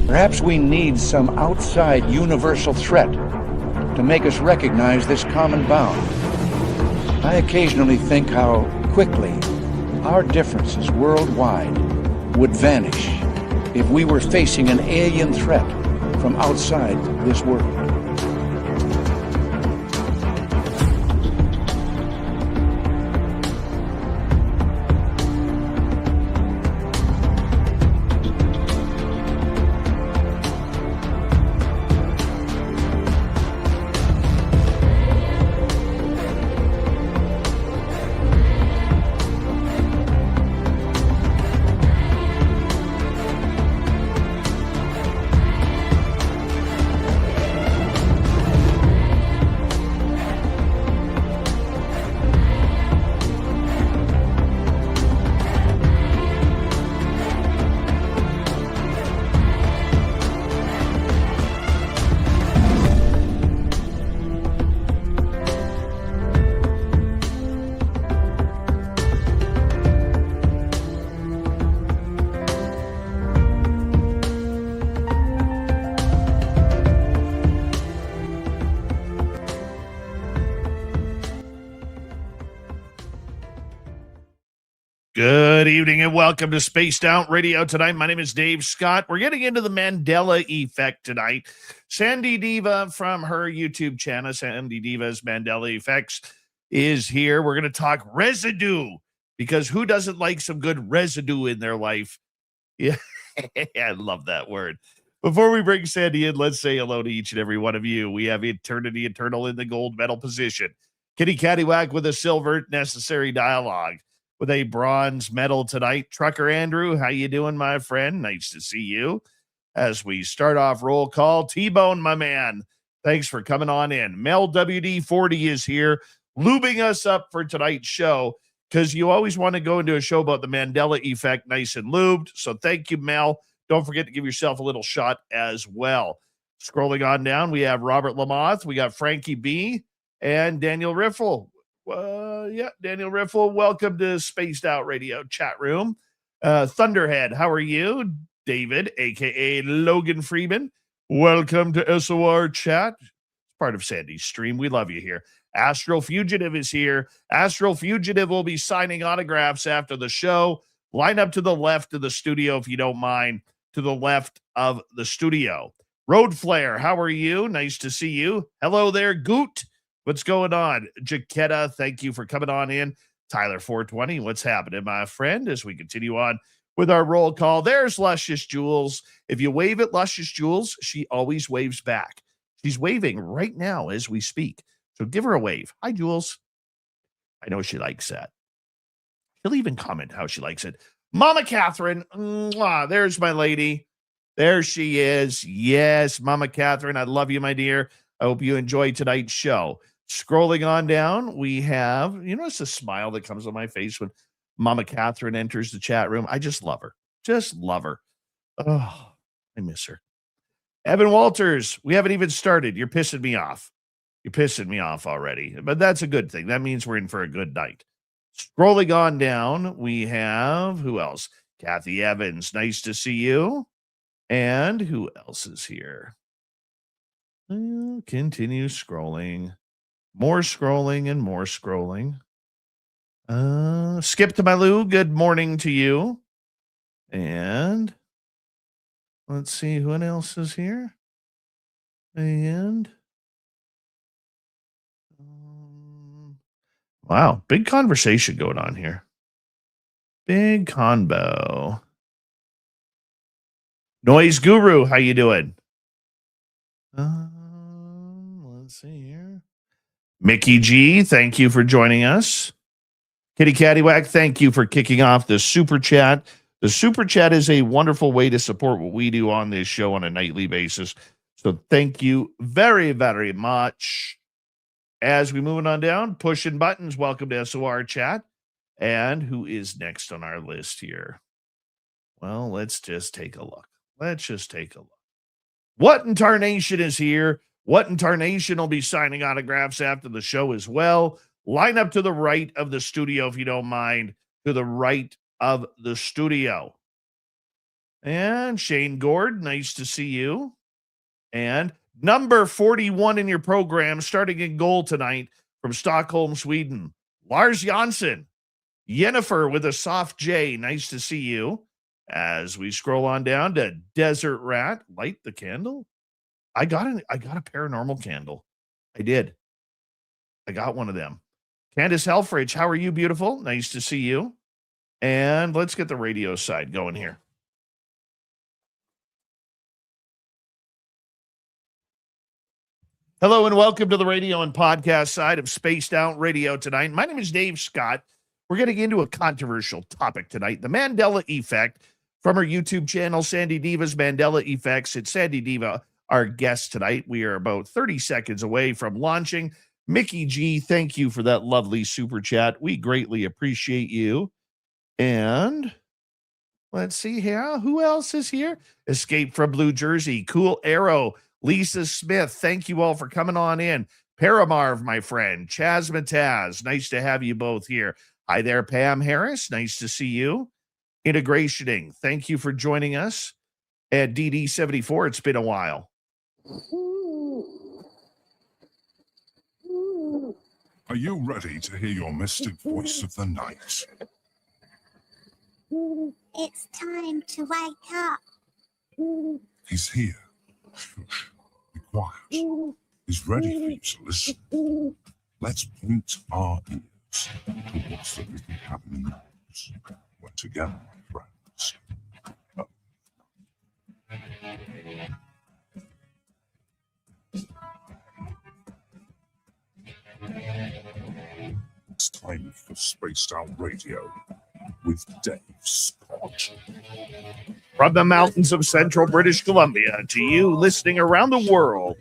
Perhaps we need some outside universal threat to make us recognize this common bound. I occasionally think how quickly our differences worldwide would vanish if we were facing an alien threat from outside this world. Good evening and welcome to Spaced Out Radio tonight. My name is Dave Scott. We're getting into the Mandela Effect tonight. Sandy Diva from her YouTube channel, Sandy Diva's Mandela Effects, is here. We're going to talk residue because who doesn't like some good residue in their life? Yeah, I love that word. Before we bring Sandy in, let's say hello to each and every one of you. We have Eternity Eternal in the gold medal position. Kitty Cattywhack with a silver necessary dialogue. With a bronze medal tonight. Trucker Andrew, how you doing, my friend? Nice to see you. As we start off roll call, T-Bone, my man, thanks for coming on in. Mel WD-40 is here, lubing us up for tonight's show, because you always want to go into a show about the Mandela Effect nice and lubed. So thank you, Mel. Don't forget to give yourself a little shot as well. Scrolling on down, we have Robert Lamoth, we got Frankie B, and Daniel Riffle. Daniel Riffle, welcome to Spaced Out Radio chat room. Thunderhead, how are you? David, a.k.a. Logan Freeman, welcome to SOR chat. Part of Sandy's stream. We love you here. Astro Fugitive is here. Astro Fugitive will be signing autographs after the show. Line up to the left of the studio if you don't mind. To the left of the studio. Road Flare, how are you? Nice to see you. Hello there, Goot. What's going on? Jaquetta, thank you for coming on in. Tyler 420, what's happening, my friend? As we continue on with our roll call, there's Luscious Jules. If you wave at Luscious Jules, she always waves back. She's waving right now as we speak. So give her a wave. Hi, Jules. I know she likes that. She'll even comment how she likes it. Mama Catherine, there's my lady. There she is. Yes, Mama Catherine, I love you, my dear. I hope you enjoy tonight's show. Scrolling on down, we have, it's a smile that comes on my face when Mama Catherine enters the chat room. I just love her. Just love her. Oh, I miss her. Evan Walters, we haven't even started. You're pissing me off. You're pissing me off already. But that's a good thing. That means we're in for a good night. Scrolling on down, we have, who else? Kathy Evans, nice to see you. And who else is here? Continue scrolling. More scrolling and more scrolling. Skip to my Lou, good morning to you. And let's see who else is here. And wow, big conversation going on here. Big convo. Noise Guru, how you doing? Let's see here. Mickey G, thank you for joining us. Kitty Cattywhack, thank you for kicking off the super chat. The super chat is a wonderful way to support what we do on this show on a nightly basis. So thank you very, very much. As we move on down, pushing buttons, welcome to SOR chat. And who is next on our list here? Well, let's just take a look. What in Tarnation is here? What in Tarnation will be signing autographs after the show as well. Line up to the right of the studio, if you don't mind. To the right of the studio. And Shane Gord, nice to see you. And number 41 in your program, starting in goal tonight from Stockholm, Sweden, Lars Jansson. Yennefer with a soft J, nice to see you. As we scroll on down to Desert Rat, light the candle. I got a paranormal candle. I did. I got one of them. Candace Helfrich, how are you, beautiful? Nice to see you. And let's get the radio side going here. Hello and welcome to the radio and podcast side of Spaced Out Radio tonight. My name is Dave Scott. We're getting into a controversial topic tonight, the Mandela Effect, from our YouTube channel, Sandy Diva's Mandela Effects. It's Sandy Diva, our guest tonight. We are about 30 seconds away from launching. Mickey G, thank you for that lovely super chat. We greatly appreciate you. And let's see here. Who else is here? Escape from Blue Jersey, Cool Arrow, Lisa Smith, thank you all for coming on in. Paramarv, my friend, Chaz Mataz, nice to have you both here. Hi there, Pam Harris, nice to see you. Integrationing, thank you for joining us. At DD74, it's been a while. Are you ready to hear your mystic voice of the night? It's time to wake up. He's here. Shush. Be quiet. He's ready for you to listen. Let's point our ears towards the little cabin in the woods. We're together, friends. It's time for Spaced Out Radio with Dave Scott. From the mountains of central British Columbia to you listening around the world,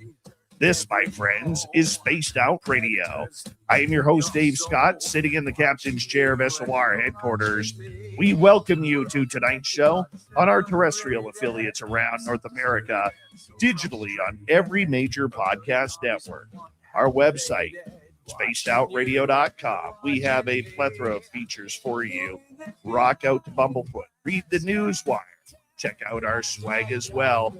this, my friends, is Spaced Out Radio. I am your host, Dave Scott, sitting in the captain's chair of SOR headquarters. We welcome you to tonight's show on our terrestrial affiliates around North America, digitally on every major podcast network. Our website, spacedoutradio.com. We have a plethora of features for you. Rock out to Bumblefoot. Read the Newswire. Check out our swag as well.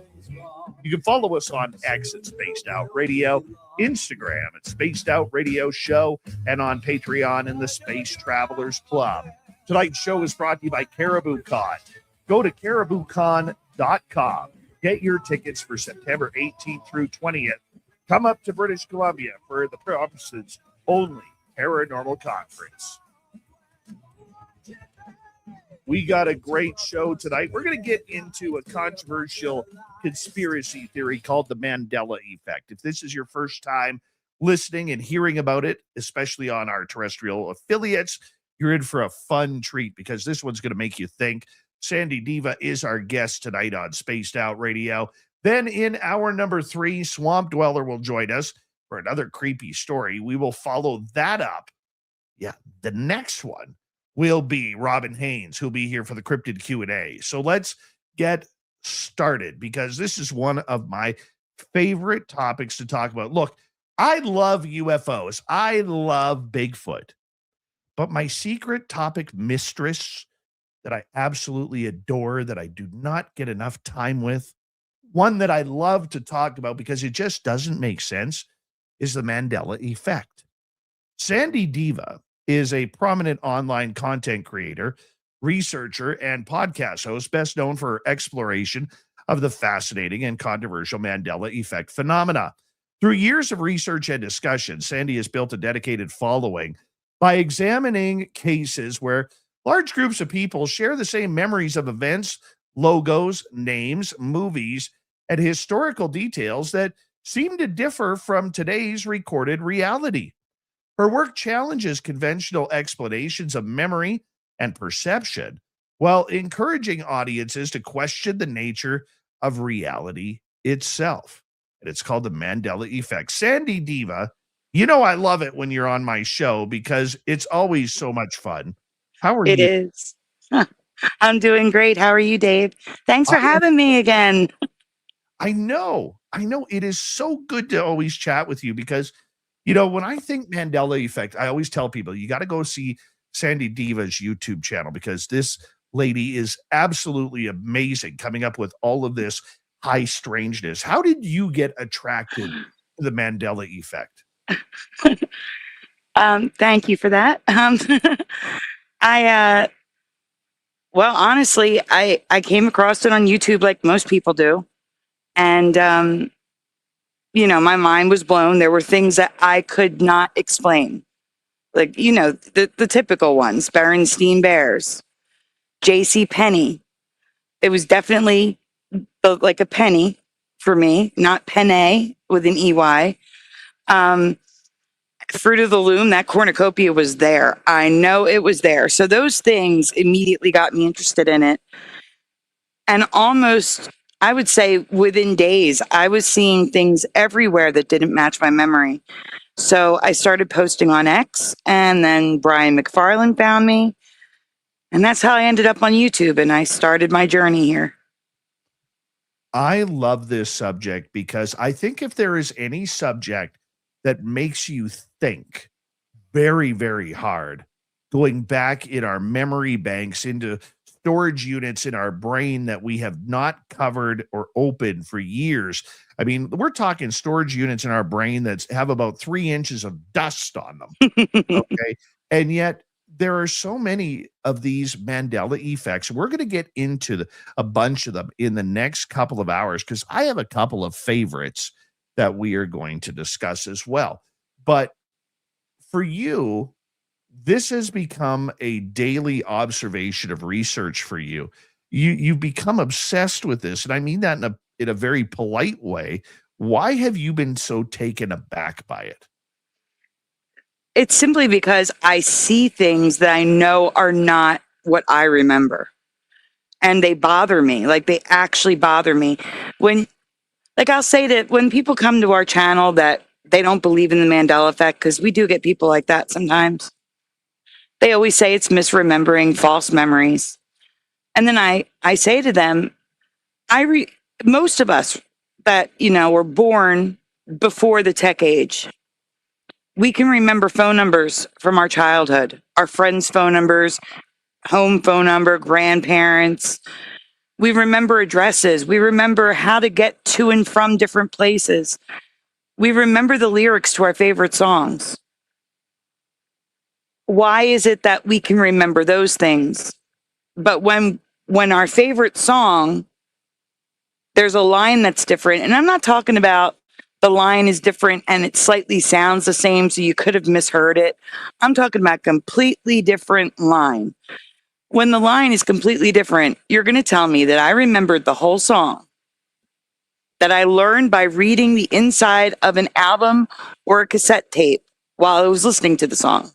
You can follow us on X at Spaced Out Radio, Instagram at Spaced Out Radio Show, and on Patreon in the Space Travelers Club. Tonight's show is brought to you by Caribou Con. Go to cariboucon.com. Get your tickets for September 18th through 20th. Come up to British Columbia for the province's only paranormal conference. We got a great show tonight. We're going to get into a controversial conspiracy theory called the Mandela Effect. If this is your first time listening and hearing about it, especially on our terrestrial affiliates, you're in for a fun treat because this one's going to make you think. Sandy Diva is our guest tonight on Spaced Out Radio. Then in hour number 3, Swamp Dweller will join us for another creepy story. We will follow that up. Yeah, the next one will be Robin Haynes, who'll be here for the cryptid Q&A. So let's get started because this is one of my favorite topics to talk about. Look, I love UFOs. I love Bigfoot. But my secret topic mistress that I absolutely adore, that I do not get enough time with, one that I love to talk about because it just doesn't make sense, is the Mandela Effect. Sandy Diva is a prominent online content creator, researcher, and podcast host, best known for her exploration of the fascinating and controversial Mandela Effect phenomena. Through years of research and discussion, Sandy has built a dedicated following by examining cases where large groups of people share the same memories of events, logos, names, movies, and historical details that seem to differ from today's recorded reality. Her work challenges conventional explanations of memory and perception while encouraging audiences to question the nature of reality itself. And it's called the Mandela Effect. Sandy Diva, you know I love it when you're on my show because it's always so much fun. How are you? It is. I'm doing great. How are you, Dave? Thanks for having me again. I know. It is so good to always chat with you because, you know, when I think Mandela Effect, I always tell people you got to go see Sandy Diva's YouTube channel because this lady is absolutely amazing, coming up with all of this high strangeness. How did you get attracted to the Mandela effect? Thank you for that. I well, honestly, I came across it on YouTube like most people do, and my mind was blown. There were things that I could not explain, like the typical ones: Berenstein Bears, J.C. Penney. It was definitely like a penny for me, not penne with an EY. Fruit of the Loom, that cornucopia was there. I know it was there. So those things immediately got me interested in it. And almost, I would say within days, I was seeing things everywhere that didn't match my memory. So I started posting on X, and then Brian McFarlane found me. And that's how I ended up on YouTube, and I started my journey here. I love this subject because I think if there is any subject that makes you think very, very hard, going back in our memory banks into storage units in our brain that we have not covered or opened for years. I mean, we're talking storage units in our brain that have about 3 inches of dust on them. Okay. And yet there are so many of these Mandela effects. We're going to get into a bunch of them in the next couple of hours because I have a couple of favorites that we are going to discuss as well. But for you, this has become a daily observation of research for you. You've become obsessed with this, and I mean that in a very polite way. Why have you been so taken aback by it? It's simply because I see things that I know are not what I remember. And they bother me. Like, they actually bother me. I'll say that when people come to our channel that they don't believe in the Mandela Effect, because we do get people like that sometimes, they always say it's misremembering, false memories. And then I say to them, most of us that, were born before the tech age, we can remember phone numbers from our childhood, our friends' phone numbers, home phone number, grandparents. We remember addresses. We remember how to get to and from different places. We remember the lyrics to our favorite songs. Why is it that we can remember those things? But when our favorite song, there's a line that's different, and I'm not talking about the line is different and it slightly sounds the same, so you could have misheard it. I'm talking about completely different line. When the line is completely different, you're going to tell me that I remembered the whole song, that I learned by reading the inside of an album or a cassette tape while I was listening to the song,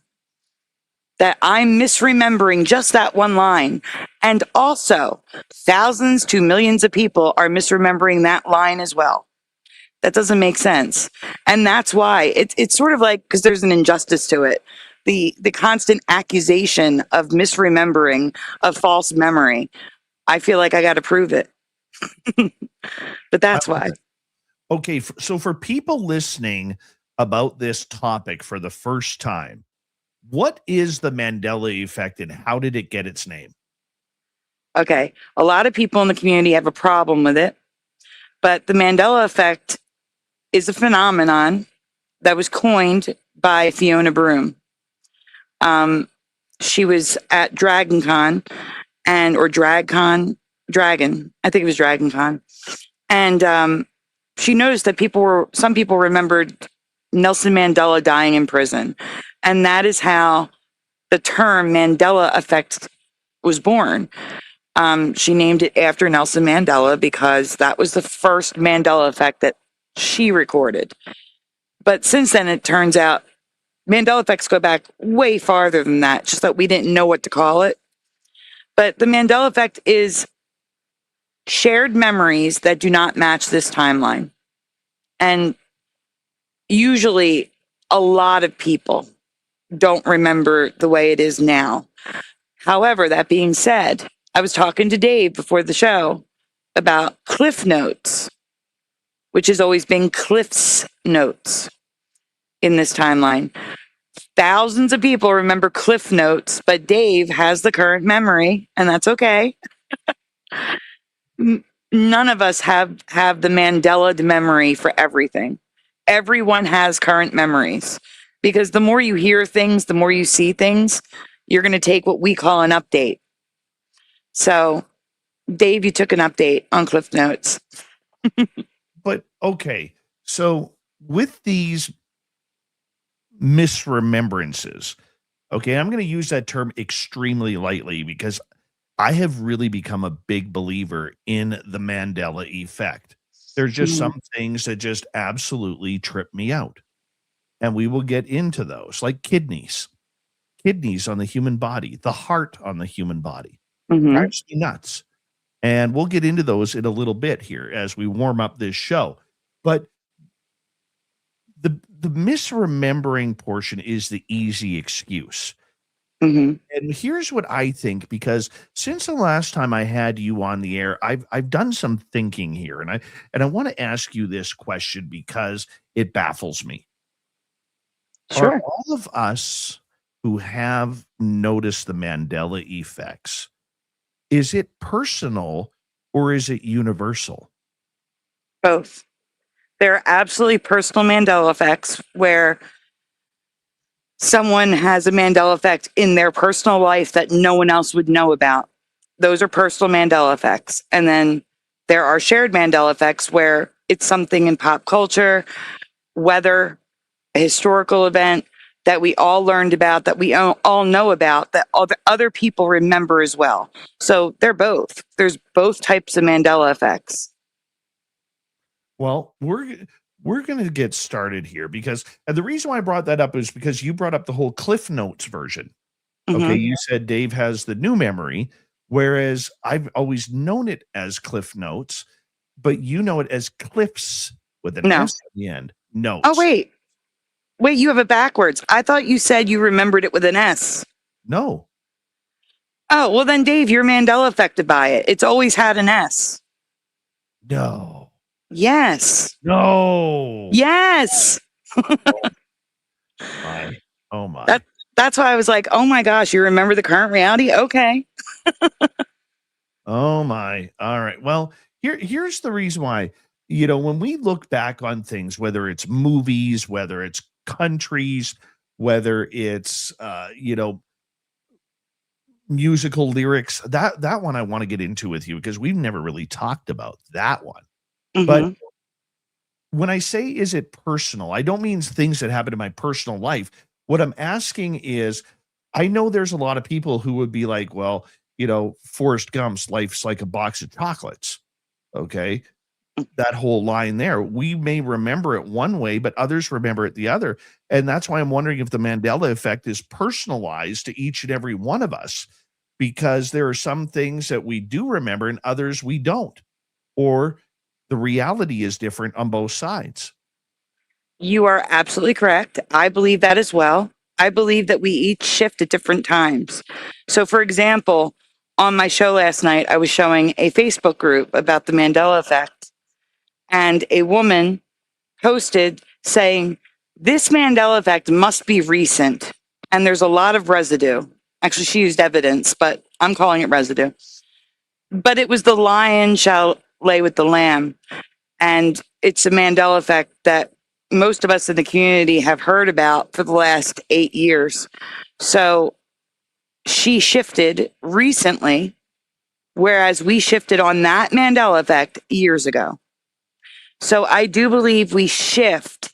that I'm misremembering just that one line. And also, thousands to millions of people are misremembering that line as well. That doesn't make sense. And that's why it's sort of like, because there's an injustice to it. The constant accusation of misremembering, of false memory. I feel like I got to prove it. But that's why. Okay, so for people listening about this topic for the first time, what is the Mandela effect and how did it get its name? Okay, a lot of people in the community have a problem with it, but the Mandela effect is a phenomenon that was coined by Fiona Broome. She was at DragonCon or DragCon, Dragon. I think it was DragonCon. And she noticed that some people remembered Nelson Mandela dying in prison. And that is how the term Mandela Effect was born. She named it after Nelson Mandela because that was the first Mandela Effect that she recorded. But since then, it turns out Mandela effects go back way farther than that, just that we didn't know what to call it. But the Mandela effect is shared memories that do not match this timeline. And usually a lot of people don't remember the way it is now. However, that being said, I was talking to Dave before the show about Cliff Notes, which has always been Cliff's Notes in this timeline. Thousands of people remember Cliff Notes, but Dave has the current memory, and that's okay. None of us have the Mandela memory for everything. Everyone has current memories, because the more you hear things, the more you see things, you're going to take what we call an update. So, Dave, you took an update on Cliff Notes. But okay, so with these misremembrances, okay, I'm going to use that term extremely lightly because I have really become a big believer in the Mandela effect. There's just some things that just absolutely trip me out. And we will get into those, like kidneys on the human body, the heart on the human body. Drives me nuts. And we'll get into those in a little bit here as we warm up this show. But the misremembering portion is the easy excuse. And here's what I think, because since the last time I had you on the air, I've done some thinking here, and I want to ask you this question because it baffles me. Sure. Are all of us who have noticed the Mandela effects, is it personal or is it universal? Both. There are absolutely personal Mandela effects where someone has a Mandela effect in their personal life that no one else would know about. Those are personal Mandela effects. And then there are shared Mandela effects where it's something in pop culture, weather, a historical event that we all learned about, that we all know about, that other people remember as well. So they're both. There's both types of Mandela effects. Well, we're going to get started here because and the reason why I brought that up is because you brought up the whole Cliff Notes version. Okay, you said Dave has the new memory, whereas I've always known it as Cliff Notes, but you know it as Cliffs with an No. S at the end. Notes. Oh, wait, you have it backwards. I thought you said you remembered it with an S. No. Oh, well then, Dave, you're Mandela affected by it. It's always had an S. No. Yes. No. Yes. My. Oh my. That's why I was like, oh my gosh, you remember the current reality? Okay. Oh my. All right. Well, here's the reason why. You know, when we look back on things, whether it's movies, whether it's countries, whether it's musical lyrics, that one I want to get into with you because we've never really talked about that one. But when I say is it personal, I don't mean things that happen in my personal life. What I'm asking is, I know there's a lot of people who would be like, well, Forrest Gump's life's like a box of chocolates. Okay. That whole line there, we may remember it one way, but others remember it the other. And that's why I'm wondering if the Mandela effect is personalized to each and every one of us, because there are some things that we do remember and others we don't, or the reality is different on both sides. You are absolutely correct. I believe that as well. I believe that we each shift at different times. So, for example, on my show last night, I was showing a Facebook group about the Mandela effect, and a woman posted saying, this Mandela effect must be recent, and there's a lot of residue. Actually, she used evidence, but I'm calling it residue. But it was the lion shall lay with the lamb. And it's a Mandela effect that most of us in the community have heard about for the last 8 years. So she shifted recently, whereas we shifted on that Mandela effect years ago. So I do believe we shift,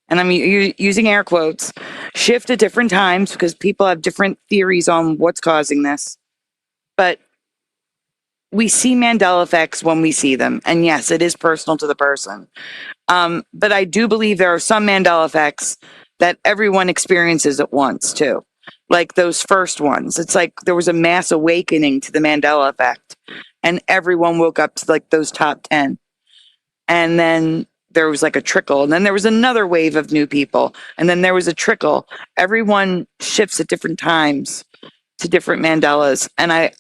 and I'm using air quotes, shift at different times because people have different theories on what's causing this. But we see Mandela effects when we see them. And yes, it is personal to the person. But I do believe there are some Mandela effects that everyone experiences at once too. Like those first ones. It's like there was a mass awakening to the Mandela effect and everyone woke up to like those top 10. And then there was like a trickle, and then there was another wave of new people, and then there was a trickle. Everyone shifts at different times to different Mandelas. And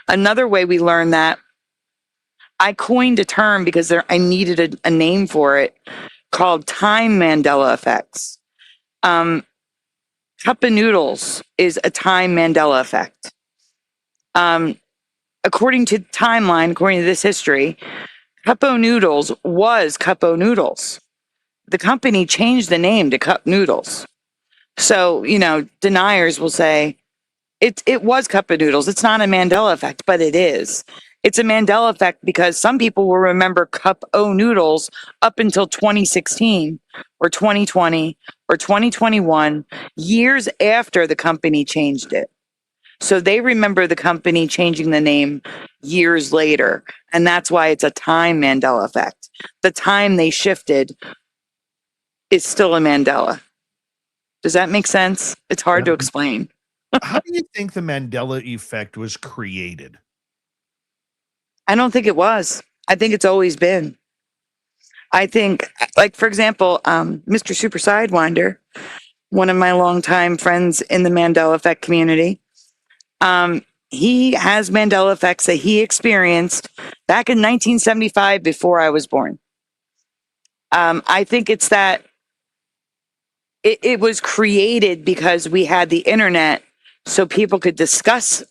another way we learn that, I coined a term because I needed a name for it, called time Mandela effects. Time cup of noodles is a time Mandela effect. According to timeline, according to this history, Cup o' Noodles was Cup o' Noodles. The company changed the name to Cup Noodles. So, deniers will say it was Cup of Noodles. It's not a Mandela effect, but it is. It's a Mandela effect because some people will remember Cup o' Noodles up until 2016 or 2020 or 2021, years after the company changed it. So they remember the company changing the name years later. And that's why it's a time Mandela effect. The time they shifted is still a Mandela. Does that make sense? It's hard to explain. How do you think the Mandela effect was created? I don't think it was. I think it's always been. I think, like, for example, Mr. Super Sidewinder, one of my longtime friends in the Mandela Effect community, he has Mandela effects that he experienced back in 1975 before I was born. I think it's that it was created because we had the internet so people could discuss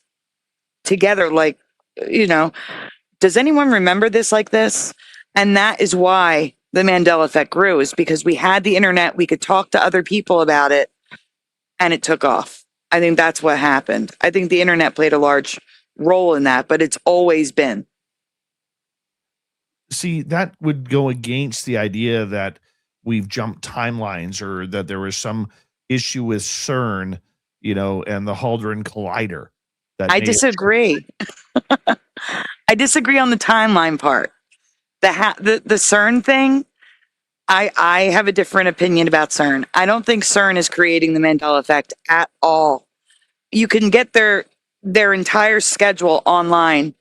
together, like, does anyone remember this like this? And that is why the Mandela effect grew, is because we had the internet, we could talk to other people about it, and it took off. I think that's what happened. I think the internet played a large role in that, but it's always been. See, that would go against the idea that we've jumped timelines or that there was some issue with CERN, and the Hadron Collider. I disagree. I disagree on the timeline part. The CERN thing, I have a different opinion about CERN. I don't think CERN is creating the Mandela effect at all. You can get their entire schedule online,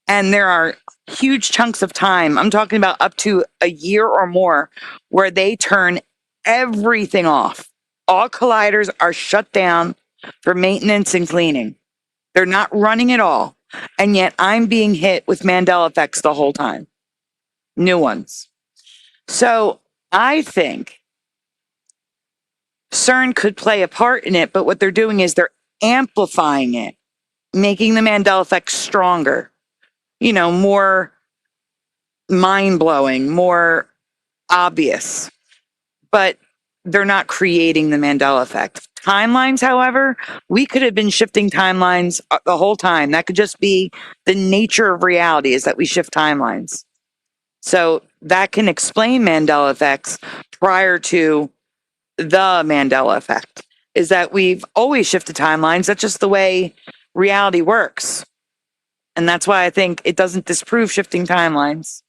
and there are huge chunks of time. I'm talking about up to a year or more where they turn everything off. All colliders are shut down for maintenance and cleaning. They're not running at all. And yet I'm being hit with Mandela effects the whole time. New ones. So I think CERN could play a part in it, but what they're doing is they're amplifying it, making the Mandela effect stronger, more mind-blowing, more obvious. But they're not creating the Mandela effect. Timelines, however, we could have been shifting timelines the whole time. That could just be the nature of reality, is that we shift timelines. So that can explain Mandela effects prior to the Mandela effect, is that we've always shifted timelines. That's just the way reality works. And that's why I think it doesn't disprove shifting timelines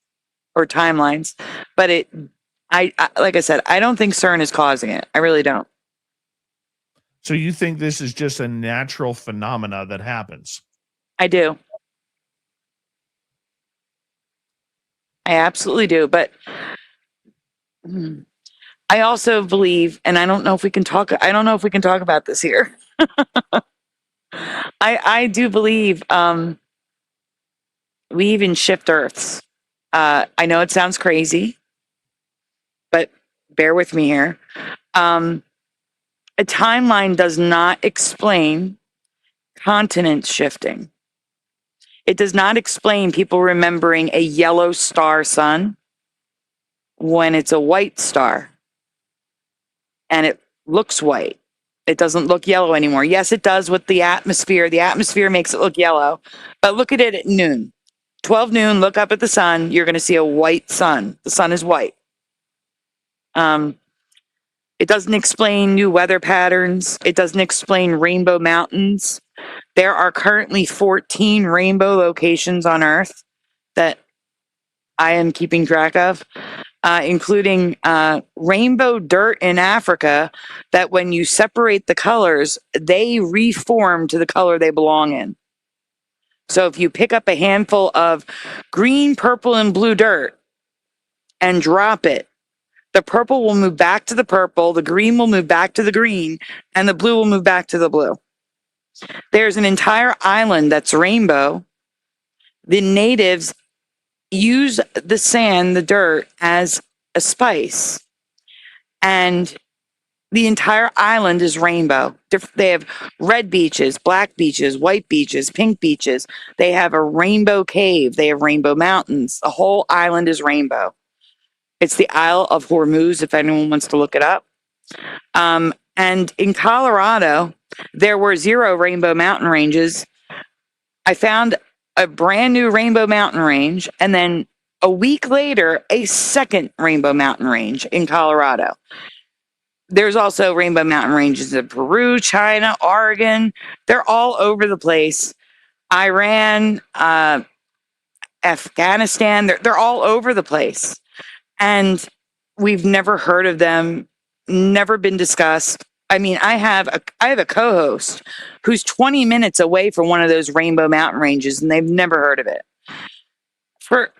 or timelines, but I like I said, I don't think CERN is causing it. I really don't. So you think this is just a natural phenomena that happens? I do. I absolutely do. But I also believe, and I don't know if we can talk about this here. I do believe we even shift Earths. I know it sounds crazy, but bear with me here. A timeline does not explain continent shifting. It does not explain people remembering a yellow star sun when it's a white star and it looks white. It doesn't look yellow anymore. Yes, it does with the atmosphere. The atmosphere makes it look yellow. But look at it at noon. 12 noon, look up at the sun. You're going to see a white sun. The sun is white. It doesn't explain new weather patterns. It doesn't explain rainbow mountains. There are currently 14 rainbow locations on Earth that I am keeping track of, including rainbow dirt in Africa, that when you separate the colors, they reform to the color they belong in. So if you pick up a handful of green, purple, and blue dirt and drop it, the purple will move back to the purple, the green will move back to the green, and the blue will move back to the blue. There's an entire island that's rainbow. The natives use the sand, the dirt, as a spice. And The entire island is rainbow. They have red beaches, black beaches, white beaches, pink beaches. They have a rainbow cave. They have rainbow mountains. The whole island is rainbow. It's the Isle of Hormuz, if anyone wants to look it up. And in Colorado, there were 0 rainbow mountain ranges. I found a brand new rainbow mountain range, and then a week later, a second rainbow mountain range in Colorado. There's also rainbow mountain ranges in Peru, China, Oregon. They're all over the place. Iran, Afghanistan, they're all over the place. And we've never heard of them, never been discussed. I mean, I have a co-host who's 20 minutes away from one of those rainbow mountain ranges, and they've never heard of it. For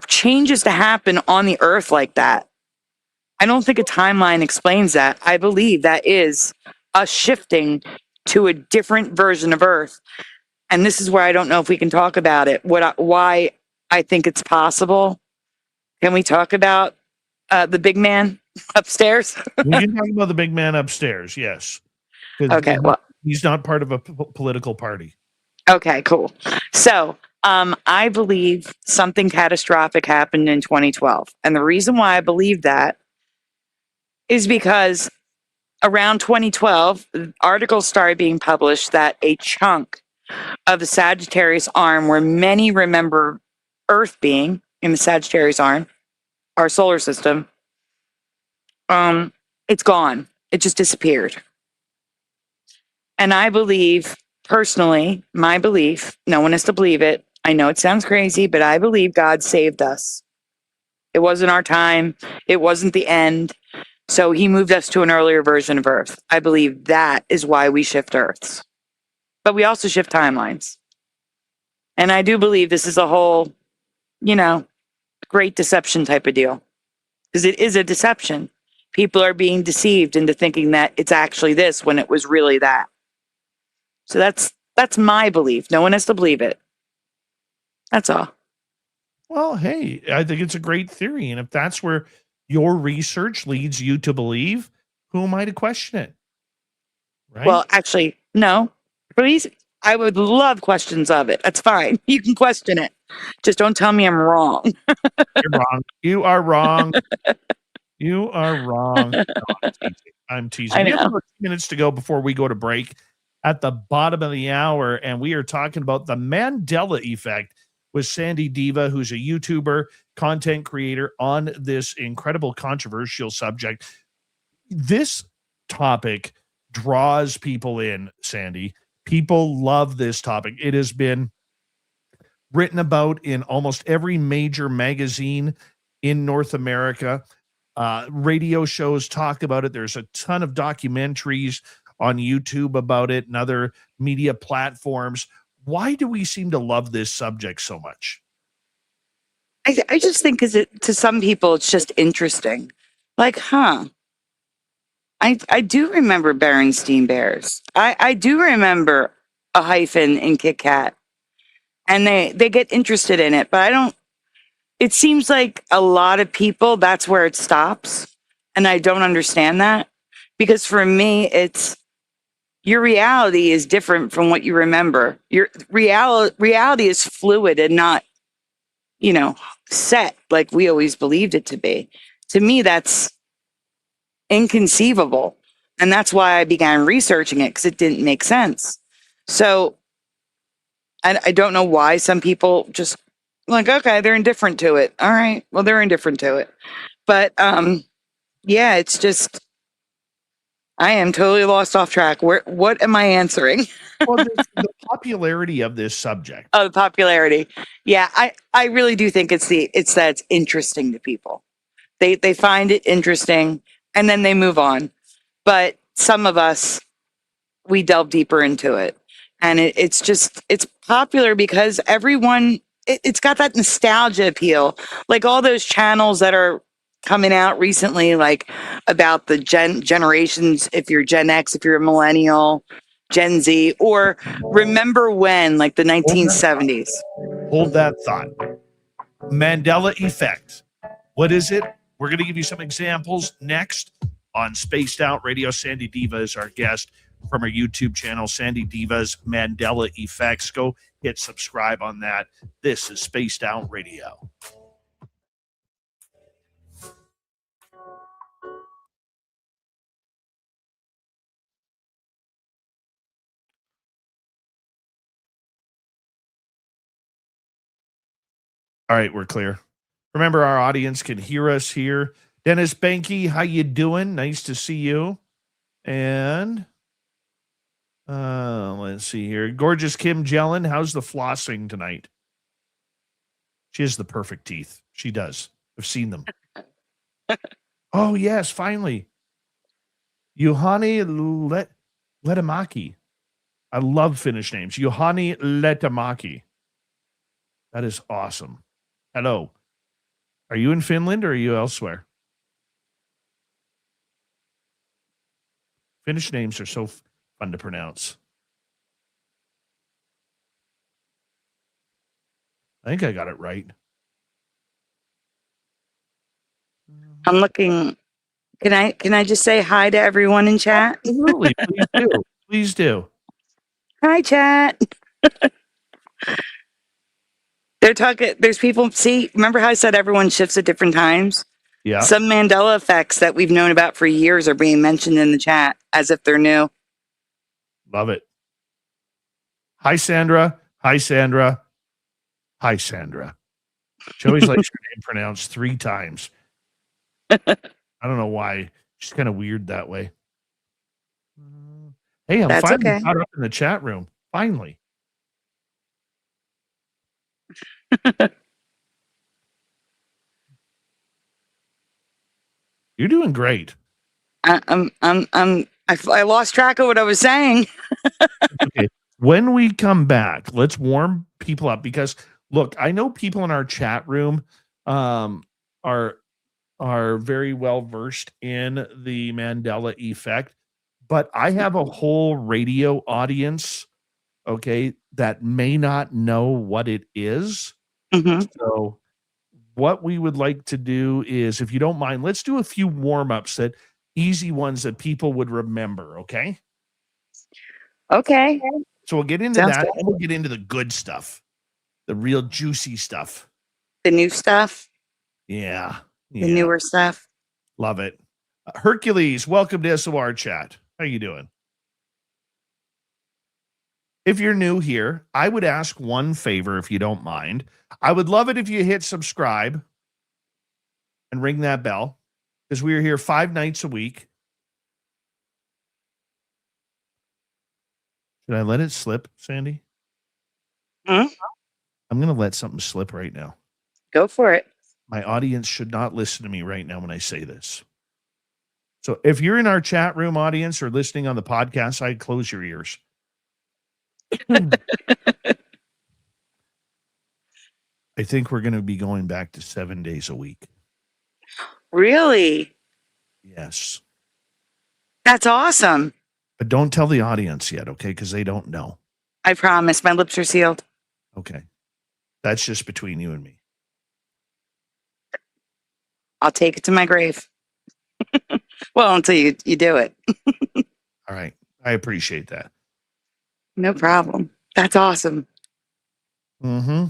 changes to happen on the earth like that, I don't think a timeline explains that. I believe that is us shifting to a different version of Earth. And this is where I don't know if we can talk about it. Why I think it's possible. Can we talk about the big man upstairs? We can talk about the big man upstairs, yes. Okay, well, he's not part of a political party. Okay, cool. So I believe something catastrophic happened in 2012. And the reason why I believe that is because around 2012, articles started being published that a chunk of the Sagittarius arm, where many remember Earth being in the Sagittarius arm, our solar system, it's gone. It just disappeared. And I believe, personally, my belief, no one has to believe it. I know it sounds crazy, but I believe God saved us. It wasn't our time. It wasn't the end. So he moved us to an earlier version of Earth. I believe that is why we shift Earths. But we also shift timelines. And I do believe this is a whole, great deception type of deal. Because it is a deception. People are being deceived into thinking that it's actually this when it was really that. So that's my belief. No one has to believe it. That's all. Well, hey, I think it's a great theory. And if that's where your research leads you to believe, who am I to question it? Right? Well, actually, no. Please, I would love questions of it. That's fine. You can question it. Just don't tell me I'm wrong. You're wrong. You are wrong. You are wrong. No, I'm teasing. We have about 2 minutes to go before we go to break at the bottom of the hour, and we are talking about the Mandela Effect with Sandy Diva, who's a YouTuber, content creator on this incredible controversial subject. This topic draws people in, Sandy. People love this topic. It has been written about in almost every major magazine in North America. Radio shows talk about it. There's a ton of documentaries on YouTube about it and other media platforms. Why do we seem to love this subject so much? I just think to some people, it's just interesting. Like, I do remember Berenstein Bears. I do remember a hyphen in Kit Kat. And they get interested in it. But I don't, it seems like a lot of people, that's where it stops. And I don't understand that. Because for me, it's, your reality is different from what you remember. Your reality is fluid and not, set like we always believed it to be. To me, that's inconceivable. And that's why I began researching it, because it didn't make sense. So I don't know why some people just like, okay, they're indifferent to it. All right, well, they're indifferent to it. But yeah, it's just, I am totally lost off track. What am I answering? Well, the popularity of this subject. Oh, the popularity. Yeah, I really do think it's that it's interesting to people. They find it interesting and then they move on. But some of us, we delve deeper into it. And it's popular because everyone, it's got that nostalgia appeal. Like all those channels that are coming out recently, like about the generations, if you're Gen X, if you're a millennial, Gen Z, or remember when, like the 1970s. Hold that thought. Mandela Effect. What is it? We're going to give you some examples next on Spaced Out Radio. Sandy Diva is our guest from our YouTube channel, Sandy Diva's Mandela Effects. Go hit subscribe on that. This is Spaced Out Radio. All right, we're clear. Remember, our audience can hear us here. Dennis Banky, how you doing? Nice to see you. And let's see here. Gorgeous Kim Jellin, how's the flossing tonight? She has the perfect teeth. She does. I've seen them. Oh, yes, finally. Juhani Letamaki. I love Finnish names. Juhani Letamaki. That is awesome. Hello. Are you in Finland or are you elsewhere? Finnish names are so fun to pronounce. I think I got it right. I'm looking. Can I just say hi to everyone in chat? Absolutely. Please do. Please do. Hi, chat. They're talking. There's people. See, remember how I said everyone shifts at different times? Yeah. Some Mandela effects that we've known about for years are being mentioned in the chat as if they're new. Love it. Hi, Sandra. Hi, Sandra. Hi, Sandra. She always likes her name pronounced 3 times. I don't know why. She's kind of weird that way. Hey, I'm That's finally okay. caught up in the chat room. Finally. You're doing great. I lost track of what I was saying. Okay. When we come back, let's warm people up because look, I know people in our chat room are very well versed in the Mandela effect, but I have a whole radio audience, okay, that may not know what it is. Mhm. So what we would like to do is, if you don't mind, let's do a few warm-ups, that easy ones that people would remember, okay? Okay. So we'll get into Sounds that, good. and we'll get into the good stuff, the real juicy stuff. The new stuff, Yeah. the newer stuff. Love it. Hercules, welcome to SOR chat. How you doing? If you're new here, I would ask one favor if you don't mind. I would love it if you hit subscribe and ring that bell because we are here 5 nights a week. Should I let it slip, Sandy? Hmm? I'm going to let something slip right now. Go for it. My audience should not listen to me right now when I say this. So if you're in our chat room audience or listening on the podcast side, close your ears. I think we're going to be going back to 7 days a week. Really? Yes. That's awesome. But don't tell the audience yet, okay? Because they don't know. I promise. My lips are sealed. Okay. That's just between you and me. I'll take it to my grave. Well, until you do it. All right. I appreciate that. No problem. That's awesome. Mm-hmm.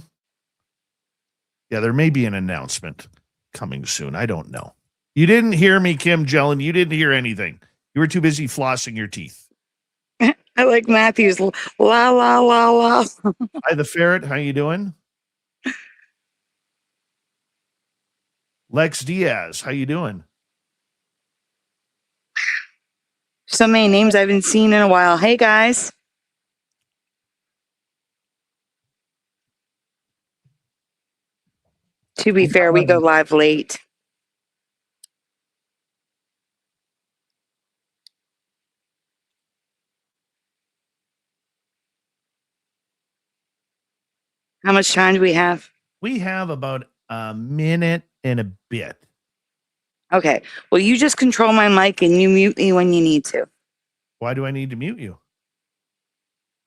Yeah, there may be an announcement coming soon. I don't know. You didn't hear me, Kim Jellin. You didn't hear anything. You were too busy flossing your teeth. I like Matthew's la la la la. Hi, the ferret. How you doing? Lex Diaz. How you doing? So many names I haven't seen in a while. Hey, guys. To be fair, we go live late. How much time do we have? We have about a minute and a bit. Okay. Well, you just control my mic and you mute me when you need to. Why do I need to mute you?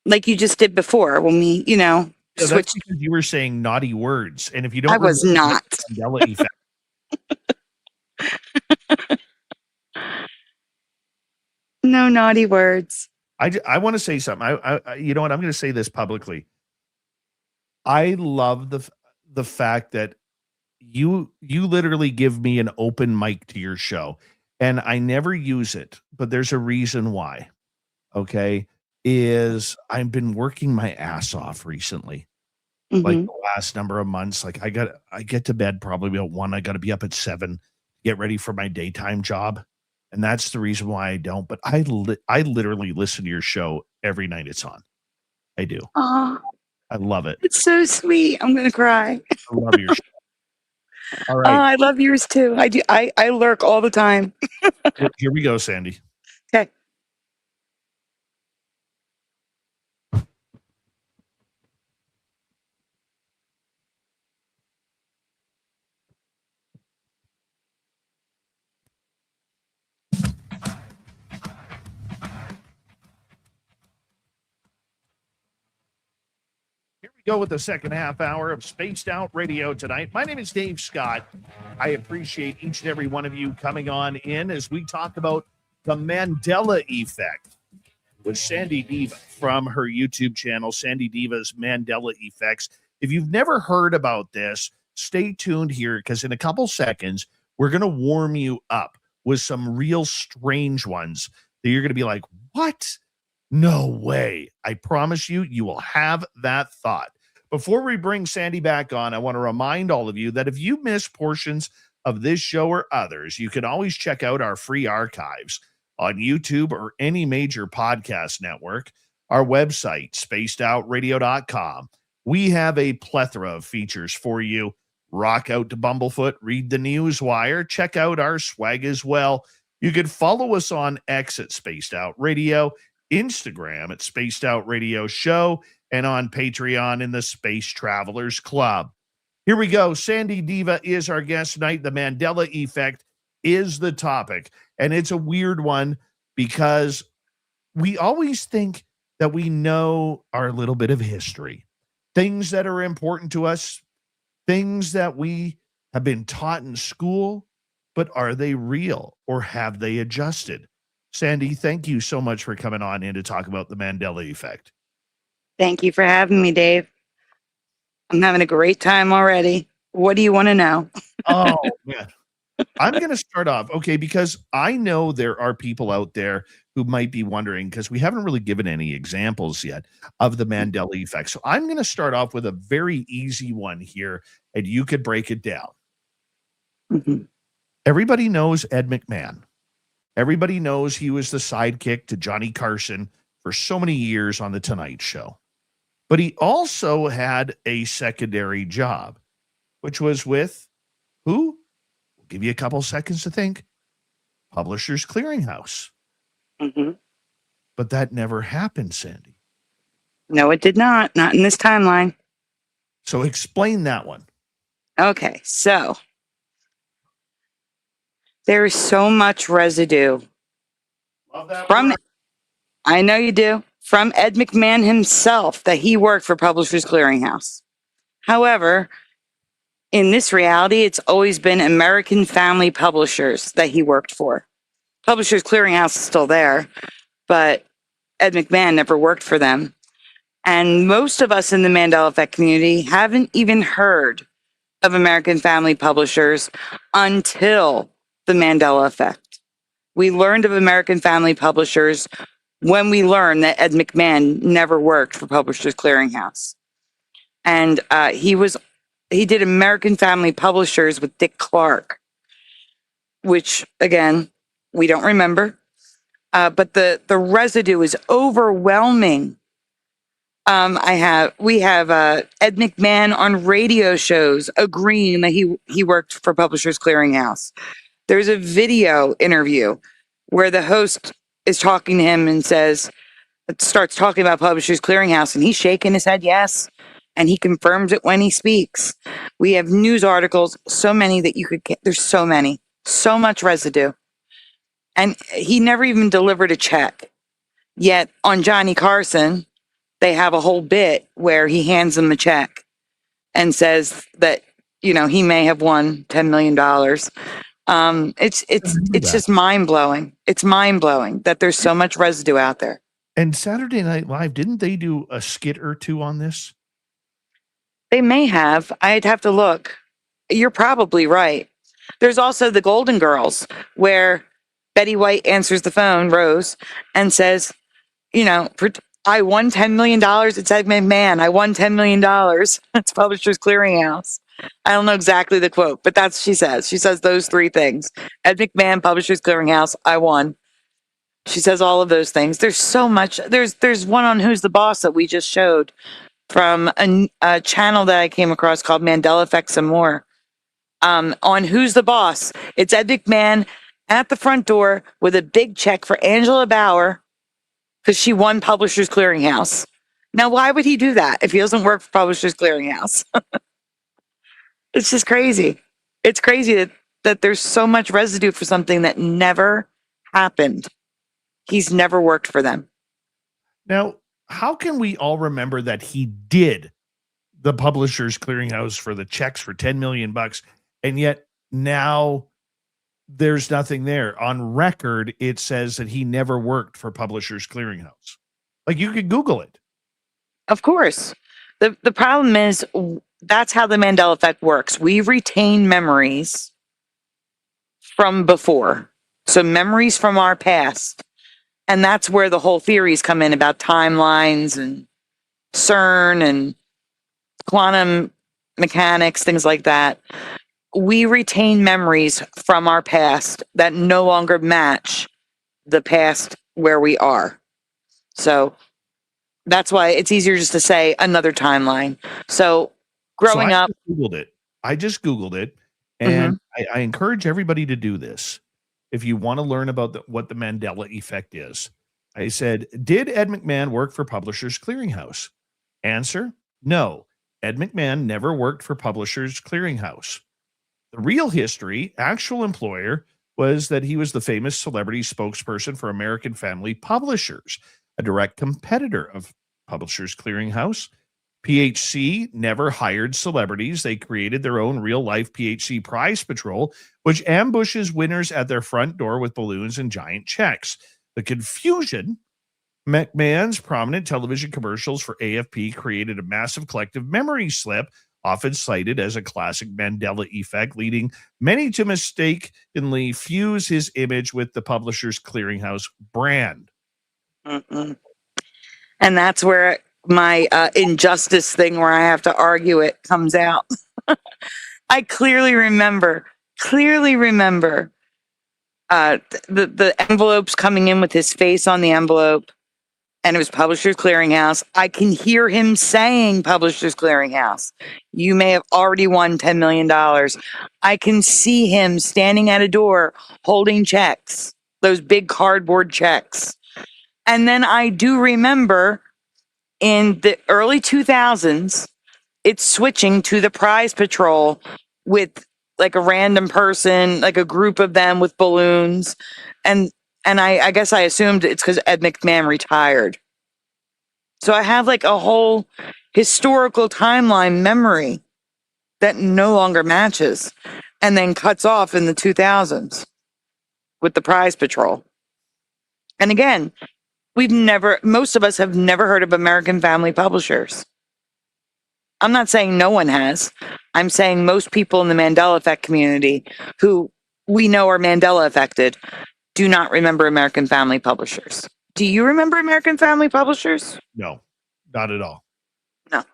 Like you just did before when we, Yeah, switched. that's because you were saying naughty words. And if you don't I was remember not. Mandela effect. No naughty words. I want to say something. You know what? I'm going to say this publicly. I love the fact that you literally give me an open mic to your show, and I never use it, but there's a reason why. Okay, is I've been working my ass off recently, like Hmm. the last number of months. Like I get to bed probably about 1. I got to be up at 7, get ready for my daytime job, and that's the reason why I don't. But I literally listen to your show every night it's on. I do. Oh, I love it. it's so sweet. I'm gonna cry. I love your show. All Oh, right, I love yours too. I do. I lurk all the time. here we go, Sandy. Okay. Here we go with the second half hour of Spaced Out Radio tonight. My name is Dave Scott. I appreciate each and every one of you coming on in as we talk about the Mandela Effect with Sandy Diva from her YouTube channel, Sandy Diva's Mandela Effects. If you've never heard about this, stay tuned here because in a couple seconds, we're going to warm you up with some real strange ones that you're going to be like, what? No way. I promise you, you will have that thought. Before we bring Sandy back on, I want to remind all of you that if you miss portions of this show or others, you can always check out our free archives on YouTube or any major podcast network. Our website, spacedoutradio.com. We have a plethora of features for you. Rock out to Bumblefoot, read the news wire, check out our swag as well. You can follow us on X at Spaced Out Radio, Instagram at Spaced Out Radio Show, and on Patreon in the Space Travelers Club. Here we go. Sandy Diva is our guest tonight. The Mandela Effect is the topic, and it's a weird one because we always think that we know our little bit of history, things that are important to us, things that we have been taught in school, but are they real or have they adjusted? Sandy, thank you so much for coming on in to talk about the Mandela Effect. Thank you for having me, Dave. I'm having a great time already. What do you want to know? Oh, man. I'm going to start off, okay, because I know there are people out there who might be wondering, because we haven't really given any examples yet of the Mandela Effect. So I'm going to start off with a very easy one here, and you could break it down. Mhm. Everybody knows Ed McMahon. Everybody knows he was the sidekick to Johnny Carson for so many years on The Tonight Show. But he also had a secondary job, which was with who? We'll give you a couple seconds to think. Publishers Clearinghouse. Mhm. But that never happened, Sandy. No, it did not. Not in this timeline. So explain that one. Okay, so there is so much residue Love that from, word. I know you do, from Ed McMahon himself that he worked for Publishers Clearinghouse. However, in this reality, it's always been American Family Publishers that he worked for. Publishers Clearinghouse is still there, but Ed McMahon never worked for them. And most of us in the Mandela Effect community haven't even heard of American Family Publishers until the Mandela Effect. We learned of American Family Publishers when we learned that Ed McMahon never worked for Publishers Clearinghouse. And he did American Family Publishers with Dick Clark, which again, we don't remember. But the residue is overwhelming. We have Ed McMahon on radio shows agreeing that he worked for Publishers Clearinghouse. There's a video interview where the host is talking to him and starts talking about Publishers Clearinghouse, and he's shaking his head yes, and he confirms it when he speaks. We have news articles, so many that you could get. There's so many, so much residue. And he never even delivered a check. Yet on Johnny Carson, they have a whole bit where he hands him a check and says that, he may have won $10 million. It's just mind blowing. It's mind blowing that there's so much residue out there. And Saturday Night Live, didn't they do a skit or two on this? They may have. I'd have to look. You're probably right. There's also the Golden Girls, where Betty White answers the phone, Rose, and says, I won $10 million. It's Ed McMahon. I won $10 million. That's Publishers Clearinghouse. I don't know exactly the quote, but that's she says. She says those three things. Ed McMahon, Publishers Clearinghouse, I won. She says all of those things. There's so much. There's one on Who's the Boss that we just showed from a channel that I came across called Mandela Effect some more. On Who's the Boss, it's Ed McMahon at the front door with a big check for Angela Bauer because she won Publishers Clearinghouse. Now, why would he do that if he doesn't work for Publishers Clearinghouse? It's just crazy. It's crazy that there's so much residue for something that never happened. He's never worked for them. Now, how can we all remember that he did the Publishers Clearinghouse for the checks for 10 million bucks, and yet now there's nothing there? On record, it says that he never worked for Publishers Clearinghouse. Like, you could Google it. Of course. The problem is that's how the Mandela Effect works. We retain memories from before. So memories from our past. And that's where the whole theories come in about timelines and CERN and quantum mechanics, things like that. We retain memories from our past that no longer match the past where we are. So that's why it's easier just to say another timeline. So growing up, I just Googled it, and I encourage everybody to do this. If you want to learn about what the Mandela Effect is, I said, did Ed McMahon work for Publishers Clearinghouse? Answer, no. Ed McMahon never worked for Publishers Clearinghouse. The real history, actual employer, was that he was the famous celebrity spokesperson for American Family Publishers, a direct competitor of Publishers Clearinghouse. PHC never hired celebrities. They created their own real-life PHC prize patrol, which ambushes winners at their front door with balloons and giant checks. The confusion, McMahon's prominent television commercials for AFP created a massive collective memory slip, often cited as a classic Mandela Effect, leading many to mistakenly fuse his image with the Publishers Clearinghouse brand. And that's where my injustice thing where I have to argue it comes out. I clearly remember the envelopes coming in with his face on the envelope, and it was Publishers Clearinghouse. I can hear him saying Publishers Clearinghouse. You may have already won $10 million. I can see him standing at a door holding checks, those big cardboard checks. And then I do remember in the early 2000s, it's switching to the prize patrol with like a random person, like a group of them with balloons. And I guess I assumed it's because Ed McMahon retired. So I have like a whole historical timeline memory that no longer matches and then cuts off in the 2000s with the prize patrol. And again, most of us have never heard of American Family Publishers. I'm not saying no one has. I'm saying most people in the Mandela Effect community who we know are Mandela affected do not remember American Family Publishers. Do you remember American Family Publishers? No, not at all. No.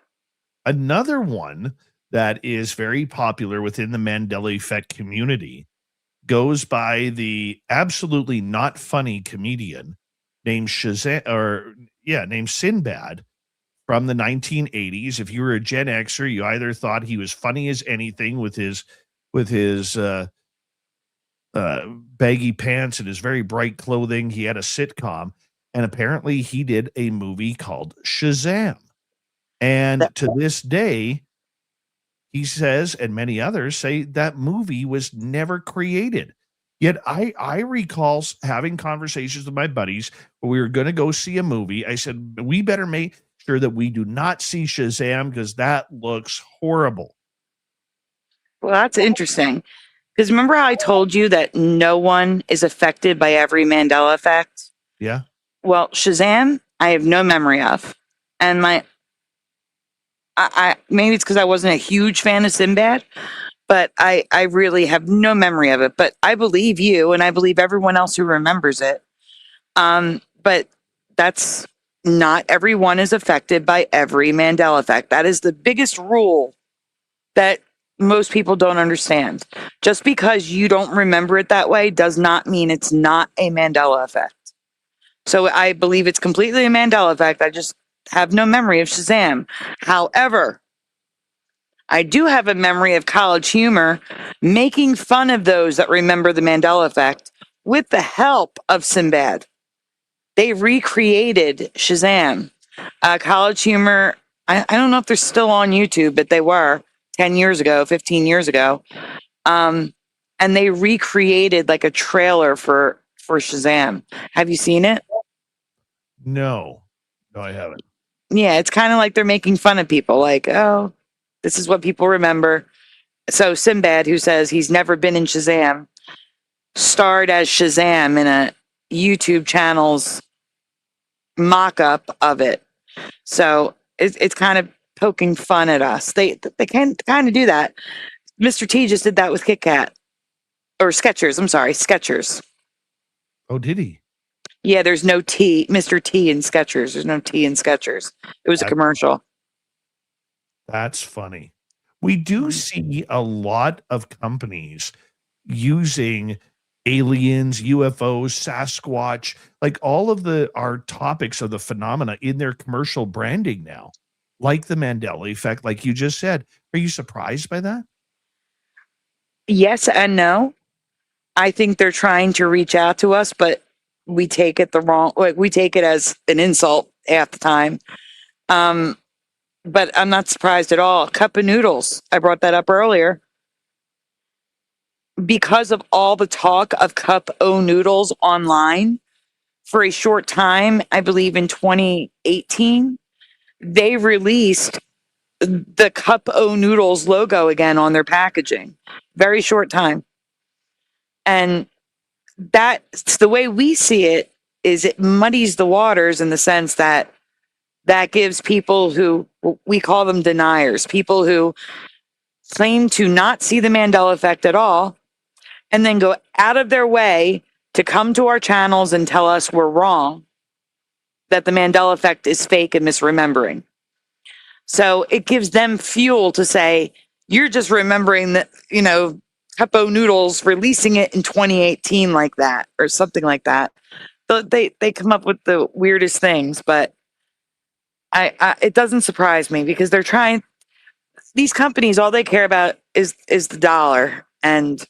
Another one that is very popular within the Mandela Effect community goes by the absolutely not funny comedian named named Sinbad from the 1980s. If you were a Gen Xer, you either thought he was funny as anything with his baggy pants and his very bright clothing. He had a sitcom, and apparently he did a movie called Shazam. And to this day, he says, and many others say, that movie was never created. Yet I recall having conversations with my buddies where we were going to go see a movie. I said, we better make sure that we do not see Shazam because that looks horrible. Well, that's interesting. Because remember how I told you that no one is affected by every Mandela effect? Yeah. Well, Shazam, I have no memory of. And I maybe it's because I wasn't a huge fan of Sinbad, but I really have no memory of it. But I believe you, and I believe everyone else who remembers it. But that's not everyone is affected by every Mandela effect. That is the biggest rule that most people don't understand. Just because you don't remember it that way does not mean it's not a Mandela effect. So I believe it's completely a Mandela effect. I just have no memory of Shazam. However, I do have a memory of College Humor making fun of those that remember the Mandela effect with the help of Sinbad. They recreated Shazam. College Humor, I don't know if they're still on YouTube, but they were 10 years ago, 15 years ago. And they recreated like a trailer for Shazam. Have you seen it? No, I haven't. Yeah, it's kind of like they're making fun of people, like, oh, this is what people remember. So Sinbad, who says he's never been in Shazam, starred as Shazam in a YouTube channel's mock-up of it. So it's kind of poking fun at us. They can kind of do that. Mr. T just did that with Kit Kat. Or Skechers, I'm sorry, Skechers. Oh, did he? Yeah, there's no T, Mr. T in Skechers. There's no T in Skechers. It was a commercial. That's funny. We do see a lot of companies using aliens, UFOs, Sasquatch, like all of our topics of the phenomena in their commercial branding now, like the Mandela effect, like you just said. Are you surprised by that? Yes and no. I think they're trying to reach out to us, but we take it we take it as an insult half the time. But I'm not surprised at all. Cup of noodles. I brought that up earlier. Because of all the talk of cup o noodles online for a short time, I believe in 2018, they released the cup o noodles logo again on their packaging. Very short time. And that's the way we see it, is it muddies the waters in the sense that gives people who, we call them deniers, people who claim to not see the Mandela effect at all, and then go out of their way to come to our channels and tell us we're wrong, that the Mandela effect is fake and misremembering. So it gives them fuel to say, you're just remembering that, Cupo Noodles releasing it in 2018 like that, or something like that. So they come up with the weirdest things, but it doesn't surprise me because they're trying. These companies, all they care about is the dollar, and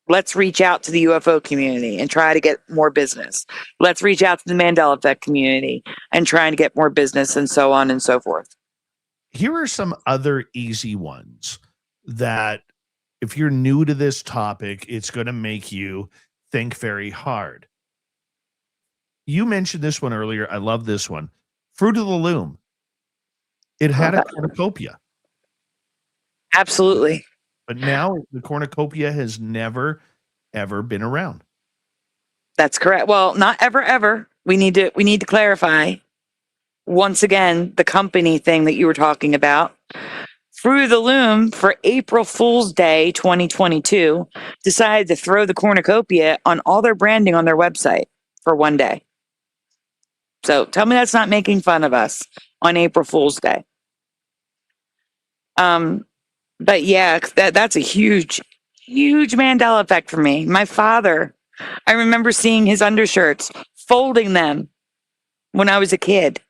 let's reach out to the UFO community and try to get more business. Let's reach out to the Mandela Effect community and try to get more business, and so on and so forth. Here are some other easy ones that, if you're new to this topic, it's going to make you think very hard. You mentioned this one earlier. I love this one. Fruit of the Loom. It had a cornucopia. Absolutely. But now the cornucopia has never, ever been around. That's correct. Well, not ever. We need to clarify once again the company thing that you were talking about. Fruit of the Loom, for April Fool's Day 2022, decided to throw the cornucopia on all their branding on their website for one day. So tell me that's not making fun of us on April Fool's Day. But yeah, that's a huge Mandela effect for me. My father, I remember seeing his undershirts, folding them when I was a kid,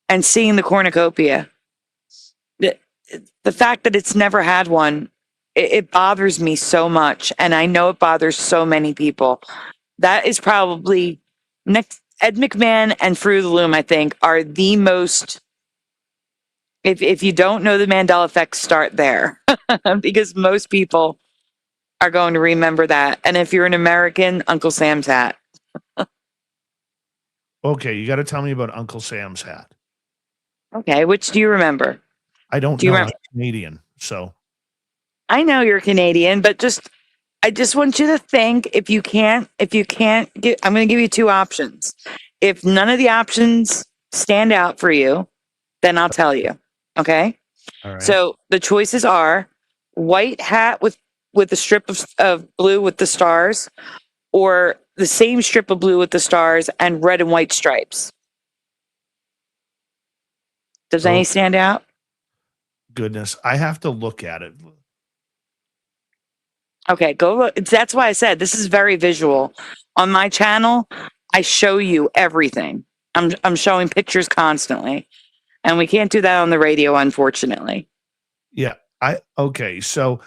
and seeing the cornucopia. The fact that it's never had one, it bothers me so much, and I know it bothers so many people. That is probably next. Ed McMahon and Fruit of the Loom, I think, are the most. If you don't know the Mandela effect, start there because most people are going to remember that. And if you're an American, Uncle Sam's hat. Okay, you got to tell me about Uncle Sam's hat. Okay, which do you remember? I don't know. I'm Canadian, so. I know you're Canadian, but I just want you to think, if you can't get, I'm going to give you two options. If none of the options stand out for you, then I'll tell you. Okay. All right. So the choices are white hat with a strip of blue with the stars, or the same strip of blue with the stars and red and white stripes. Does any stand out? Goodness, I have to look at it. Okay, go look. That's why I said this is very visual. On my channel, I show you everything. I'm showing pictures constantly, and we can't do that on the radio, unfortunately. Yeah. Okay. So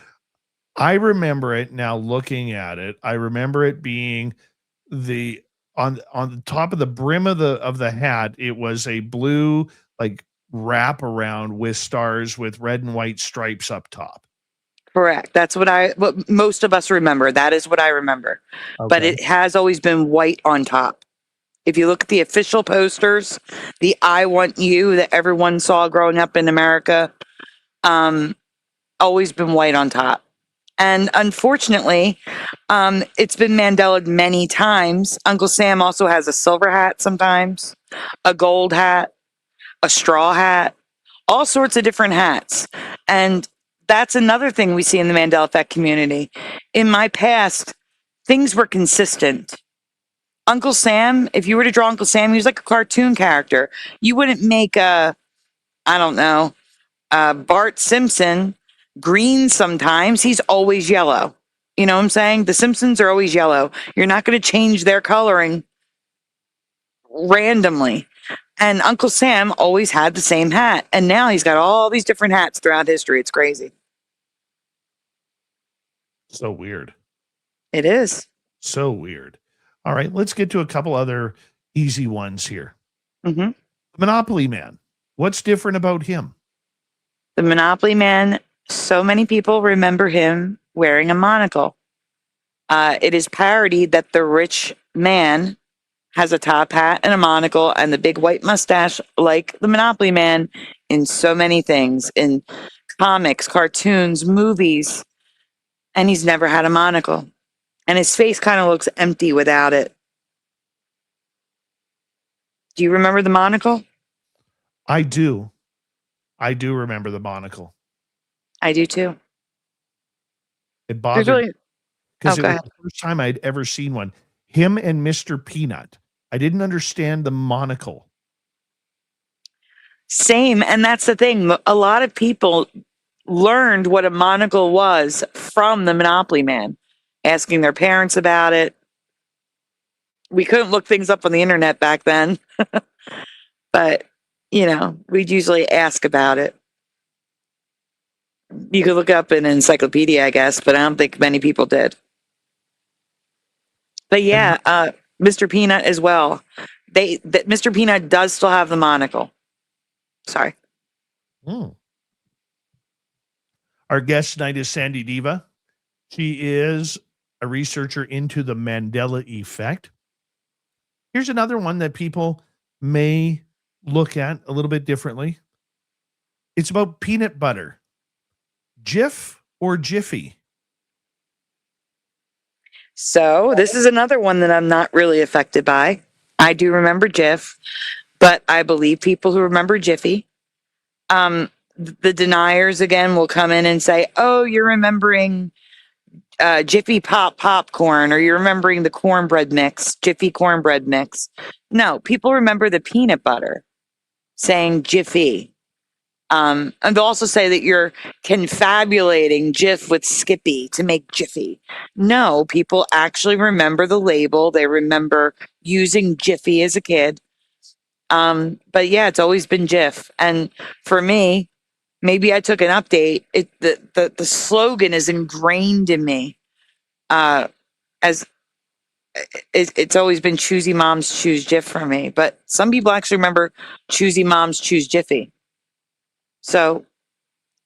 I remember it now looking at it. I remember it being the on the top of the brim of the hat, it was a blue like wrap around with stars with red and white stripes up top. Correct. That's what most of us remember. That is what I remember. But Okay. it has always been white on top. If you look at the official posters, the "I Want You" that everyone saw growing up in America, always been white on top. And unfortunately, it's been Mandela'd many times. Uncle Sam also has a silver hat sometimes, a gold hat, a straw hat, all sorts of different hats. And that's another thing we see in the Mandela Effect community. In my past, things were consistent. Uncle Sam, if you were to draw Uncle Sam, he was like a cartoon character. You wouldn't make I don't know, Bart Simpson green sometimes. He's always yellow. You know what I'm saying? The Simpsons are always yellow. You're not going to change their coloring randomly. And Uncle Sam always had the same hat. And now he's got all these different hats throughout history. It's crazy. So weird. It is. So weird. All right, let's get to a couple other easy ones here. Mm-hmm. Monopoly Man. What's different about him? The Monopoly Man, so many people remember him wearing a monocle. It is parodied that the rich man has a top hat and a monocle and the big white mustache like the Monopoly Man in so many things, in comics, cartoons, movies, and he's never had a monocle. And his face kind of looks empty without it. Do you remember the monocle? I do. I do remember the monocle. I do too. It bothered because Oh, it go was ahead. the first time I'd ever seen one. Him and Mr. Peanut. I didn't understand the monocle. Same. And that's the thing. A lot of people learned what a monocle was from the Monopoly Man, asking their parents about it. We couldn't look things up on the internet back then, but we'd usually ask about it. You could look up an encyclopedia, I guess, but I don't think many people did. But yeah, Mr. Peanut as well. Mr. Peanut does still have the monocle. Sorry. Our guest tonight is Sandy Diva. She is a researcher into the Mandela Effect. Here's another one that people may look at a little bit differently. It's about peanut butter. Jif or Jiffy? So this is another one that I'm not really affected by. I do remember Jif, but I believe people who remember Jiffy. The deniers again will come in and say, "Oh, you're remembering Jiffy Pop popcorn, or you're remembering the cornbread mix, Jiffy cornbread mix." No, people remember the peanut butter, saying Jiffy. And they'll also say that you're confabulating Jif with Skippy to make Jiffy. No, people actually remember the label. They remember using Jiffy as a kid. But yeah, it's always been Jif. And for me, maybe I took an update. The slogan is ingrained in me. As it's always been choosy moms choose Jif for me. But some people actually remember choosy moms choose Jiffy. So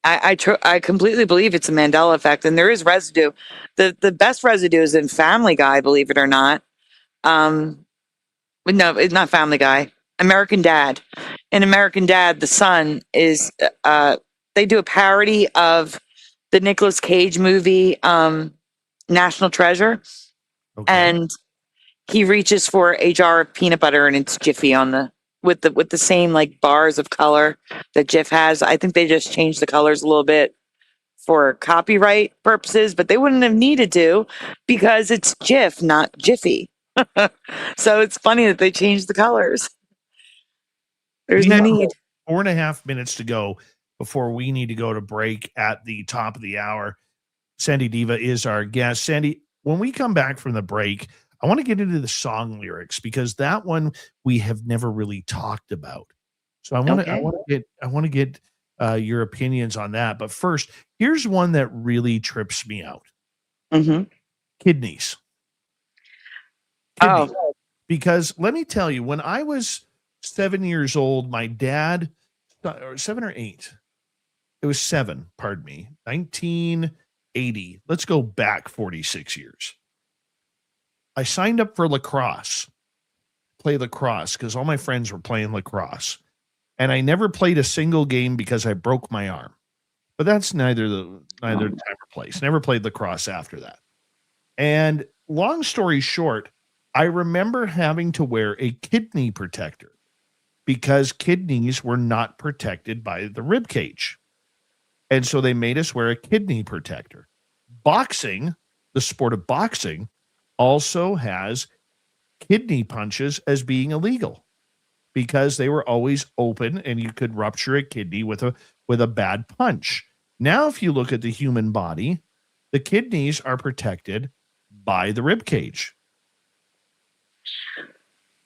I completely believe it's a Mandela effect, and there is residue. The best residue is in Family Guy, believe it or not. No, it's not Family Guy. American Dad. In American Dad, the son is they do a parody of the Nicolas Cage movie, National Treasure, Okay. and he reaches for a jar of peanut butter and it's Jiffy on the with the same like bars of color that Jif has. I think they just changed the colors a little bit for copyright purposes, but they wouldn't have needed to because it's Jif, not Jiffy. So it's funny that they changed the colors. There's We no have need. 4.5 minutes to go before we need to go to break at the top of the hour. Sandy Diva is our guest. Sandy, when we come back from the break, I want to get into the song lyrics because that one we have never really talked about. So I want to get your opinions on that. But first, here's one that really trips me out: Mm-hmm. kidneys. Oh. Kidneys. Because let me tell you, when I was 7 years old, my dad, or 7 or 8, it was 7, pardon me, 1980. Let's go back 46 years. I signed up for play lacrosse, because all my friends were playing lacrosse. And I never played a single game because I broke my arm. But that's neither time or place. Never played lacrosse after that. And long story short, I remember having to wear a kidney protector because kidneys were not protected by the rib cage. And so they made us wear a kidney protector. Boxing, the sport of boxing, also has kidney punches as being illegal because they were always open and you could rupture a kidney with a bad punch. Now, if you look at the human body, the kidneys are protected by the rib cage.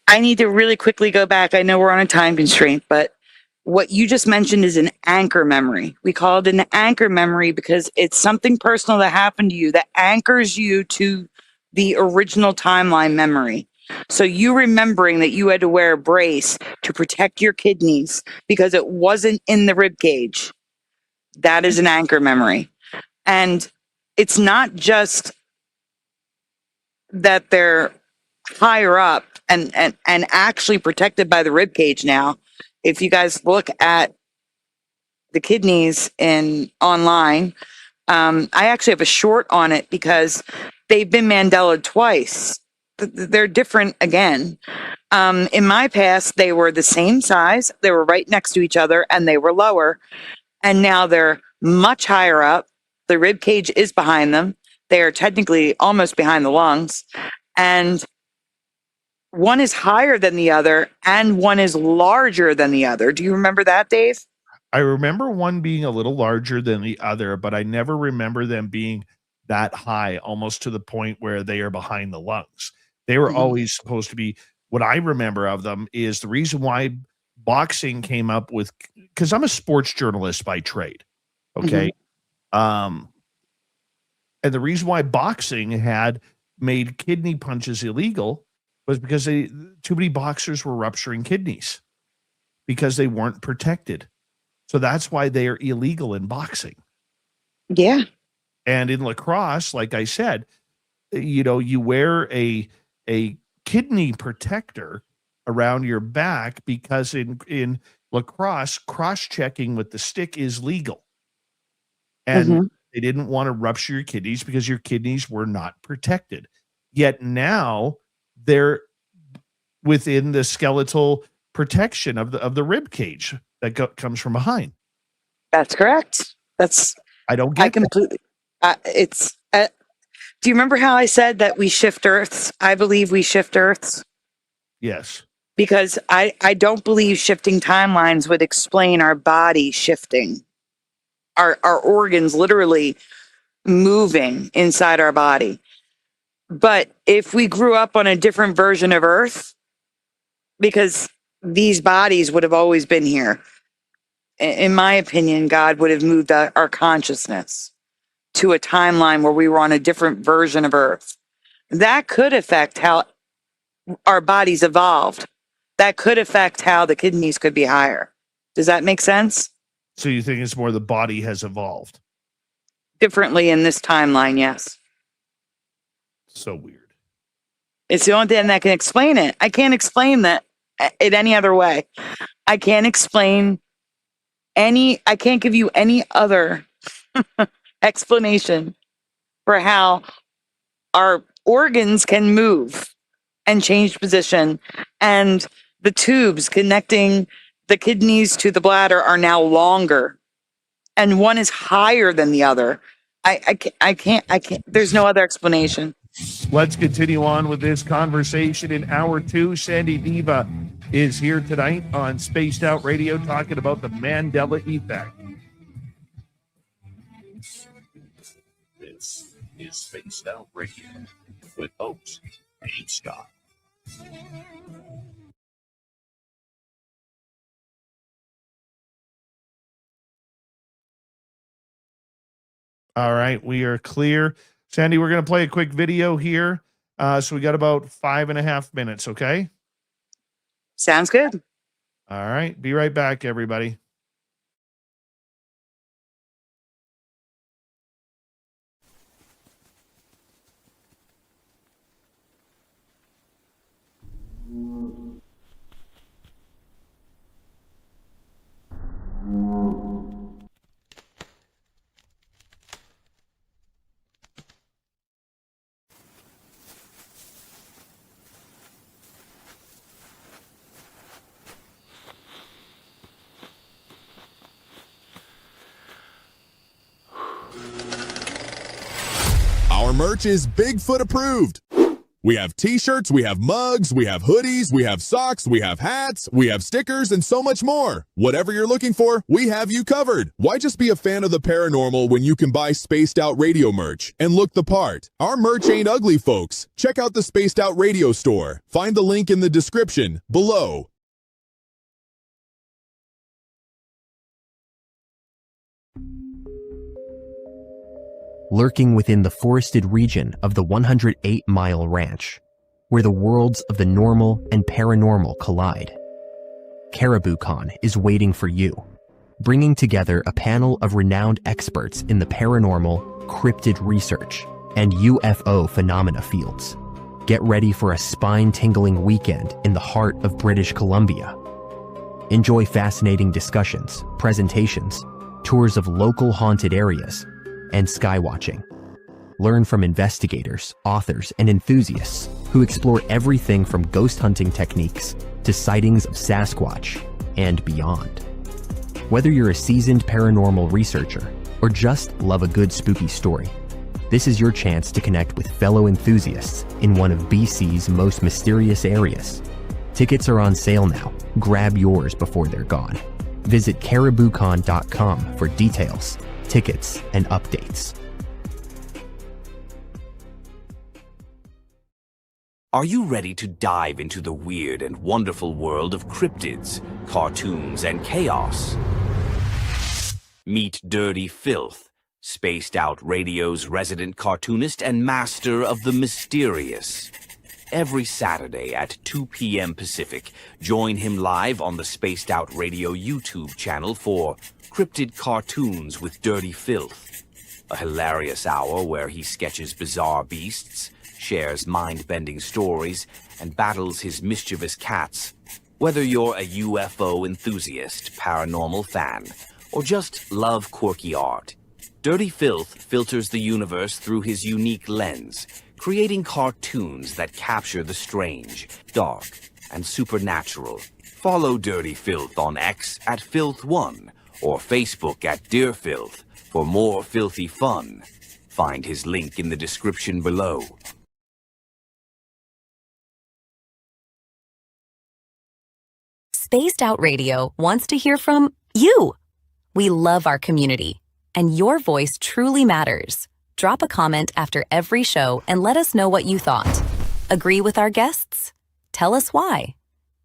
I need to really quickly go back. I know we're on a time constraint, but what you just mentioned is an anchor memory. We call it an anchor memory because it's something personal that happened to you that anchors you to the original timeline memory. So you remembering that you had to wear a brace to protect your kidneys because it wasn't in the rib cage. That is an anchor memory. And it's not just that they're higher up and actually protected by the rib cage now. If you guys look at the kidneys online, I actually have a short on it because they've been Mandela twice. They're different again. In my past, they were the same size. They were right next to each other and they were lower. And now they're much higher up. The rib cage is behind them. They are technically almost behind the lungs. And one is higher than the other and one is larger than the other. Do you remember that, Dave? I remember one being a little larger than the other, but I never remember them being that high, almost to the point where they are behind the lungs. They were always supposed to be. What I remember of them is the reason why boxing came up with, because I'm a sports journalist by trade. Okay. And the reason why boxing had made kidney punches illegal was because too many boxers were rupturing kidneys because they weren't protected. So that's why they are illegal in boxing. Yeah. And in lacrosse, like I said, you wear a kidney protector around your back because in lacrosse, cross-checking with the stick is legal. And they didn't want to rupture your kidneys because your kidneys were not protected. Yet now they're within the skeletal protection of the rib cage that comes from behind. That's correct. I don't get completely. Do you remember how I said that we shift Earths? I believe we shift Earths. Yes. Because I don't believe shifting timelines would explain our body shifting. Our organs literally moving inside our body. But if we grew up on a different version of Earth, because these bodies would have always been here, in my opinion, God would have moved our consciousness to a timeline where we were on a different version of Earth. That could affect how our bodies evolved. That could affect how the kidneys could be higher. Does that make sense? So you think it's more the body has evolved differently in this timeline? Yes. So weird. It's the only thing that can explain it. I can't explain that in any other way. I can't give you any other explanation for how our organs can move and change position, and the tubes connecting the kidneys to the bladder are now longer, and one is higher than the other. I can't. There's no other explanation. Let's continue on with this conversation in hour 2. Sandy Diva is here tonight on Spaced Out Radio talking about the Mandela Effect. This is Spaced Out Radio with host Dave Scott. All right, we are clear. Sandy, we're going to play a quick video here. So we got about 5.5 minutes, okay? Sounds good. All right, be right back, everybody. Our merch is Bigfoot approved. We have t-shirts, we have mugs, we have hoodies, we have socks, we have hats, we have stickers, and so much more. Whatever you're looking for, we have you covered. Why just be a fan of the paranormal when you can buy Spaced Out Radio merch and look the part? Our merch ain't ugly, folks. Check out the Spaced Out Radio store. Find the link in the description below. Lurking within the forested region of the 108-mile ranch, where the worlds of the normal and paranormal collide. CaribouCon is waiting for you, bringing together a panel of renowned experts in the paranormal, cryptid research, and UFO phenomena fields. Get ready for a spine-tingling weekend in the heart of British Columbia. Enjoy fascinating discussions, presentations, tours of local haunted areas, and skywatching. Learn from investigators, authors, and enthusiasts who explore everything from ghost hunting techniques to sightings of Sasquatch and beyond. Whether you're a seasoned paranormal researcher or just love a good spooky story, this is your chance to connect with fellow enthusiasts in one of BC's most mysterious areas. Tickets are on sale now. Grab yours before they're gone. Visit cariboucon.com for details, tickets, and updates. Are you ready to dive into the weird and wonderful world of cryptids, cartoons, and chaos? Meet Dirty Filth, Spaced Out Radio's resident cartoonist and master of the mysterious. Every Saturday at 2 p.m. Pacific, join him live on the Spaced Out Radio YouTube channel for Cryptid Cartoons with Dirty Filth, a hilarious hour where he sketches bizarre beasts, shares mind-bending stories, and battles his mischievous cats. Whether you're a UFO enthusiast, paranormal fan, or just love quirky art, Dirty Filth filters the universe through his unique lens, creating cartoons that capture the strange, dark, and supernatural. Follow Dirty Filth on X at Filth1 or Facebook at Dear Filth for more filthy fun. Find his link in the description below. Spaced Out Radio wants to hear from you. We love our community, and your voice truly matters. Drop a comment after every show and let us know what you thought. Agree with our guests? Tell us why.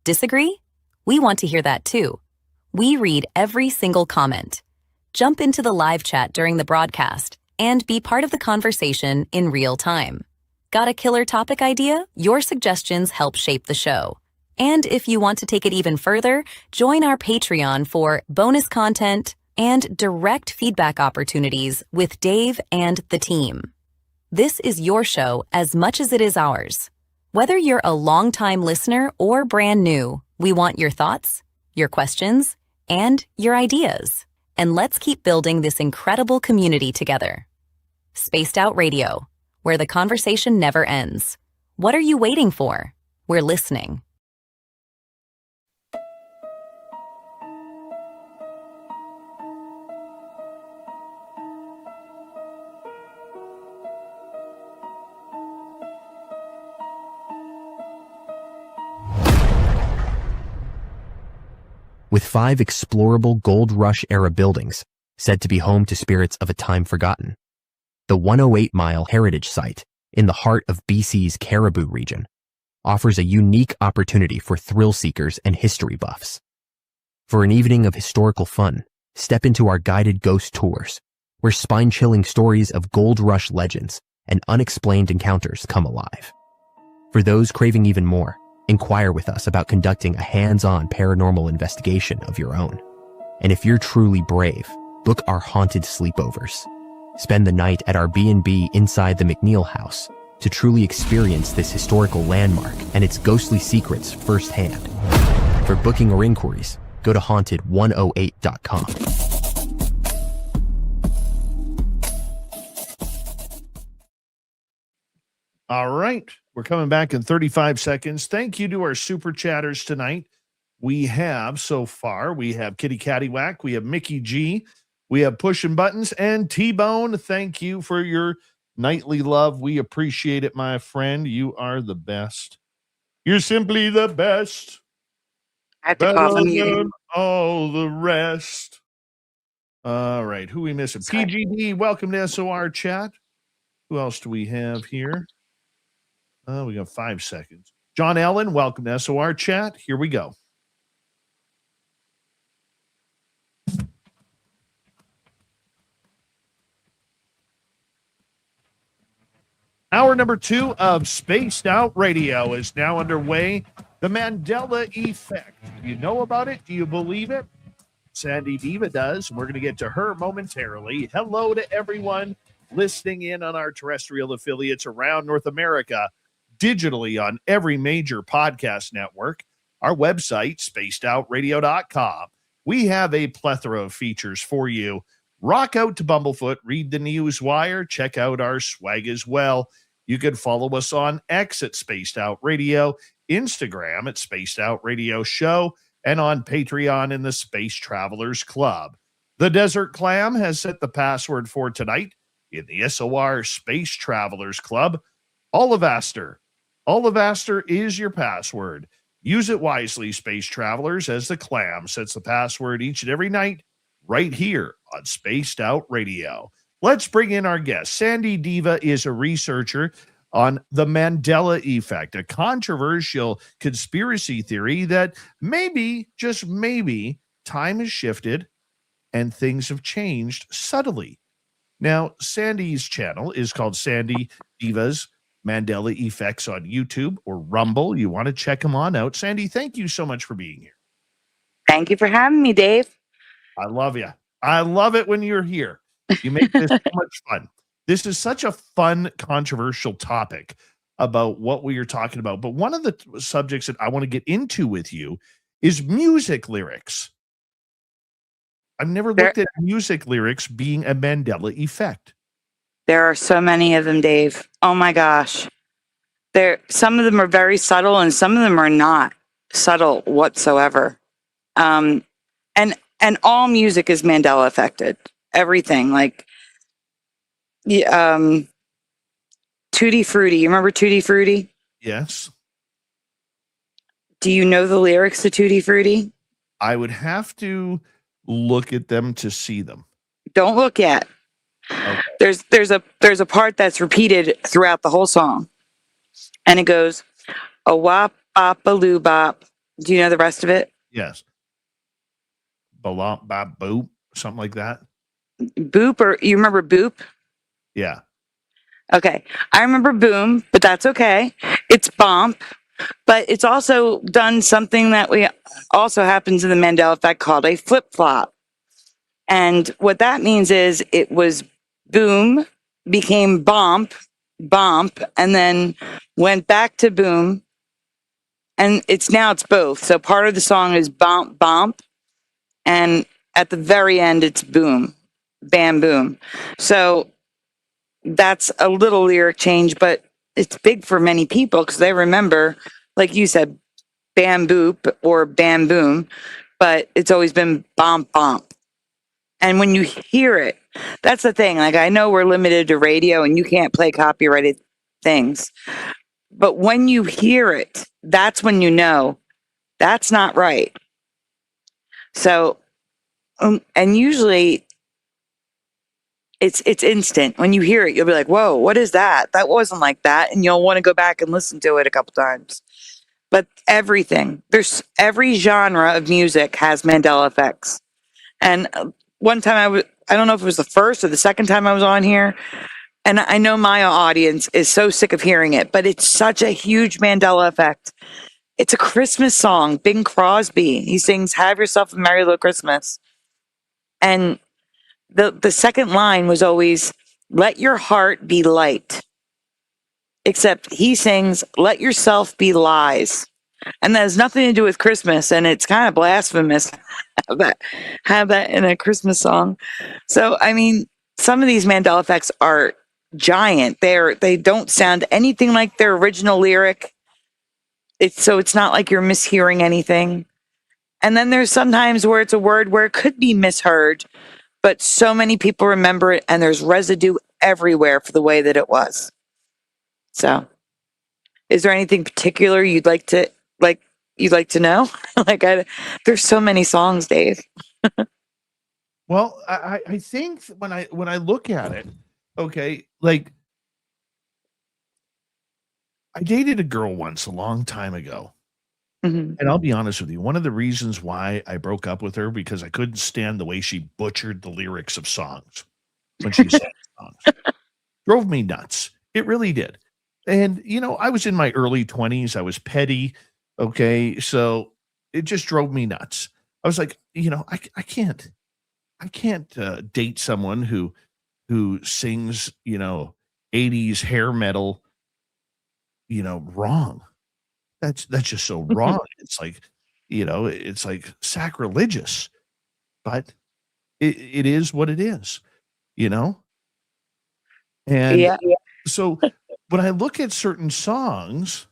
Disagree? We want to hear that too. We read every single comment. Jump into the live chat during the broadcast and be part of the conversation in real time. Got a killer topic idea? Your suggestions help shape the show. And if you want to take it even further, join our Patreon for bonus content and direct feedback opportunities with Dave and the team. This is your show as much as it is ours. Whether you're a longtime listener or brand new, we want your thoughts, your questions, and your ideas. and let's keep building this incredible community together. Spaced Out Radio, where the conversation never ends. What are you waiting for? We're listening. With 5 explorable Gold Rush-era buildings said to be home to spirits of a time forgotten, the 108-mile heritage site in the heart of BC's Caribou region offers a unique opportunity for thrill seekers and history buffs. For an evening of historical fun, step into our guided ghost tours, where spine-chilling stories of Gold Rush legends and unexplained encounters come alive. For those craving even more, inquire with us about conducting a hands-on paranormal investigation of your own. And if you're truly brave, book our haunted sleepovers. Spend the night at our B&B inside the McNeil House to truly experience this historical landmark and its ghostly secrets firsthand. For booking or inquiries, go to haunted108.com. All right. We're coming back in 35 seconds. Thank you to our super chatters tonight. We have Kitty Cattywhack, we have Mickey G, we have Pushing Buttons, and T-Bone. Thank you for your nightly love. We appreciate it, my friend. You are the best. You're simply the best. I have to cough. I'm muted. Than all the rest. All right. Who we missing? Sorry. PGD, welcome to SOR chat. Who else do we have here? We got 5 seconds. John Allen, welcome to SOR chat. Here we go. Hour number 2 of Spaced Out Radio is now underway. The Mandela Effect. Do you know about it? Do you believe it? Sandy Diva does. We're going to get to her momentarily. Hello to everyone listening in on our terrestrial affiliates around North America, digitally on every major podcast network. Our website, spacedoutradio.com. We have a plethora of features for you. Rock out to Bumblefoot, read the news wire, check out our swag as well. You can follow us on X at Spaced Out Radio, Instagram at Spaced Out Radio Show, and on Patreon in the Space Travelers Club. The Desert Clam has set the password for tonight in the SOR Space Travelers Club. Olivaster. Olivaster is your password. Use it wisely, Space Travelers, as the Clam sets the password each and every night right here on Spaced Out Radio. Let's bring in our guest. Sandy Diva is a researcher on the Mandela Effect, a controversial conspiracy theory that maybe, just maybe, time has shifted and things have changed subtly. Now, Sandy's channel is called Sandy Diva's Mandela Effects on YouTube or Rumble. You want to check them on out. Sandy, thank you so much for being here. Thank you for having me, Dave. I love you. I love it when you're here. You make this so much fun. This is such a fun, controversial topic about what we are talking about. But one of the subjects that I want to get into with you is music lyrics. I've never looked at music lyrics being a Mandela effect. There are so many of them, Dave. Oh my gosh. Some of them are very subtle and some of them are not subtle whatsoever. And all music is Mandela affected. Everything, like Tutti Frutti. You remember Tutti Frutti? Yes. Do you know the lyrics to Tutti Frutti? I would have to look at them to see them. Don't look yet. Okay. There's a part that's repeated throughout the whole song, and it goes, "A wop bop a loo bop." Do you know the rest of it? Yes. Balop bop boop, something like that. Boop, or you remember Boop? Yeah. Okay, I remember Boom, but that's okay. It's Bomp, but it's also done something that we also happens in the Mandela Effect called a flip flop. And what that means is it was Boom, became Bomp, and then went back to Boom. And it's both. So part of the song is Bomp, Bomp. And at the very end, it's boom, bam, boom. So that's a little lyric change, but it's big for many people because they remember, like you said, bam boop or bam boom, but it's always been bomb bomb. And when you hear it, that's the thing. Like, I know we're limited to radio and you can't play copyrighted things, but when you hear it, that's when you know that's not right. So, and usually it's instant. When you hear it, you'll be like, whoa, what is that? That wasn't like that. And you'll want to go back and listen to it a couple times. But there's every genre of music has Mandela effects. And one time I don't know if it was the first or the second time I was on here, and I know my audience is so sick of hearing it, but it's such a huge Mandela effect. It's a Christmas song. Bing Crosby, he sings "Have Yourself a Merry Little Christmas," and the second line was always "Let your heart be light," except he sings "Let yourself be lies," and that has nothing to do with Christmas, and it's kind of blasphemous. Have that in a Christmas song. So, I mean, some of these Mandela effects are giant. They don't sound anything like their original lyric. It's not like you're mishearing anything. And then there's sometimes where it's a word where it could be misheard, but so many people remember it and there's residue everywhere for the way that it was. So, is there anything particular you'd like to know? There's so many songs, Dave. Well, I think when I look at it, okay, like I dated a girl once a long time ago. Mhm. And I'll be honest with you, one of the reasons why I broke up with her because I couldn't stand the way she butchered the lyrics of songs when she sang songs. Drove me nuts. It really did. And I was in my early 20s. I was petty. Okay. So it just drove me nuts. I was like, I can't date someone who sings, 80s hair metal, wrong. That's just so wrong. It's like, it's like sacrilegious, but it is what it is, you know? And Yeah. so when I look at certain songs,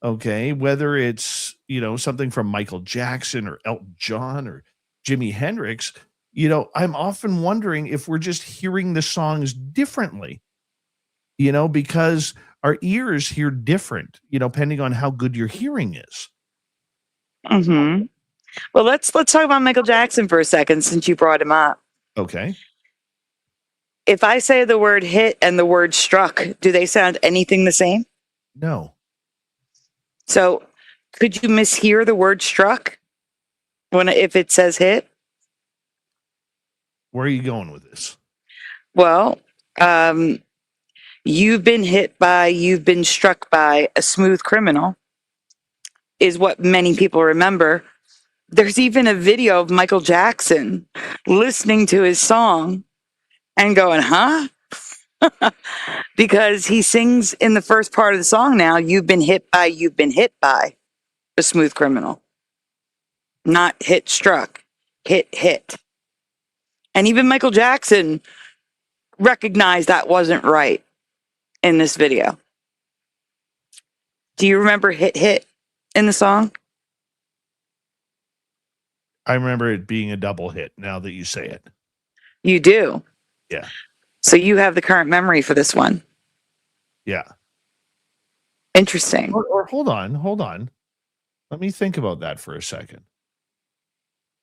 okay, whether it's, something from Michael Jackson or Elton John or Jimi Hendrix, I'm often wondering if we're just hearing the songs differently, because our ears hear different, depending on how good your hearing is. Mm-hmm. Well, let's talk about Michael Jackson for a second, since you brought him up. Okay. If I say the word hit and the word struck, do they sound anything the same? No. So could you mishear the word struck if it says hit? Where are you going with this? Well, you've been struck by a smooth criminal is what many people remember. There's even a video of Michael Jackson listening to his song and going, huh? Because he sings in the first part of the song now, you've been hit by a smooth criminal. Not hit struck, hit. And even Michael Jackson recognized that wasn't right in this video. Do you remember hit in the song? I remember it being a double hit now that you say it. You do? Yeah. So you have the current memory for this one. Yeah. Interesting. Or hold on. Let me think about that for a second.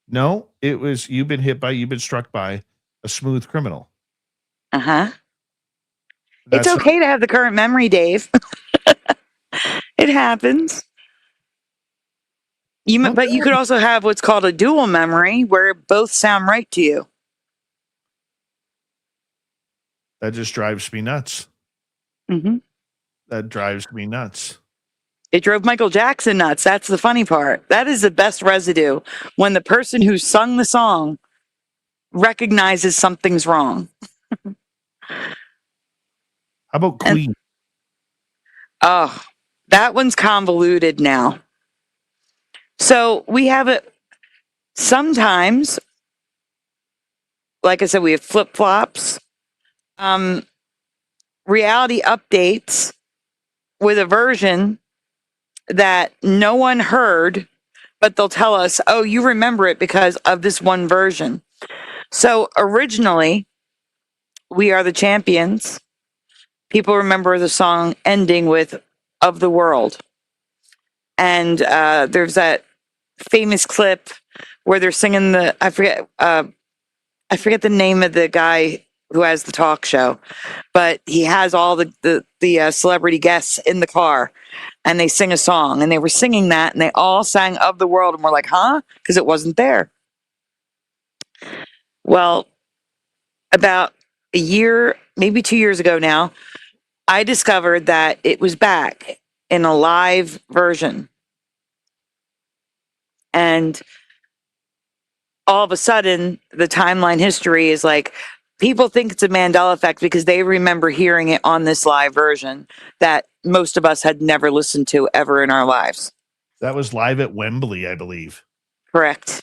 No, it was you've been struck by a smooth criminal. Uh-huh. That's It's okay to have the current memory, Dave. It happens. But you could also have what's called a dual memory, where both sound right to you. That just drives me nuts. Mm-hmm. That drives me nuts. It drove Michael Jackson nuts. That's the funny part. That is the best residue, when the person who sung the song recognizes something's wrong. How about Queen? Oh, that one's convoluted now. So we have it. Sometimes like I said, we have flip flops, reality updates with a version that no one heard, but they'll tell us, oh, you remember it because of this one version. So originally, We Are the Champions, people remember the song ending with Of the World. And there's that famous clip where they're singing I forget the name of the guy who has the talk show, but he has all the celebrity guests in the car, and they sing a song, and they were singing that, and they all sang Of the World, and we're like, huh? Because it wasn't there. Well, about a year, maybe 2 years ago now, I discovered that it was back in a live version. And all of a sudden, the timeline history is like, people think it's a Mandela Effect because they remember hearing it on this live version that most of us had never listened to ever in our lives. That was live at Wembley, I believe. Correct.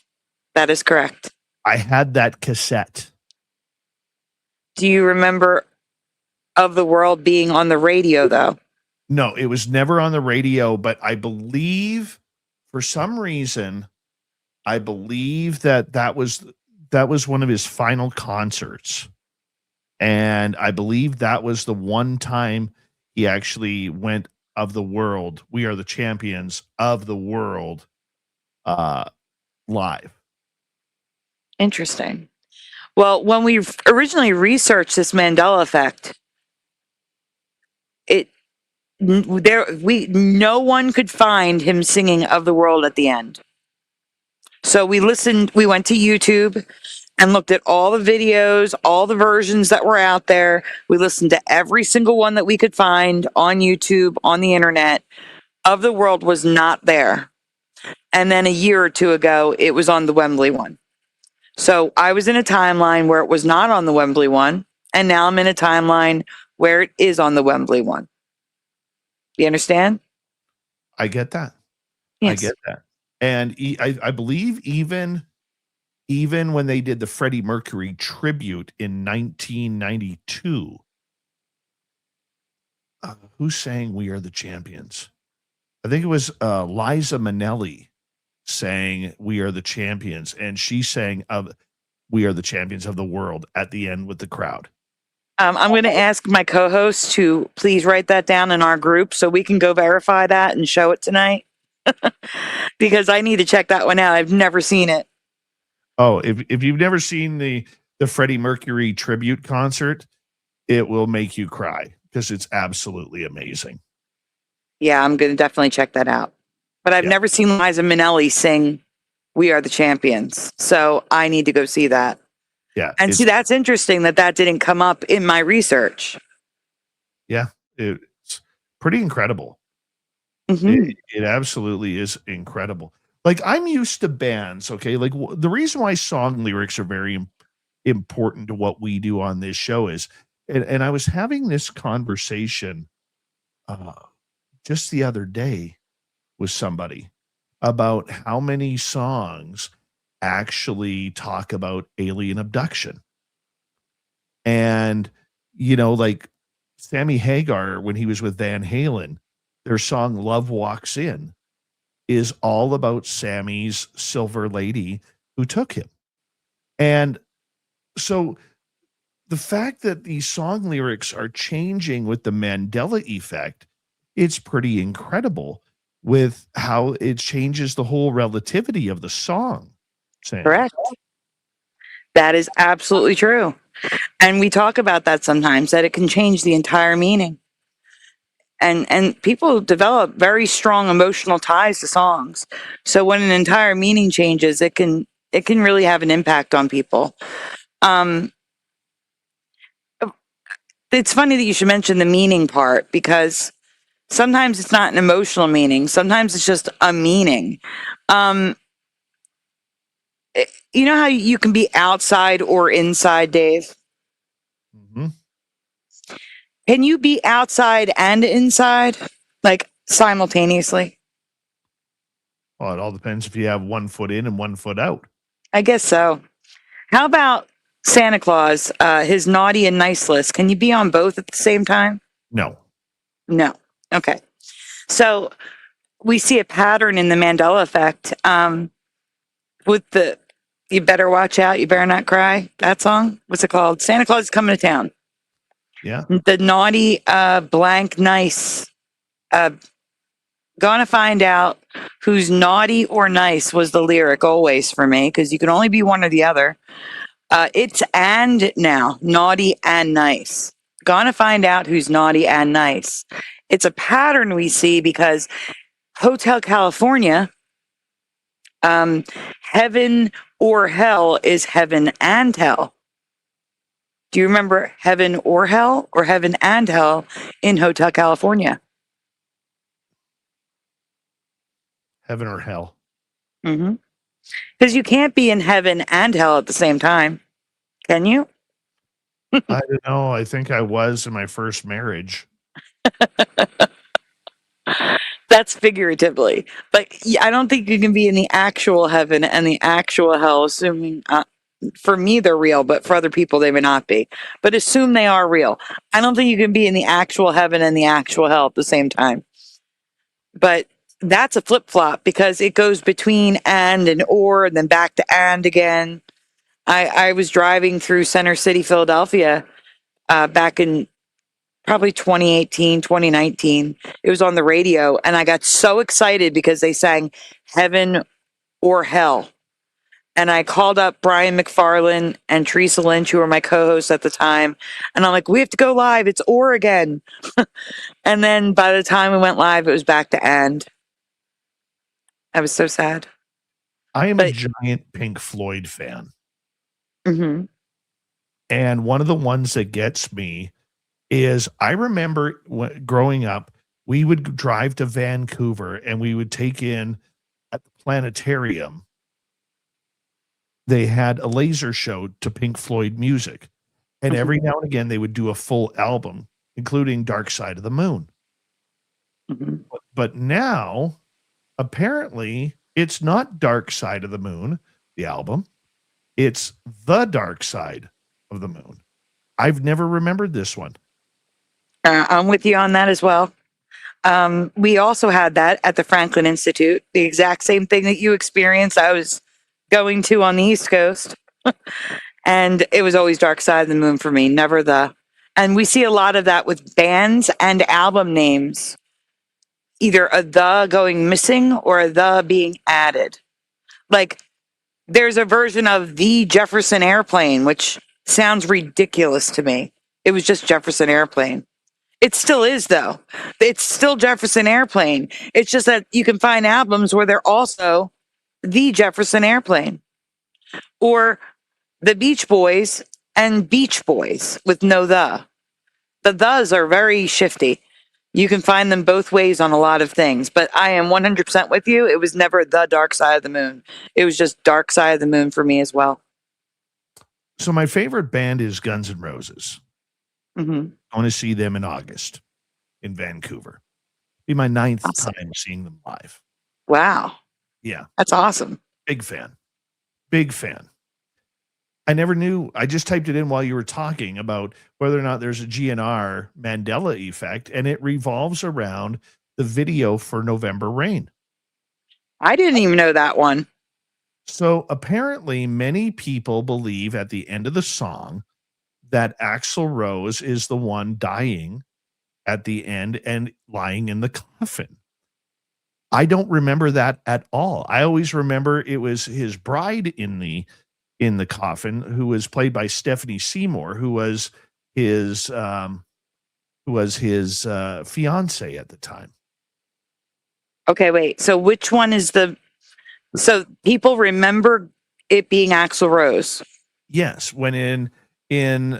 That is correct. I had that cassette. Do you remember Of the World being on the radio, though? No, it was never on the radio, but I believe for some reason, I believe that was one of his final concerts. And I believe that was the one time he actually went Of the World. We Are the Champions of the World live. Interesting. Well, when we originally researched this Mandela Effect, no one could find him singing Of the World at the end. So we went to YouTube and looked at all the videos, all the versions that were out there. We listened to every single one that we could find on YouTube, on the internet. Of the World was not there. And then a year or two ago, it was on the Wembley one. So I was in a timeline where it was not on the Wembley one, and now I'm in a timeline where it is on the Wembley one. You understand? I get that. Yes. I get that. And I believe even when they did the Freddie Mercury tribute in 1992, who sang We Are the Champions? I think it was Liza Minnelli sang We Are the Champions, and she sang We Are the Champions of the World at the end with the crowd. I'm going to ask my co-host to please write that down in our group so we can go verify that and show it tonight. Because I need to check that one out. I've never seen it. Oh, if you've never seen the Freddie Mercury tribute concert, it will make you cry because it's absolutely amazing. Yeah, I'm going to definitely check that out. But I've never seen Liza Minnelli sing We Are the Champions. So I need to go see that. Yeah. And see, that's interesting that didn't come up in my research. Yeah, it's pretty incredible. Mm-hmm. It absolutely is incredible. Like, I'm used to bands, okay? Like, the reason why song lyrics are very important to what we do on this show is, and I was having this conversation just the other day with somebody about how many songs actually talk about alien abduction. And, like Sammy Hagar, when he was with Van Halen, their song Love Walks In is all about Sammy's silver lady who took him. And so the fact that these song lyrics are changing with the Mandela Effect, it's pretty incredible with how it changes the whole relativity of the song. Sam. Correct. That is absolutely true. And we talk about that sometimes, that it can change the entire meaning. And people develop very strong emotional ties to songs. So when an entire meaning changes, it can really have an impact on people. It's funny that you should mention the meaning part, because sometimes it's not an emotional meaning. Sometimes it's just a meaning. You know how you can be outside or inside, Dave? Mm-hmm. Can you be outside and inside, like simultaneously? Well, it all depends if you have 1 foot in and 1 foot out. I guess so. How about Santa Claus, his naughty and nice list. Can you be on both at the same time? No. No. Okay. So we see a pattern in the Mandela Effect with the "You Better Watch Out, You Better Not Cry." That song. What's it called? Santa Claus is Coming to Town. Yeah. The naughty, blank, nice. Gonna find out who's naughty or nice was the lyric always for me, because you can only be one or the other. It's and now, naughty and nice. Gonna find out who's naughty and nice. It's a pattern we see because Hotel California, heaven or hell is heaven and hell. Do you remember heaven or hell, or heaven and hell in Hotel California? Heaven or hell. Mm-hmm. Because you can't be in heaven and hell at the same time. Can you? I don't know. I think I was in my first marriage. That's figuratively. But I don't think you can be in the actual heaven and the actual hell, assuming, for me, they're real, but for other people, they may not be. But assume they are real. I don't think you can be in the actual heaven and the actual hell at the same time. But that's a flip-flop because it goes between and or, and then back to and again. I was driving through Center City, Philadelphia, back in probably 2018, 2019. It was on the radio, and I got so excited because they sang Heaven or Hell. And I called up Brian McFarlane and Teresa Lynch, who were my co-hosts at the time. And I'm like, we have to go live. It's or again. And then by the time we went live, it was back to and. I was so sad. I am a giant Pink Floyd fan. Mm-hmm. And one of the ones that gets me is I remember growing up, we would drive to Vancouver and we would take in at the planetarium. They had a laser show to Pink Floyd music. And every now and again, they would do a full album, including Dark Side of the Moon. Mm-hmm. But now, apparently, it's not Dark Side of the Moon, the album. It's The Dark Side of the Moon. I've never remembered this one. I'm with you on that as well. We also had that at the Franklin Institute, the exact same thing that you experienced. I was going to on the East Coast, and it was always Dark Side of the Moon for me, never the. And we see a lot of that with bands and album names, either a the going missing or a the being added. Like there's a version of the Jefferson Airplane, which sounds ridiculous to me. It was just Jefferson Airplane. It still is, though. It's still Jefferson Airplane. It's just that you can find albums where they're also the Jefferson Airplane, or the Beach Boys and Beach Boys with no the. The thes are very shifty. You can find them both ways on a lot of things, but I am 100% with you. It was never the Dark Side of the Moon. It was just Dark Side of the Moon for me as well. So my favorite band is Guns N' Roses. Mm-hmm. I want to see them in August in Vancouver. Be my ninth time seeing them live. Wow. Yeah. That's awesome. Big fan. Big fan. I never knew. I just typed it in while you were talking about whether or not there's a GNR Mandela effect, and it revolves around the video for November Rain. I didn't even know that one. So apparently many people believe at the end of the song that Axl Rose is the one dying at the end and lying in the coffin. I don't remember that at all. I always remember it was his bride in the coffin, who was played by Stephanie Seymour, who was his fiance at the time. Okay, wait. So which one is so people remember it being Axl Rose? Yes, when in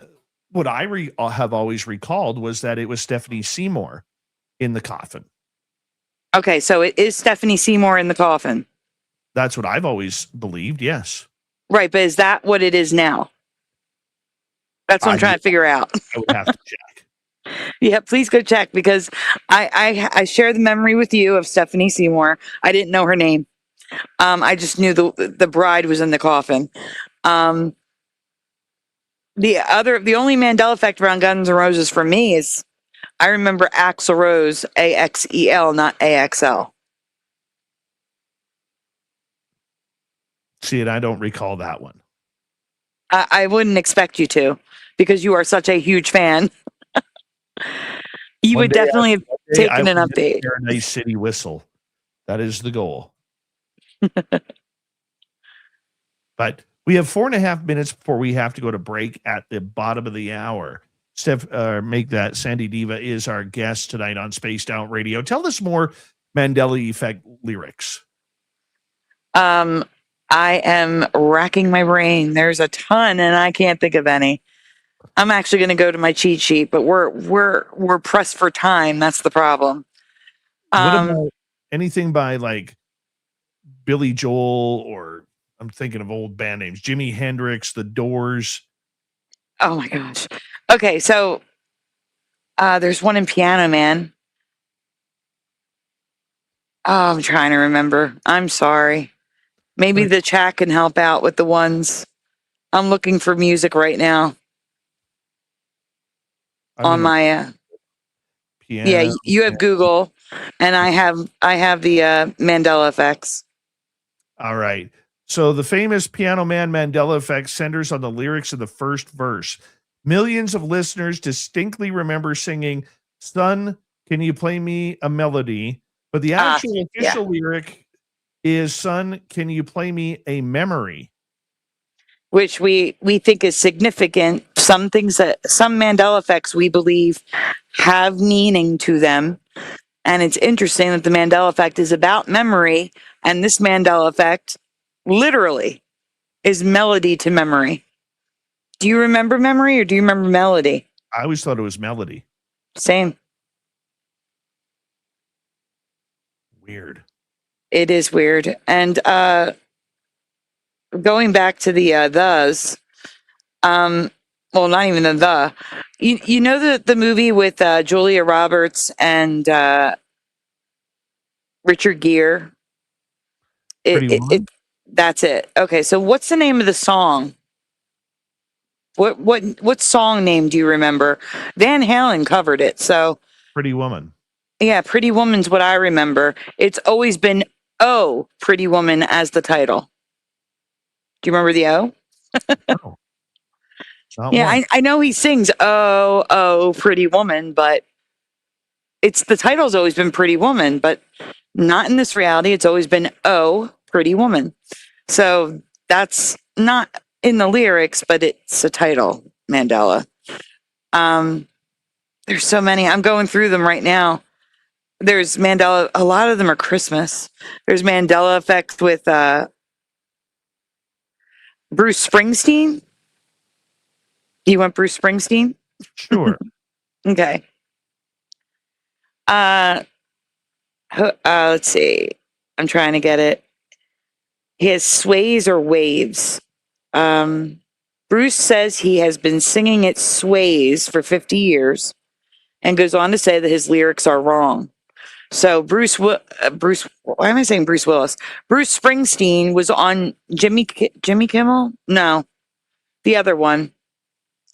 what I have always recalled was that it was Stephanie Seymour in the coffin. Okay, so it is Stephanie Seymour in the coffin. That's what I've always believed, yes. Right, but is that what it is now? That's what I'm trying to figure out. I would have to check. Yeah, please go check, because I share the memory with you of Stephanie Seymour. I didn't know her name. I just knew the bride was in the coffin. The only Mandela Effect around Guns N' Roses for me is I remember Axl Rose, AXEL, not AXL. See, and I don't recall that one. I wouldn't expect you to, because you are such a huge fan. You One would day definitely have one day taken I an will update. Paradise City whistle. That is the goal. But we have 4.5 minutes before we have to go to break at the bottom of the hour. Make that Sandy Diva is our guest tonight on Spaced Out Radio. Tell us more Mandela Effect lyrics. I am racking my brain. There's a ton, and I can't think of any. I'm actually going to go to my cheat sheet, but we're pressed for time. That's the problem. What about anything by like Billy Joel, or I'm thinking of old band names, Jimi Hendrix, The Doors? Oh my gosh. Okay, so there's one in Piano Man. Oh, I'm trying to remember. I'm sorry. Maybe the chat can help out with the ones. I'm looking for music right now on my piano. Yeah, you have Google, and I have the Mandela Effects. All right. So the famous Piano Man Mandela Effect centers on the lyrics of the first verse. Millions of listeners distinctly remember singing, "Son, can you play me a melody?" But the actual official lyric is, "Son, can you play me a memory?" Which we think is significant. Some Mandela Effects we believe have meaning to them. And it's interesting that the Mandela Effect is about memory, and this Mandela Effect literally is melody to memory. Do you remember memory or do you remember melody? I always thought it was melody. Same. Weird. It is weird. And going back to the thes, well, not even the. You know the movie with Julia Roberts and Richard Gere? That's it. Okay, so what's the name of the song? What song name do you remember? Van Halen covered it. So Pretty Woman. Yeah, Pretty Woman's what I remember. It's always been "Oh, Pretty Woman" as the title. Do you remember the O? No. Yeah, I know he sings "Oh, oh, Pretty Woman," but the title's always been Pretty Woman, but not in this reality. It's always been "Oh, Pretty Woman." So that's not in the lyrics, but it's a title, Mandela. There's so many. I'm going through them right now. There's Mandela. A lot of them are Christmas. There's Mandela Effect with Bruce Springsteen. Do you want Bruce Springsteen? Sure. Okay. Let's see. I'm trying to get it. He has Sways or Waves. Bruce says he has been singing it sways for 50 years and goes on to say that his lyrics are wrong. So Bruce, why am I saying Bruce Willis? Bruce Springsteen was on Jimmy Kimmel? No, the other one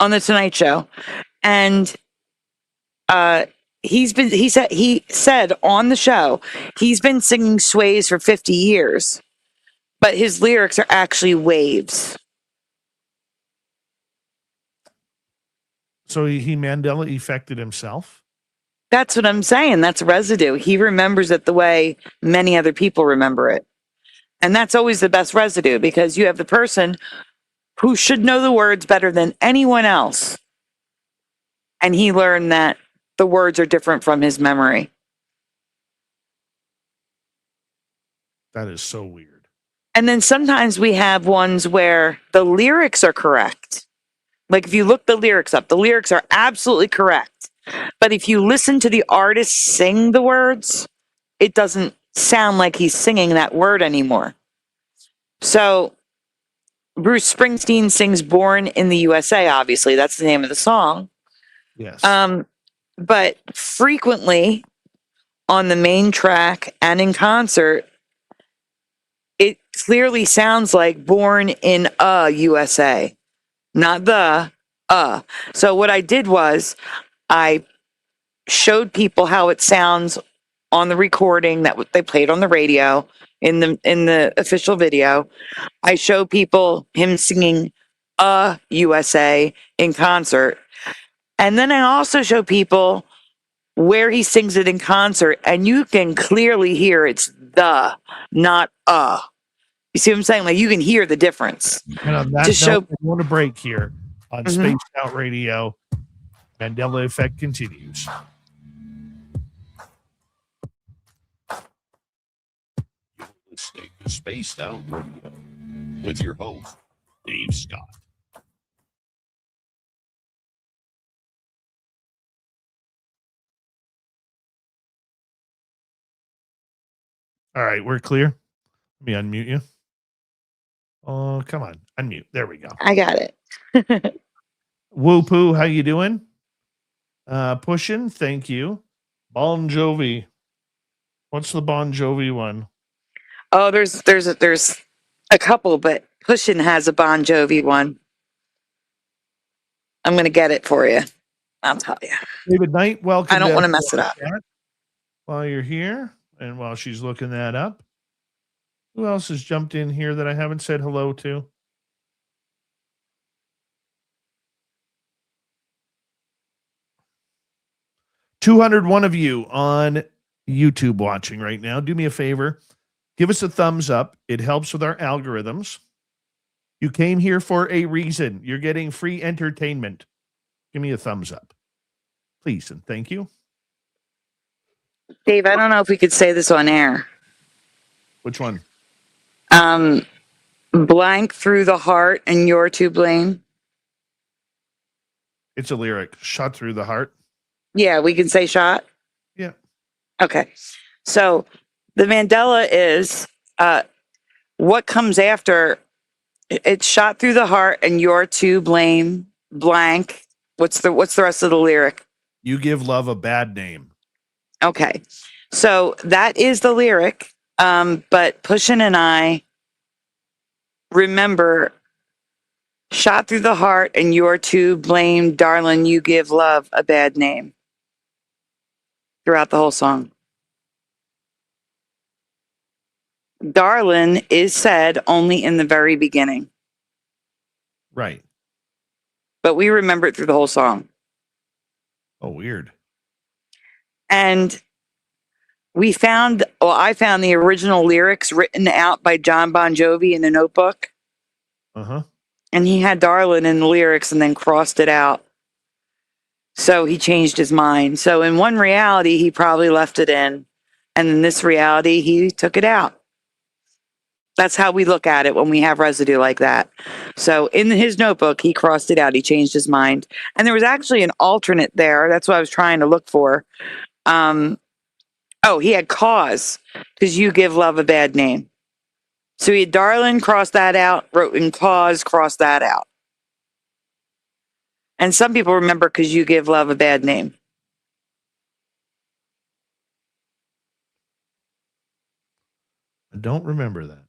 on the Tonight Show. And he said on the show, he's been singing sways for 50 years, but his lyrics are actually waves. So he Mandela effected himself? That's what I'm saying. That's residue. He remembers it the way many other people remember it. And that's always the best residue, because you have the person who should know the words better than anyone else. And he learned that the words are different from his memory. That is so weird. And then sometimes we have ones where the lyrics are correct. Like if you look the lyrics up, the lyrics are absolutely correct. But if you listen to the artist sing the words, it doesn't sound like he's singing that word anymore. So Bruce Springsteen sings "Born in the USA," obviously. That's the name of the song. Yes. But frequently on the main track and in concert, it clearly sounds like "Born in a USA," not the, So what I did was I showed people how it sounds on the recording that they played on the radio in the official video. I show people him singing USA in concert. And then I also show people where he sings it in concert, and you can clearly hear it's the, not You see what I'm saying? Like you can hear the difference. And on that To note, show- I want to break here on Mhm. Spaced Out Radio. Mandela Effect continues. You're listening to Spaced Out Radio with your host, Dave Scott. All right, we're clear. Let me unmute you. Oh, come on. Unmute. There we go. I got it. Woo poo, how you doing? Pushing, thank you. Bon Jovi. What's the Bon Jovi one? Oh, there's a couple, but Pushin' has a Bon Jovi one. I'm gonna get it for you. I'll tell you. David Knight, welcome. I don't want to mess it up. While you're here, and while she's looking that up, who else has jumped in here that I haven't said hello to? $201 of you on YouTube watching right now. Do me a favor. Give us a thumbs up. It helps with our algorithms. You came here for a reason. You're getting free entertainment. Give me a thumbs up. Please and thank you. Dave, I don't know if we could say this on air. Which one? Blank through the heart and you're to blame. It's a lyric. Shot through the heart. Yeah, we can say shot. Yeah. Okay. So the Mandela is what comes after. It's shot through the heart and you're to blame. Blank. What's the rest of the lyric? You give love a bad name. Okay. So that is the lyric. But Pushin' and I remember shot through the heart and you're to blame, darling, you give love a bad name throughout the whole song. Darling is said only in the very beginning, Right. but we remember it through the whole song. Oh, weird. And I found the original lyrics written out by John Bon Jovi in a notebook. Uh-huh. And he had darling in the lyrics and then crossed it out. So he changed his mind. So in one reality, he probably left it in. And in this reality, he took it out. That's how we look at it when we have residue like that. So in his notebook, he crossed it out. He changed his mind. And there was actually an alternate there. That's what I was trying to look for. He had cause, because you give love a bad name. So he had darling, crossed that out, wrote in cause, crossed that out. And some people remember because you give love a bad name. I don't remember that.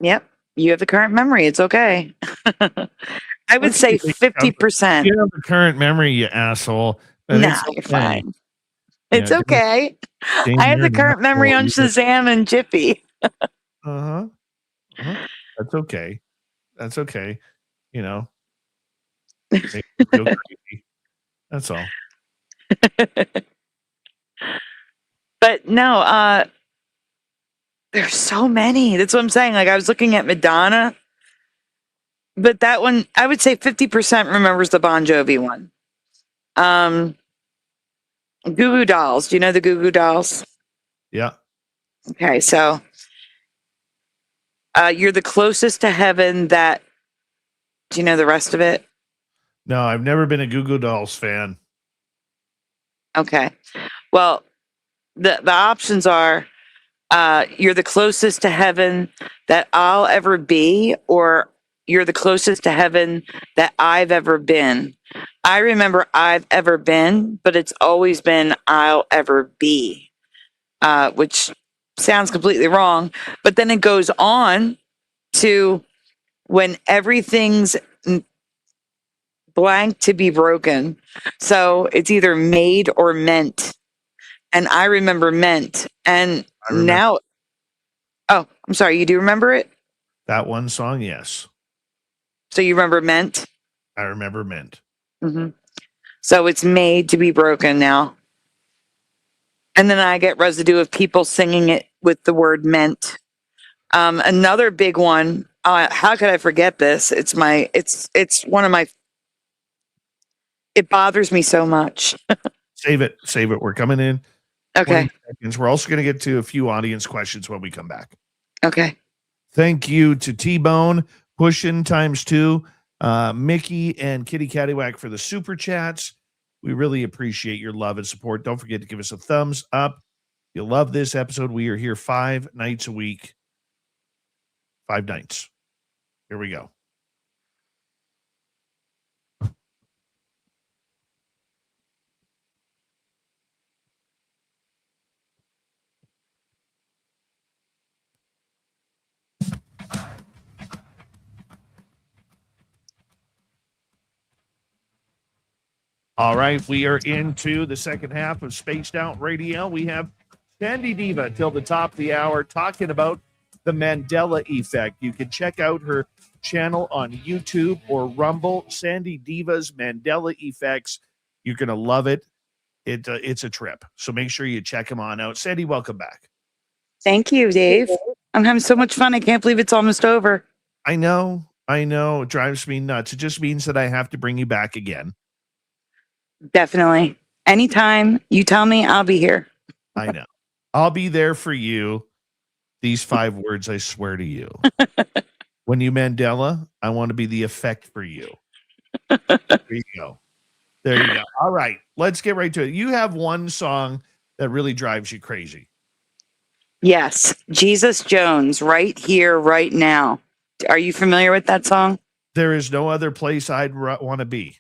Yep. You have the current memory. It's okay. I would say 50%. You have the current memory, you asshole. No, you're fine. It's okay. I have the current memory on Shazam and Jiffy. Uh-huh. That's okay. That's okay. You know. Make me feel crazy. That's all. But no, there's so many. That's what I'm saying. Like I was looking at Madonna, but that one, I would say 50% remembers the Bon Jovi one. Goo Goo Dolls. Do you know the Goo Goo Dolls? Yeah. Okay, so you're the closest to heaven that. Do you know the rest of it? No, I've never been a Goo Goo Dolls fan. Okay. Well, the options are you're the closest to heaven that I'll ever be, or you're the closest to heaven that I've ever been. I remember I've ever been, but it's always been I'll ever be, which sounds completely wrong. But then it goes on to when everything's blank to be broken. So it's either made or meant. And I remember meant. And I remember now, oh, I'm sorry. You do remember it? that one song. Yes. So you remember meant? I remember meant. Mm-hmm. So it's made to be broken now. And then I get residue of people singing it with the word meant. Another big one. How could I forget this? It's one of my. It bothers me so much. Save it. Save it. We're coming in. Okay. 20 seconds. We're also going to get to a few audience questions when we come back. Okay. Thank you to T-Bone, Pushin ×2, Mickey, and Kitty Cattywack for the super chats. We really appreciate your love and support. Don't forget to give us a thumbs up. You'll love this episode. We are here 5 nights a week. 5 nights. Here we go. All right, we are into the second half of Spaced Out Radio. We have Sandy Diva till the top of the hour talking about the Mandela Effect. You can check out her channel on YouTube or Rumble, Sandy Diva's Mandela Effects. You're going to love it. It's a trip. So make sure you check them on out. Sandy, welcome back. Thank you, Dave. I'm having so much fun. I can't believe it's almost over. I know. It drives me nuts. It just means that I have to bring you back again. Definitely. Anytime you tell me, I'll be here. I know. I'll be there for you. These 5 words, I swear to you. When you Mandela, I want to be the effect for you. There you go. There you go. All right. Let's get right to it. You have one song that really drives you crazy. Yes. Jesus Jones, Right Here, Right Now. Are you familiar with that song? There is no other place I'd want to be.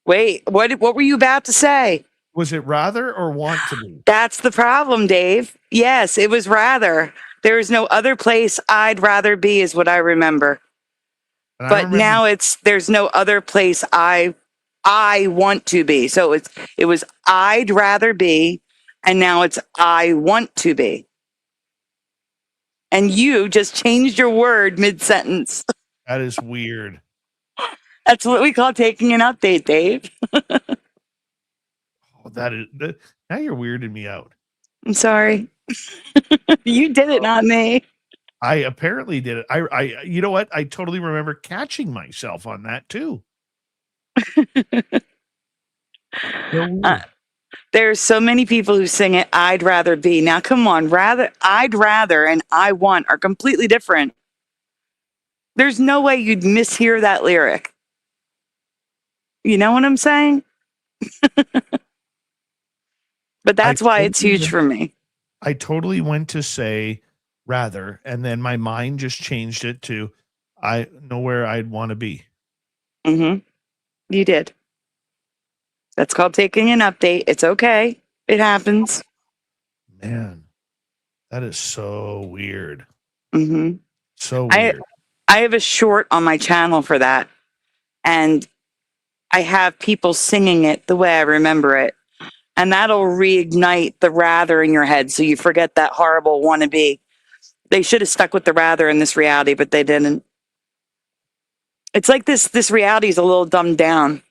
Wait, what were you about to say? Was it rather or want to be? That's the problem, Dave. Yes, it was rather. There is no other place I'd rather be is what I remember. And But now there's no other place I want to be. So it was I'd rather be, and now it's I want to be. And you just changed your word mid-sentence. That is weird. That's what we call taking an update, Dave. Now you're weirding me out. I'm sorry. You did it, not me. I apparently did it. I you know what? I totally remember catching myself on that too. There's so many people who sing it, I'd rather be. Now, come on, I'd rather and I want are completely different. There's no way you'd mishear that lyric. You know what I'm saying? But that's why it's huge for me. I totally went to say rather, and then my mind just changed it to I know where I'd want to be. Mm-hmm. You did. That's called taking an update. It's okay. It happens. Man, that is so weird. Mm-hmm. So weird. I have a short on my channel for that. And I have people singing it the way I remember it. And that'll reignite the rather in your head. So you forget that horrible wannabe. They should have stuck with the rather in this reality, but they didn't. It's like this reality is a little dumbed down.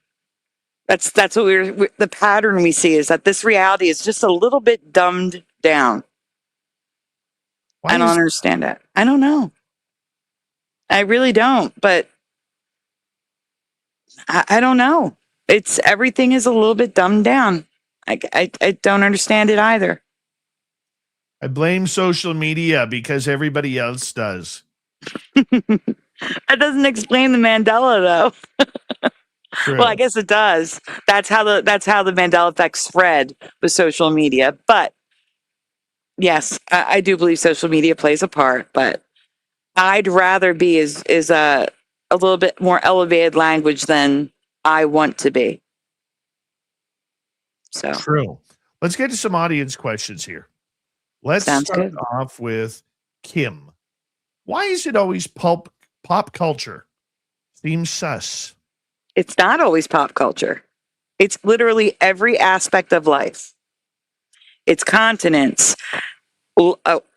That's what the pattern we see is that this reality is just a little bit dumbed down. I don't understand it. I don't know. I really don't, but I don't know. Everything is a little bit dumbed down. I don't understand it either. I blame social media because everybody else does. That doesn't explain the Mandela, though. Well, I guess it does. That's how the Mandela Effect spread with social media. But yes, I do believe social media plays a part. But I'd rather be is a little bit more elevated language than I want to be. So true. Let's get to some audience questions here. Let's start off with Kim. Why is it always pop culture? Seems sus. It's not always pop culture. It's literally every aspect of life. It's continents.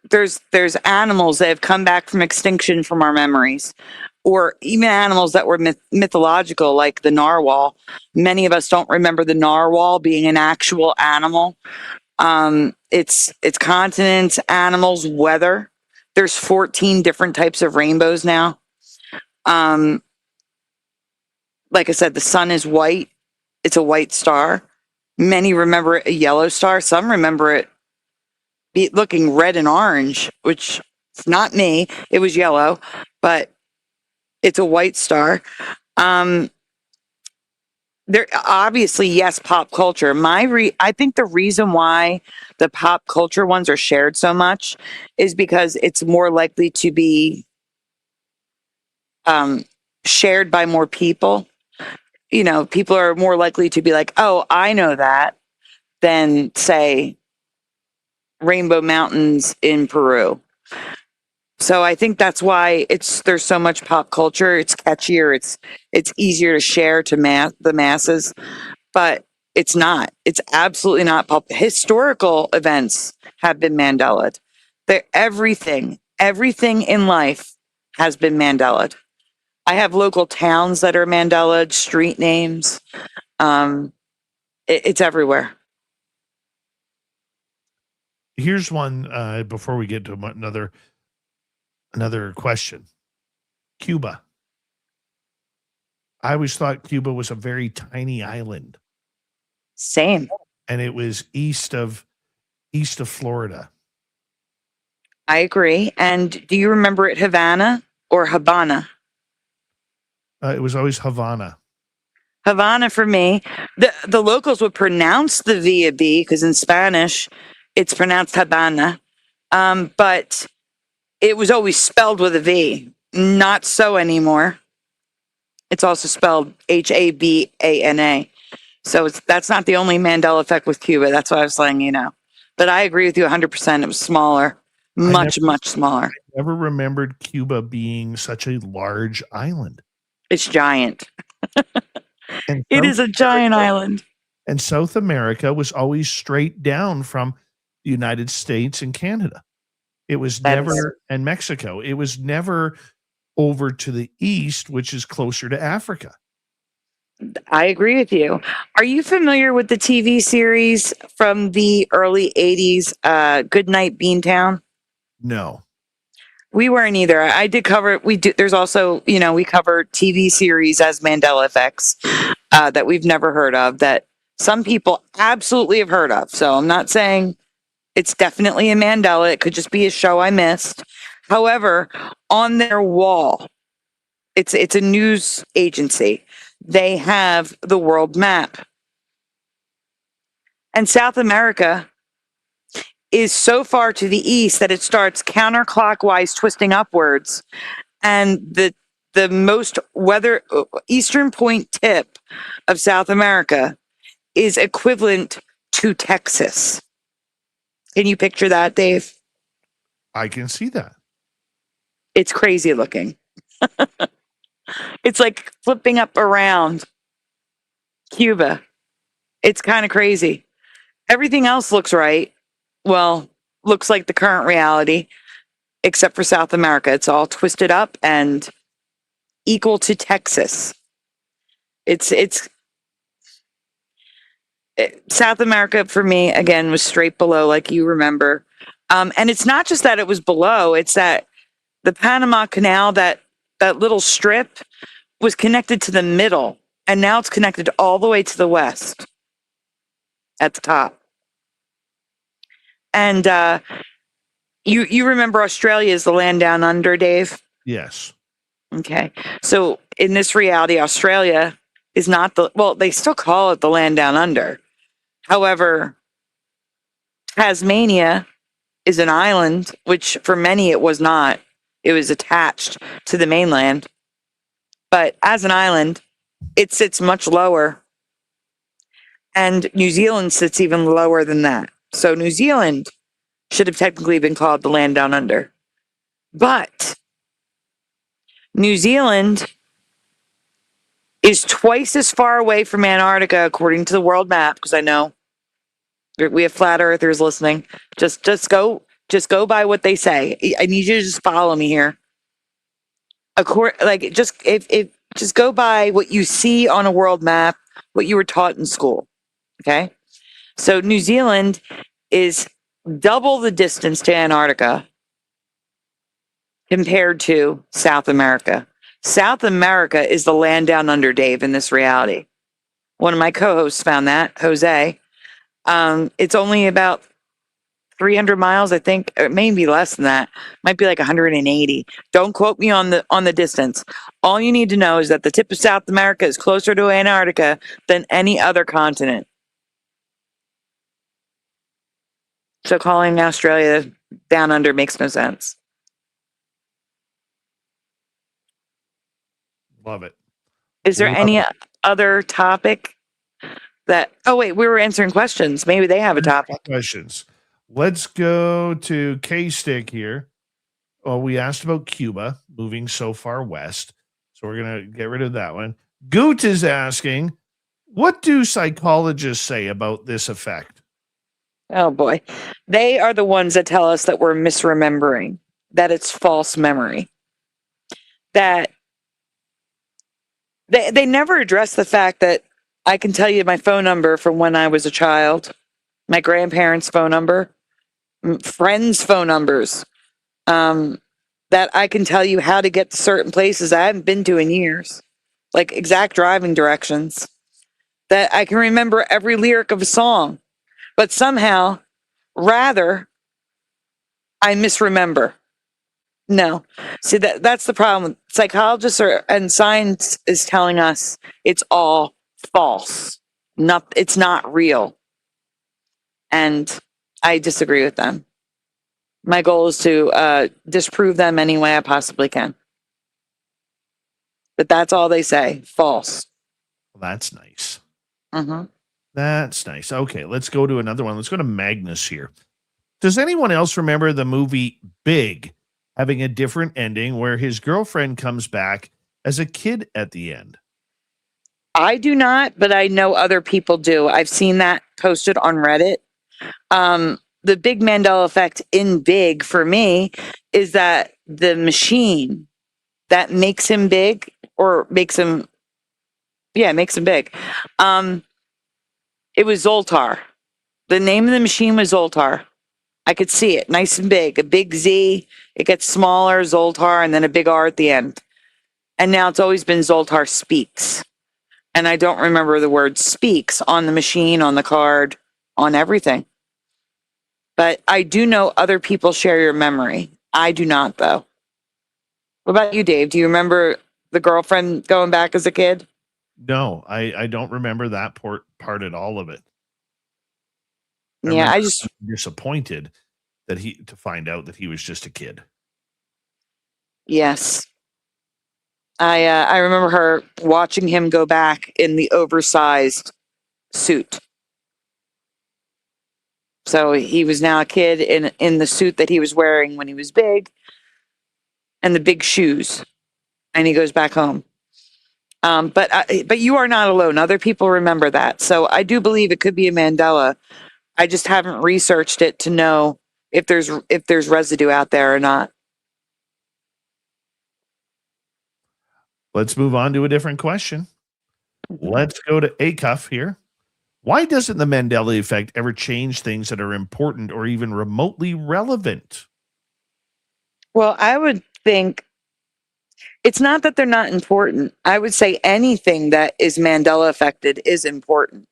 There's animals that have come back from extinction from our memories, or even animals that were mythological, like the narwhal. Many of us don't remember the narwhal being an actual animal. It's continents, animals, weather. There's 14 different types of rainbows now. Like I said, the sun is white. It's a white star. Many remember it a yellow star. Some remember it looking red and orange, which it's not me. It was yellow, but it's a white star. There obviously, yes, pop culture. I think the reason why the pop culture ones are shared so much is because it's more likely to be shared by more people. You know, people are more likely to be like, oh, I know that, than say Rainbow Mountains in Peru. So I think that's why there's so much pop culture. It's catchier. It's easier to share to the masses, but it's not. It's absolutely not pop. Historical events have been Mandela'd. Everything in life has been Mandela'd. I have local towns that are Mandela'd, street names. It's everywhere. Here's one before we get to another question. Cuba. I always thought Cuba was a very tiny island. Same. And it was east of Florida. I agree. And do you remember it Havana or Habana? It was always Havana. Havana for me. The locals would pronounce the V a B because in Spanish it's pronounced Habana. But it was always spelled with a V. Not so anymore. It's also spelled Habana. So that's not the only Mandela effect with Cuba. That's what I was letting you know. But I agree with you 100%. It was smaller. Much smaller. I never remembered Cuba being such a large island. It's giant. It is a giant island. And South America was always straight down from the United States and Canada. It was never, and Mexico. It was never over to the east, which is closer to Africa. I agree with you. Are you familiar with the TV series from the early 80s, Goodnight Beantown? No. We weren't either. I did cover it. There's also, we cover TV series as Mandela Effects that we've never heard of that some people absolutely have heard of. So I'm not saying it's definitely a Mandela. It could just be a show I missed. However, on their wall, it's a news agency. They have the world map. And South America is so far to the east that it starts counterclockwise twisting upwards. And the most eastern point tip of South America is equivalent to Texas. Can you picture that, Dave? I can see that. It's crazy looking. It's like flipping up around Cuba. It's kind of crazy. Everything else looks right. Well, looks like the current reality, except for South America. It's all twisted up and equal to Texas. South America for me, again, was straight below, like you remember. And it's not just that it was below, it's that the Panama Canal, that little strip was connected to the middle, and now it's connected all the way to the west at the top. And you remember Australia is the land down under, Dave? Yes. Okay. So in this reality, Australia is not they still call it the land down under. However, Tasmania is an island, which for many it was not. It was attached to the mainland. But as an island, it sits much lower. And New Zealand sits even lower than that. So New Zealand should have technically been called the land down under. But New Zealand is twice as far away from Antarctica, according to the world map, because I know we have flat earthers listening. Just go by what they say. I need you to just follow me here. Just go by what you see on a world map, what you were taught in school. Okay? So New Zealand is double the distance to Antarctica compared to South America. South America is the land down under, Dave, in this reality. One of my co-hosts found that, Jose. It's only about 300 miles, I think, or maybe less than that. Might be like 180. Don't quote me on the distance. All you need to know is that the tip of South America is closer to Antarctica than any other continent. So calling Australia down under makes no sense. Love it. Is there any other topic that... Oh, wait, we were answering questions. Maybe they have a topic. Questions. Let's go to K-Stick here. Oh, we asked about Cuba moving so far west. So we're going to get rid of that one. Goot is asking, what do psychologists say about this effect? Oh, boy. They are the ones that tell us that we're misremembering, that it's false memory. That they never address the fact that I can tell you my phone number from when I was a child, my grandparents' phone number, friends' phone numbers, that I can tell you how to get to certain places I haven't been to in years, like exact driving directions, that I can remember every lyric of a song, but somehow, rather, I misremember. No. See, that's the problem. Psychologists and science is telling us it's all false. It's not real. And I disagree with them. My goal is to disprove them any way I possibly can. But that's all they say. False. Well, that's nice. Mm-hmm. That's nice. Okay, let's go to another one. Let's go to Magnus here. Does anyone else remember the movie Big having a different ending where his girlfriend comes back as a kid at the end? I do not, but I know other people do. I've seen that posted on Reddit. The big Mandela effect in Big for me is that the machine that makes him big, or makes him big. It was Zoltar. The name of the machine was Zoltar. I could see it, nice and big, a big Z. It gets smaller, Zoltar, and then a big R at the end. And now it's always been Zoltar Speaks. And I don't remember the word speaks on the machine, on the card, on everything. But I do know other people share your memory. I do not, though. What about you, Dave? Do you remember the girlfriend going back as a kid? No, I don't remember that part at all of it. I just disappointed to find out that he was just a kid. Yes. I remember her watching him go back in the oversized suit. So he was now a kid in the suit that he was wearing when he was big, and the big shoes, and he goes back home. But you are not alone. Other people remember that. So I do believe it could be a Mandela. I just haven't researched it to know if there's residue out there or not. Let's move on to a different question. Let's go to Acuff here. Why doesn't the Mandela effect ever change things that are important or even remotely relevant? Well, I would think it's not that they're not important. I would say anything that is Mandela affected is important.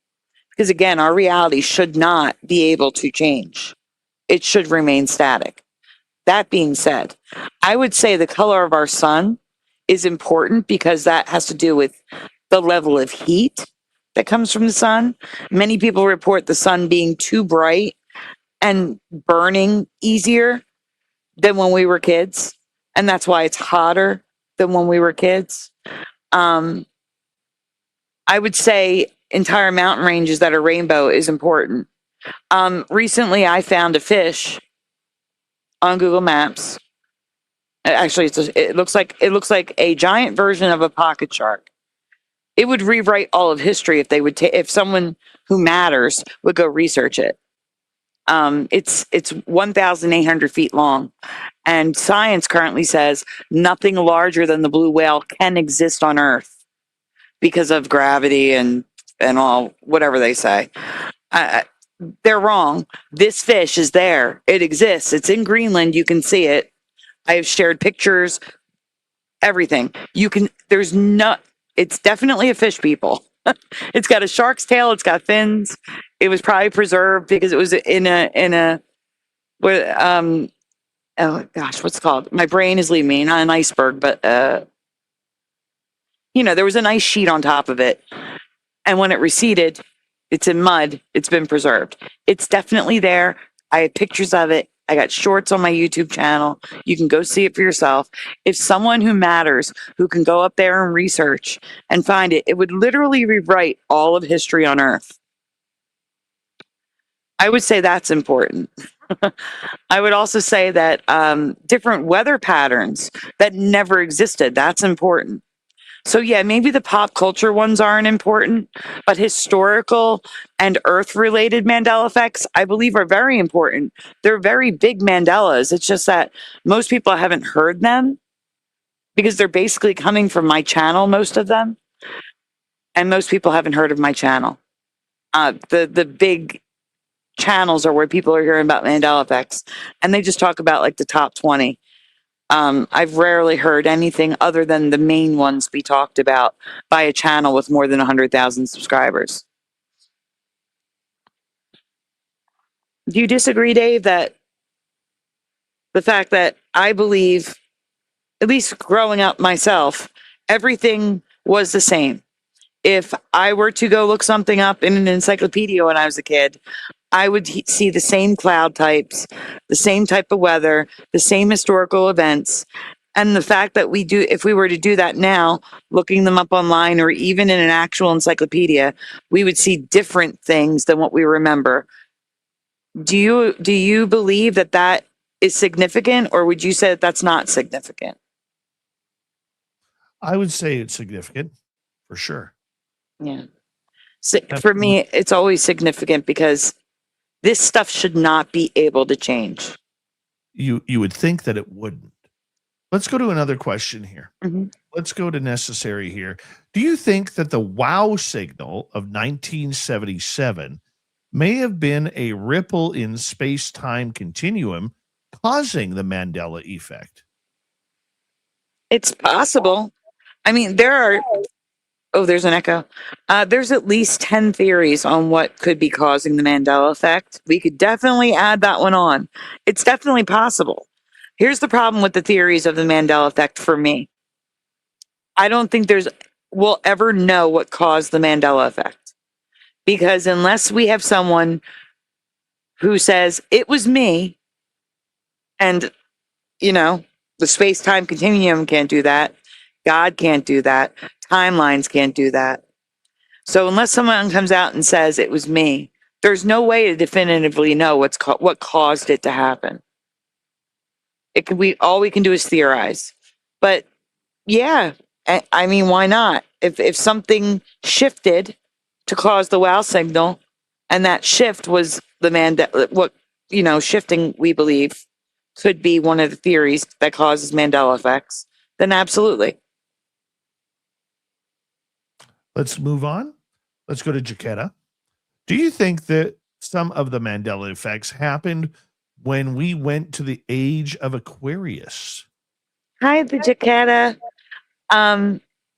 Because again, our reality should not be able to change. It should remain static. That being said, I would say the color of our sun is important because that has to do with the level of heat that comes from the sun. Many people report the sun being too bright and burning easier than when we were kids. And that's why it's hotter than when we were kids. I would say entire mountain ranges that are rainbow is important. Recently, I found a fish on Google Maps. Actually, it looks like a giant version of a pocket shark. It would rewrite all of history if they would if someone who matters would go research it. It's 1,800 feet long, and science currently says nothing larger than the blue whale can exist on Earth because of gravity and all whatever they say. They're wrong. This fish is there. It exists. It's in Greenland. You can see it. I have shared pictures. Everything you can. There's no. It's definitely a fish, people. It's got a shark's tail. It's got fins. It was probably preserved because it was in a what oh gosh, what's it called? My brain is leaving me. Not an iceberg, but there was an ice sheet on top of it, and when it receded, it's in mud. It's been preserved. It's definitely there. I have pictures of it. I got shorts on my YouTube channel. You can go see it for yourself. If someone who matters, who can go up there and research and find it, it would literally rewrite all of history on Earth. I would say that's important. I would also say that different weather patterns that never existed, that's important. So yeah, maybe the pop culture ones aren't important, but historical and Earth-related Mandela effects, I believe, are very important. They're very big Mandelas. It's just that most people haven't heard them because they're basically coming from my channel, most of them, and most people haven't heard of my channel. The big channels are where people are hearing about Mandela effects, and they just talk about like the top 20. I've rarely heard anything other than the main ones be talked about by a channel with more than 100,000 subscribers. Do you disagree, Dave, that the fact that I believe, at least growing up myself, everything was the same? If I were to go look something up in an encyclopedia when I was a kid, I would see the same cloud types, the same type of weather, the same historical events. And the fact that if we were to do that now, looking them up online or even in an actual encyclopedia, we would see different things than what we remember. Do you believe that is significant, or would you say that that's not significant? I would say it's significant for sure. Yeah. So for me, it's always significant because this stuff should not be able to change. You would think that it wouldn't. Let's go to another question here. Mm-hmm. Let's go to necessary here. Do you think that the wow signal of 1977 may have been a ripple in space-time continuum causing the Mandela effect? It's possible. I mean, there's an echo. There's at least 10 theories on what could be causing the Mandela effect. We could definitely add that one on. It's definitely possible. Here's the problem with the theories of the Mandela effect for me. I don't think we'll ever know what caused the Mandela effect. Because unless we have someone who says, it was me, and, the space-time continuum can't do that, God can't do that, timelines can't do that. So unless someone comes out and says it was me, there's no way to definitively know what caused it to happen. All we can do is theorize. But yeah, I mean, why not? If something shifted to cause the wow signal, and that shift was shifting, we believe, could be one of the theories that causes Mandela effects, then absolutely. Let's move on. Let's go to Jaquetta. Do you think that some of the Mandela effects happened when we went to the age of Aquarius? Hi, the Jaquetta.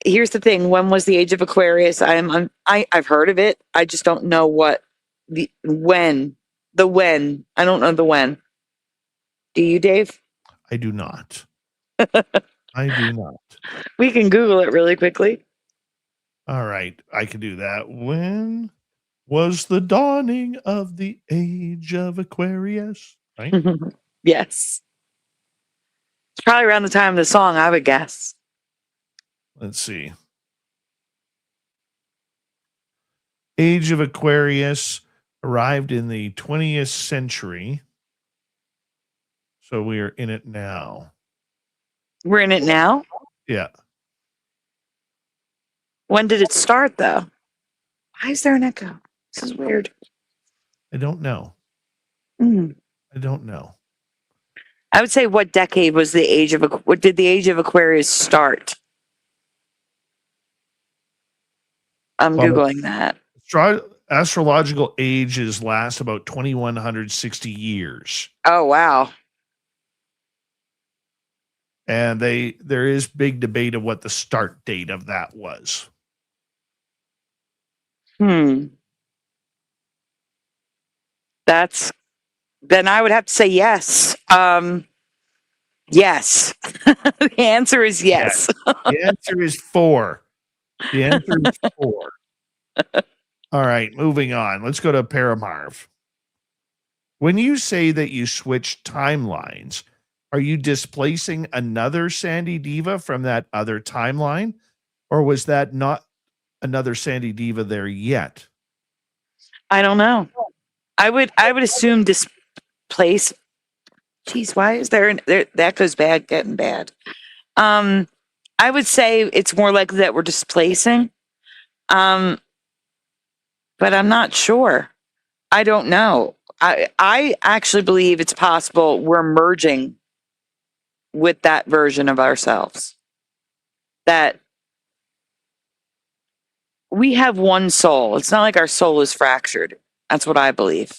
Here's the thing. When was the age of Aquarius? I've heard of it. I just don't know when. I don't know the when. Do you, Dave? I do not. I do not. We can Google it really quickly. All right. I can do that. When was the dawning of the age of Aquarius? Right? Yes. It's probably around the time of the song, I would guess. Let's see. Age of Aquarius arrived in the 20th century. So we are in it now. We're in it now? Yeah. When did it start, though? Why is there an echo? This is weird. I don't know. Hmm. I don't know. I would say, what decade was the age of what did the age of Aquarius start? I'm Well, Googling that. astrological ages last about 2,160 years. Oh, wow. And there is big debate of what the start date of that was. Then I would have to say yes. Yes. The answer is yes. The answer is 4. The answer is 4. All right, moving on. Let's go to Paramarv. When you say that you switch timelines, are you displacing another Sandy Diva from that other timeline? Or was that not another Sandy Diva there yet? I don't know. I would assume displace. Geez, why is there that goes bad, getting bad. I would say it's more likely that we're displacing. But I'm not sure. I don't know. I actually believe it's possible we're merging with that version of ourselves. That we have one soul. It's not like our soul is fractured. That's what I believe.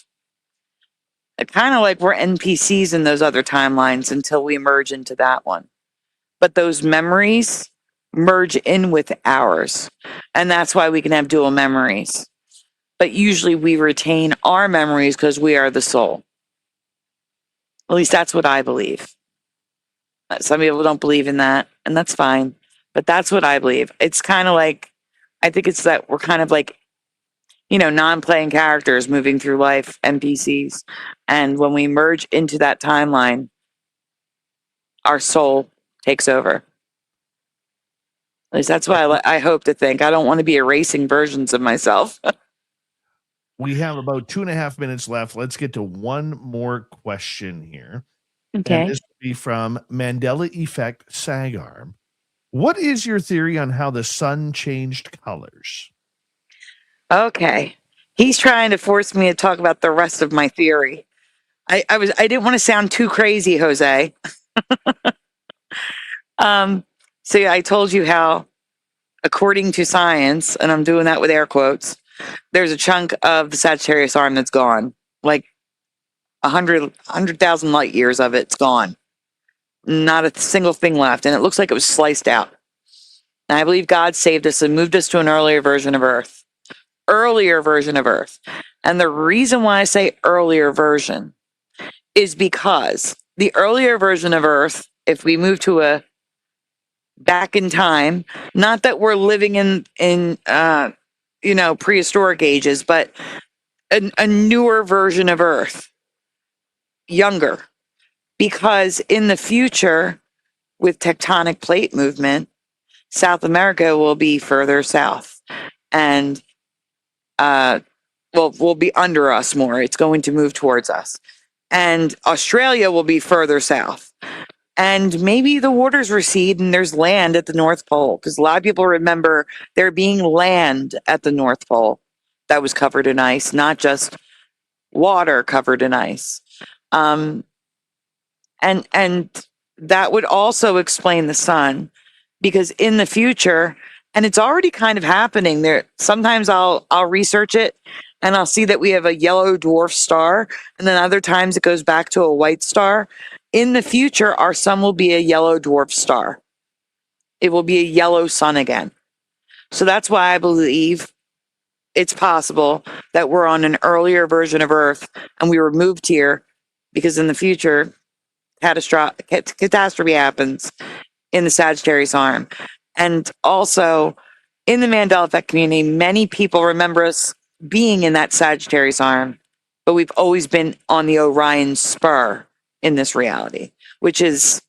Kind of like we're NPCs in those other timelines until we merge into that one. But those memories merge in with ours. And that's why we can have dual memories. But usually we retain our memories because we are the soul. At least that's what I believe. Some people don't believe in that, and that's fine. But that's what I believe. It's kind of like, I think it's that we're kind of like, non-playing characters moving through life, NPCs. And when we merge into that timeline, our soul takes over. At least that's what I hope to think. I don't want to be erasing versions of myself. We have about 2.5 minutes left. Let's get to one more question here. Okay. And this will be from Mandela Effect Sagarm. What is your theory on how the sun changed colors? Okay. He's trying to force me to talk about the rest of my theory. I didn't want to sound too crazy, Jose. So yeah, I told you how, according to science, and I'm doing that with air quotes, there's a chunk of the Sagittarius arm that's gone. Like 100,000 light years of it's gone. Not a single thing left. And it looks like it was sliced out. And I believe God saved us and moved us to an earlier version of Earth. And the reason why I say earlier version is because the earlier version of Earth, if we move to a back in time, not that we're living in prehistoric ages, but a newer version of Earth, younger, because in the future, with tectonic plate movement, South America will be further south, and will be under us more. It's going to move towards us, and Australia will be further south. And maybe the waters recede and there's land at the North Pole, because a lot of people remember there being land at the North Pole that was covered in ice, not just water covered in ice. And that would also explain the sun, because in the future, and it's already kind of happening there. Sometimes I'll research it and I'll see that we have a yellow dwarf star, and then other times it goes back to a white star. In the future, our sun will be a yellow dwarf star. It will be a yellow sun again. So that's why I believe it's possible that we're on an earlier version of Earth and we were moved here because in the future, catastrophe happens in the Sagittarius arm. And also in the Mandela Effect community, many people remember us being in that Sagittarius arm, but we've always been on the Orion spur in this reality, which is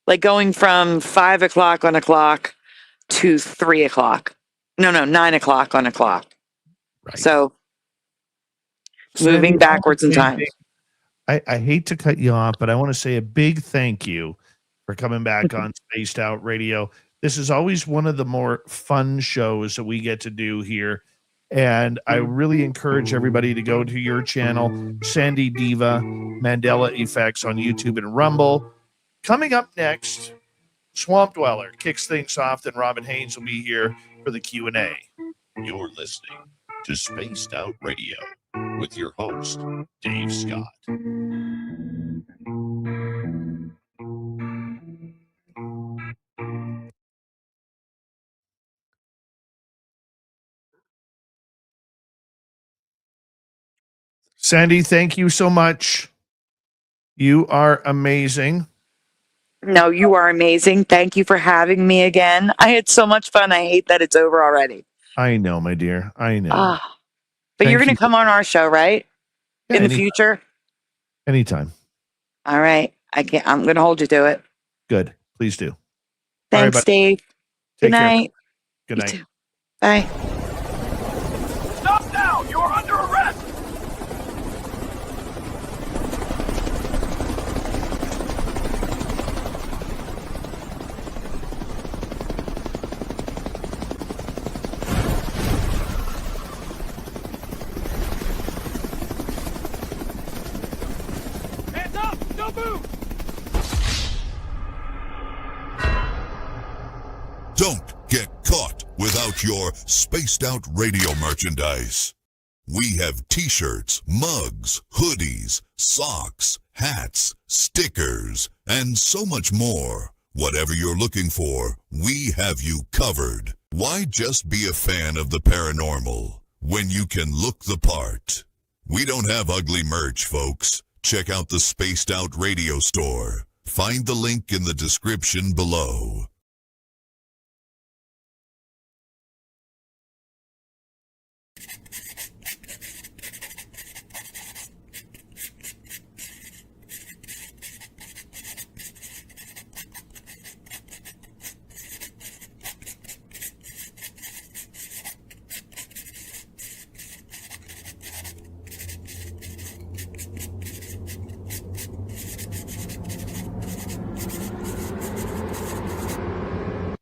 like going from 5 o'clock on a clock to 3 o'clock. No, 9 o'clock on a clock. Right. So Sandy, moving backwards in time. I hate to cut you off, but I want to say a big thank you for coming back on Spaced Out Radio. This is always one of the more fun shows that we get to do here. And I really encourage everybody to go to your channel, Sandy Diva, Mandela Effects on YouTube and Rumble. Coming up next, Swamp Dweller kicks things off, then Robin Haynes will be here for the Q&A. You're listening to Spaced Out Radio with your host, Dave Scott. Sandy, thank you so much. You are amazing. No, you are amazing. Thank you for having me again. I had so much fun. I hate that it's over already. I know, my dear. I know. But Thank you're going you. to come on our show, right? Yeah, In the future? Anytime. All right. I'm going to hold you to it. Good. Please do. Thanks, Dave. Good night. Good night. Bye. Stop now! You're under arrest! Hands up! Don't move! Don't get caught without your Spaced Out Radio merchandise. We have t-shirts, mugs, hoodies, socks, hats, stickers, and so much more. Whatever you're looking for, we have you covered. Why just be a fan of the paranormal when you can look the part? We don't have ugly merch, folks. Check out the Spaced Out Radio store. Find the link in the description below.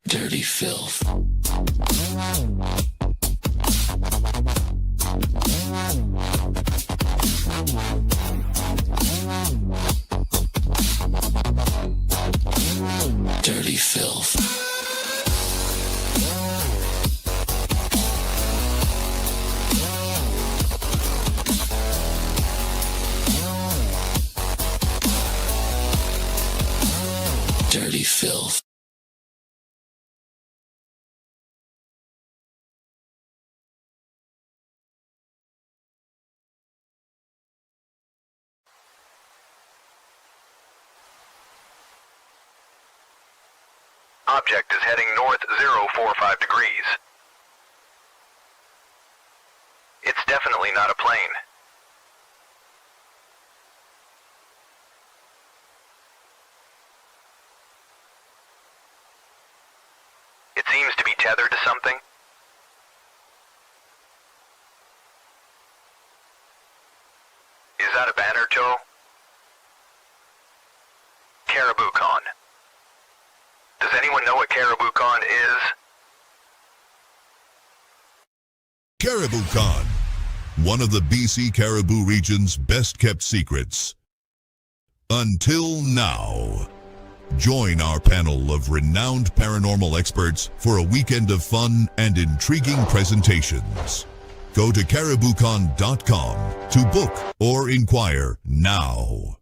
Dirty filth. Dirty filth. Dirty filth. Object is heading north 045 degrees. It's definitely not a plane. It seems to be tethered to something. Is that a banner, Joe? Caribou Con. Does anyone know what Caribou Con is? Caribou Con, one of the BC Caribou region's best-kept secrets. Until now. Join our panel of renowned paranormal experts for a weekend of fun and intriguing presentations. Go to cariboucon.com to book or inquire now.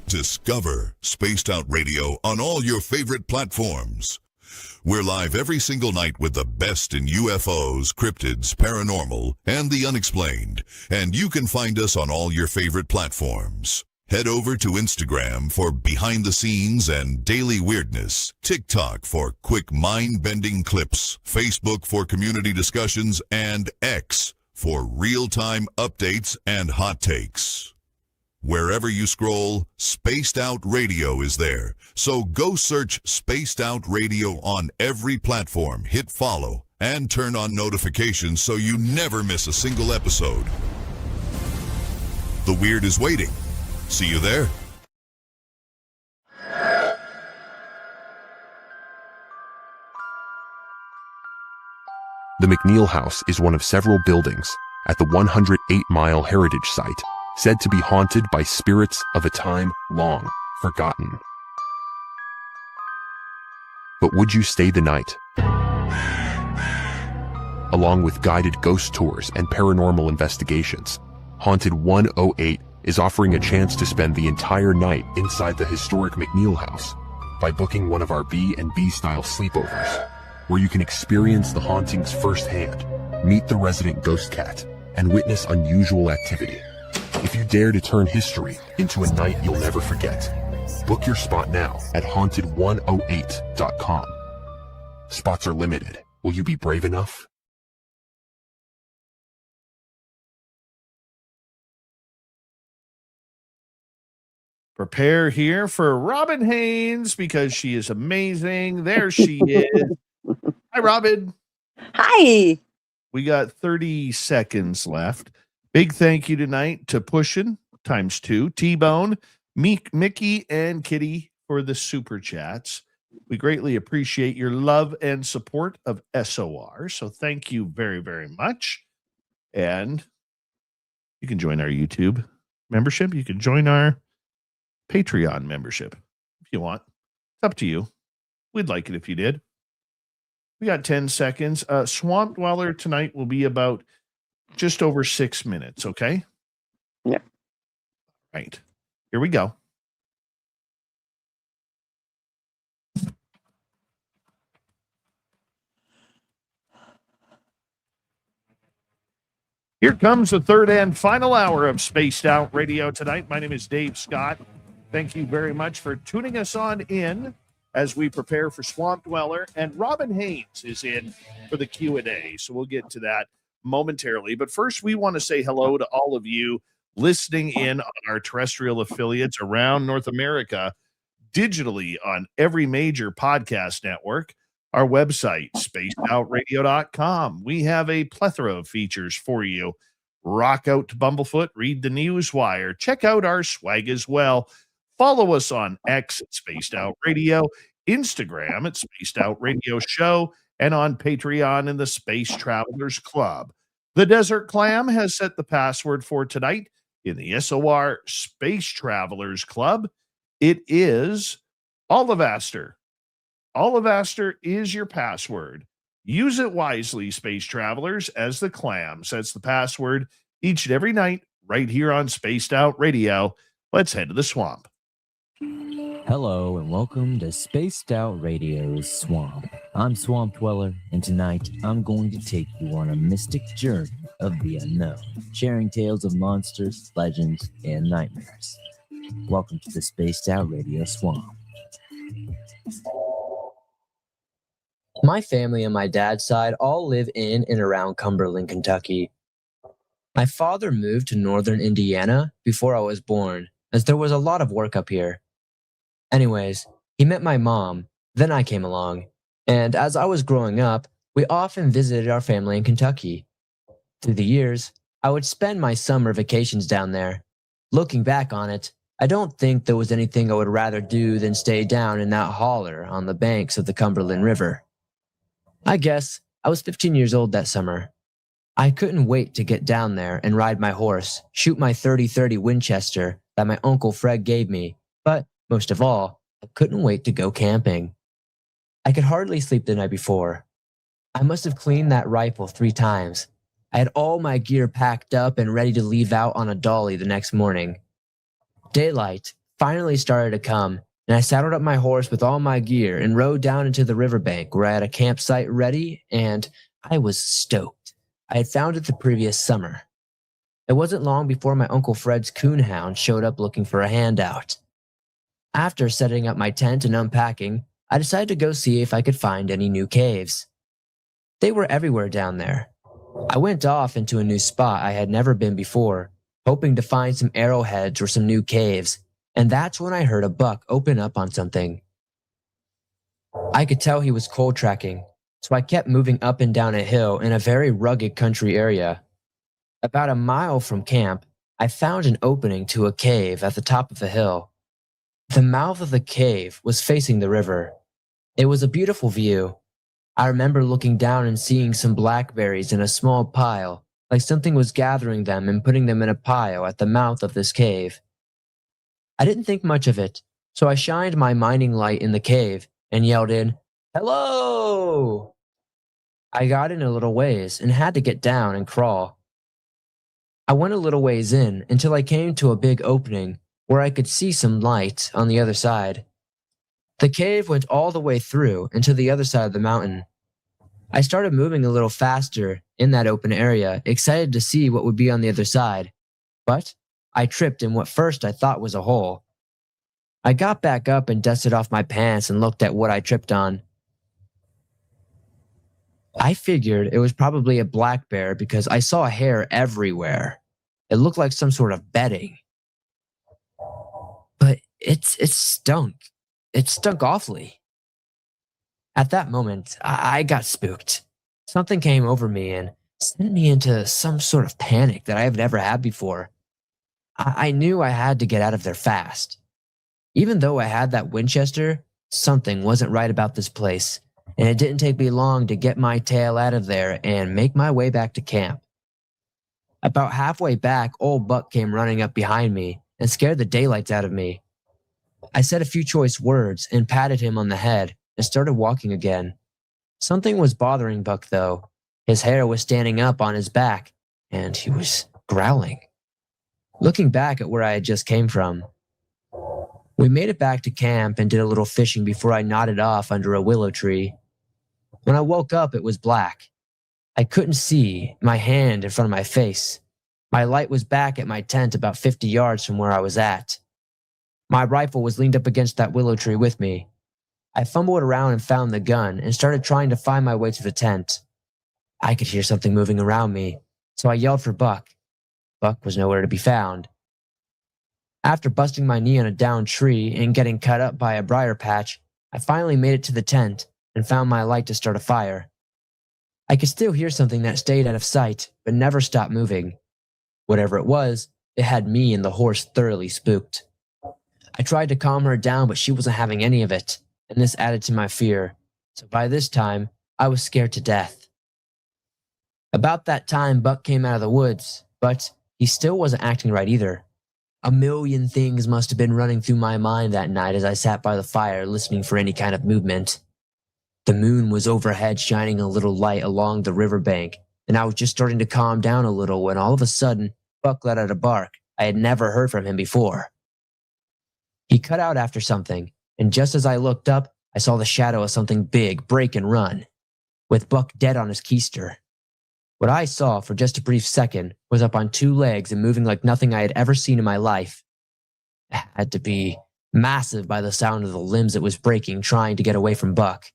Discover Spaced Out Radio on all your favorite platforms. We're live every single night with the best in UFOs, cryptids, paranormal, and the unexplained. And you can find us on all your favorite platforms. Head over to Instagram for behind the scenes and daily weirdness, TikTok for quick mind-bending clips, Facebook for community discussions, and X for real-time updates and hot takes. Wherever you scroll, Spaced Out Radio is there. So go search Spaced Out Radio on every platform, hit follow, and turn on notifications so you never miss a single episode. The Weird is waiting. See you there. The McNeil House is one of several buildings at the 108-mile heritage site said to be haunted by spirits of a time long forgotten. But would you stay the night? Along with guided ghost tours and paranormal investigations, Haunted 108 is offering a chance to spend the entire night inside the historic McNeil House by booking one of our B&B style sleepovers, where you can experience the hauntings firsthand, meet the resident ghost cat, and witness unusual activity. If you dare to turn history into a night you'll never forget, book your spot now at haunted108.com. Spots are limited. Will you be brave enough? Prepare here for Robin Haynes because she is amazing. There she is. Hi, Robin. Hi. We got 30 seconds left. Big thank you tonight to Pushin ×2, T-Bone, Mickey, and Kitty for the super chats. We greatly appreciate your love and support of SOR. So thank you very, very much. And you can join our YouTube membership. You can join our Patreon membership if you want. It's up to you. We'd like it if you did. We got 10 seconds. Swamp Dweller tonight will be about just over 6 minutes, okay? Yeah. Right. Here we go. Here comes the third and final hour of Spaced Out Radio tonight. My name is Dave Scott. Thank you very much for tuning us on in as we prepare for Swamp Dweller. And Robin Haynes is in for the Q&A, so we'll get to that momentarily. But first, we want to say hello to all of you listening in on our terrestrial affiliates around North America, digitally on every major podcast network. Our website, spacedoutradio.com. We have a plethora of features for you. Rock out to Bumblefoot, read the Newswire, check out our swag as well. Follow us on X at Spaced Out Radio, Instagram at Spaced Out Radio Show, and on Patreon in the Space Travelers Club. The Desert Clam has set the password for tonight in the SOR Space Travelers Club. It is Olivaster. Olivaster is your password. Use it wisely, Space Travelers, as the Clam sets the password each and every night right here on Spaced Out Radio. Let's head to the swamp. Hello and welcome to Spaced Out Radio's Swamp. I'm Swamp Dweller, and tonight I'm going to take you on a mystic journey of the unknown, sharing tales of monsters, legends, and nightmares. Welcome to the Spaced Out Radio Swamp. My family on my dad's side all live in and around Cumberland, Kentucky. My father moved to northern Indiana before I was born, as there was a lot of work up here. Anyways, he met my mom, then I came along, and as I was growing up, we often visited our family in Kentucky. Through the years, I would spend my summer vacations down there. Looking back on it, I don't think there was anything I would rather do than stay down in that holler on the banks of the Cumberland River. I guess I was 15 years old that summer. I couldn't wait to get down there and ride my horse, shoot my .30-30 Winchester that my Uncle Fred gave me, but most of all, I couldn't wait to go camping. I could hardly sleep the night before. I must have cleaned that rifle 3 times. I had all my gear packed up and ready to leave out on a dolly the next morning. Daylight finally started to come, and I saddled up my horse with all my gear and rode down into the riverbank where I had a campsite ready, and I was stoked. I had found it the previous summer. It wasn't long before my Uncle Fred's coonhound showed up looking for a handout. After setting up my tent and unpacking, I decided to go see if I could find any new caves. They were everywhere down there. I went off into a new spot I had never been before, hoping to find some arrowheads or some new caves, and that's when I heard a buck open up on something. I could tell he was cold tracking, so I kept moving up and down a hill in a very rugged country area. About a mile from camp, I found an opening to a cave at the top of a hill. The mouth of the cave was facing the river. It was a beautiful view. I remember looking down and seeing some blackberries in a small pile, like something was gathering them and putting them in a pile at the mouth of this cave. I didn't think much of it, so I shined my mining light in the cave and yelled in, "Hello!" I got in a little ways and had to get down and crawl. I went a little ways in until I came to a big opening where I could see some light on the other side. The cave went all the way through and to the other side of the mountain. I started moving a little faster in that open area, excited to see what would be on the other side. But I tripped in what first I thought was a hole. I got back up and dusted off my pants and looked at what I tripped on. I figured it was probably a black bear because I saw hair everywhere. It looked like some sort of bedding. But it stunk. It stunk awfully. At that moment, I got spooked. Something came over me and sent me into some sort of panic that I have never had before. I knew I had to get out of there fast. Even though I had that Winchester, something wasn't right about this place, and it didn't take me long to get my tail out of there and make my way back to camp. About halfway back, old Buck came running up behind me and scared the daylights out of me. I said a few choice words and patted him on the head and started walking again. Something was bothering Buck, though. His hair was standing up on his back, and he was growling. Looking back at where I had just came from, we made it back to camp and did a little fishing before I nodded off under a willow tree. When I woke up, it was black. I couldn't see my hand in front of my face. My light was back at my tent about 50 yards from where I was at. My rifle was leaned up against that willow tree with me. I fumbled around and found the gun and started trying to find my way to the tent. I could hear something moving around me, so I yelled for Buck. Buck was nowhere to be found. After busting my knee on a downed tree and getting cut up by a briar patch, I finally made it to the tent and found my light to start a fire. I could still hear something that stayed out of sight, but never stopped moving. Whatever it was, it had me and the horse thoroughly spooked. I tried to calm her down, but she wasn't having any of it, and this added to my fear, so by this time, I was scared to death. About that time, Buck came out of the woods, but he still wasn't acting right either. A million things must have been running through my mind that night as I sat by the fire listening for any kind of movement. The moon was overhead shining a little light along the riverbank, and I was just starting to calm down a little when all of a sudden, Buck let out a bark. I had never heard from him before. He cut out after something, and just as I looked up, I saw the shadow of something big break and run, with Buck dead on his keister. What I saw for just a brief second was up on two legs and moving like nothing I had ever seen in my life. It had to be massive by the sound of the limbs it was breaking, trying to get away from Buck.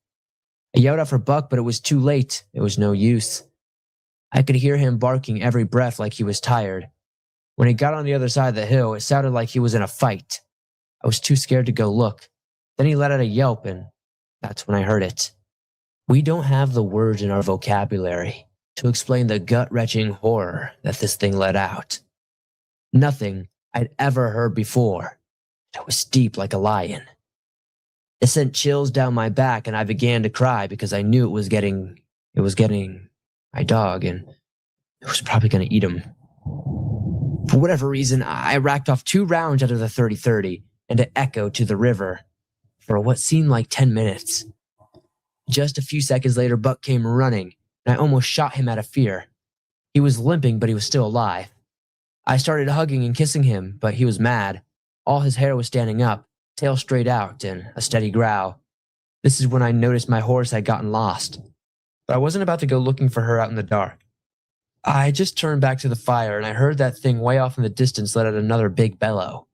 I yelled out for Buck, but it was too late. It was no use. I could hear him barking every breath like he was tired. When he got on the other side of the hill, it sounded like he was in a fight. I was too scared to go look. Then he let out a yelp, and that's when I heard it. We don't have the words in our vocabulary to explain the gut-wrenching horror that this thing let out. Nothing I'd ever heard before. It was deep like a lion. It sent chills down my back, and I began to cry because I knew it was getting my dog, and it was probably going to eat him. For whatever reason, I racked off 2 rounds out of the 30-30, and it echoed to the river for what seemed like 10 minutes. Just a few seconds later, Buck came running, and I almost shot him out of fear. He was limping, but he was still alive. I started hugging and kissing him, but he was mad. All his hair was standing up, tail straight out, and a steady growl. This is when I noticed my horse had gotten lost. But I wasn't about to go looking for her out in the dark. I just turned back to the fire, and I heard that thing way off in the distance let out another big bellow.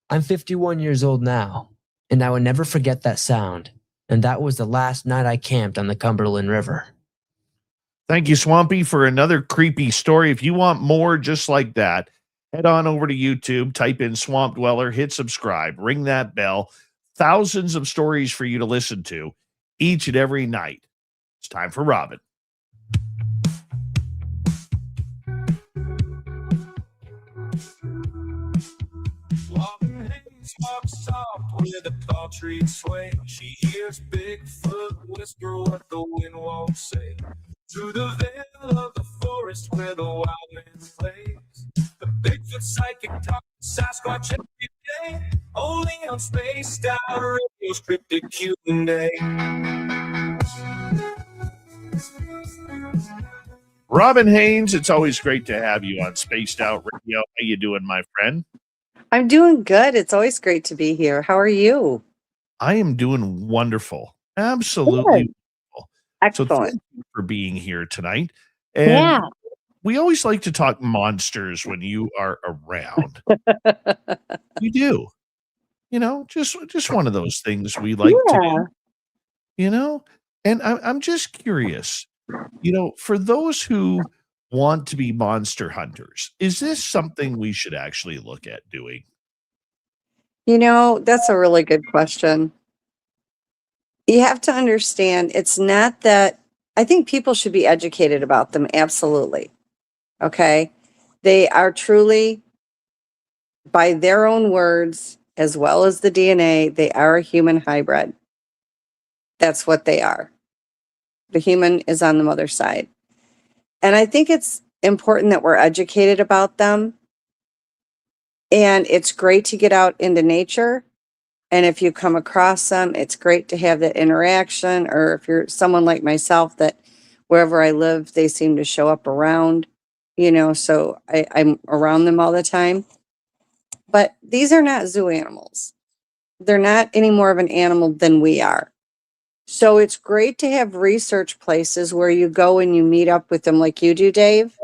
I'm 51 years old now, and I would never forget that sound. And that was the last night I camped on the Cumberland River. Thank you, Swampy, for another creepy story. If you want more just like that, head on over to YouTube, type in Swamp Dweller, hit subscribe, ring that bell. Thousands of stories for you to listen to each and every night. It's time for Robin. Walks soft with a tall tree sway. She hears Bigfoot whisper what the wind won't say. Through the veil of the forest where the wild man plays, the Bigfoot psychic talks Sasquatch every day. Only on Spaced Out Radio's Cryptic Q&A. Robin Haynes, it's always great to have you on Spaced Out Radio. How you doing, my friend? I'm doing good. It's always great to be here. How are you? I am doing wonderful. Absolutely wonderful. Excellent. So thank you for being here tonight. And Yeah. we always like to talk monsters when you are around. We do. You know, just one of those things we like to do. You know? And I'm just curious, you know, for those who want to be monster hunters, is this something we should actually look at doing? You know, that's a really good question. You have to understand, it's not that I think people should be educated about them. Absolutely. Okay. They are truly, by their own words, as well as the DNA, they are a human hybrid. That's what they are. The human is on the mother side. And I think it's important that we're educated about them. And it's great to get out into nature. And if you come across them, it's great to have that interaction. Or if you're someone like myself that wherever I live, they seem to show up around, you know, so I'm around them all the time. But these are not zoo animals. They're not any more of an animal than we are. So it's great to have research places where you go and you meet up with them like you do, Dave.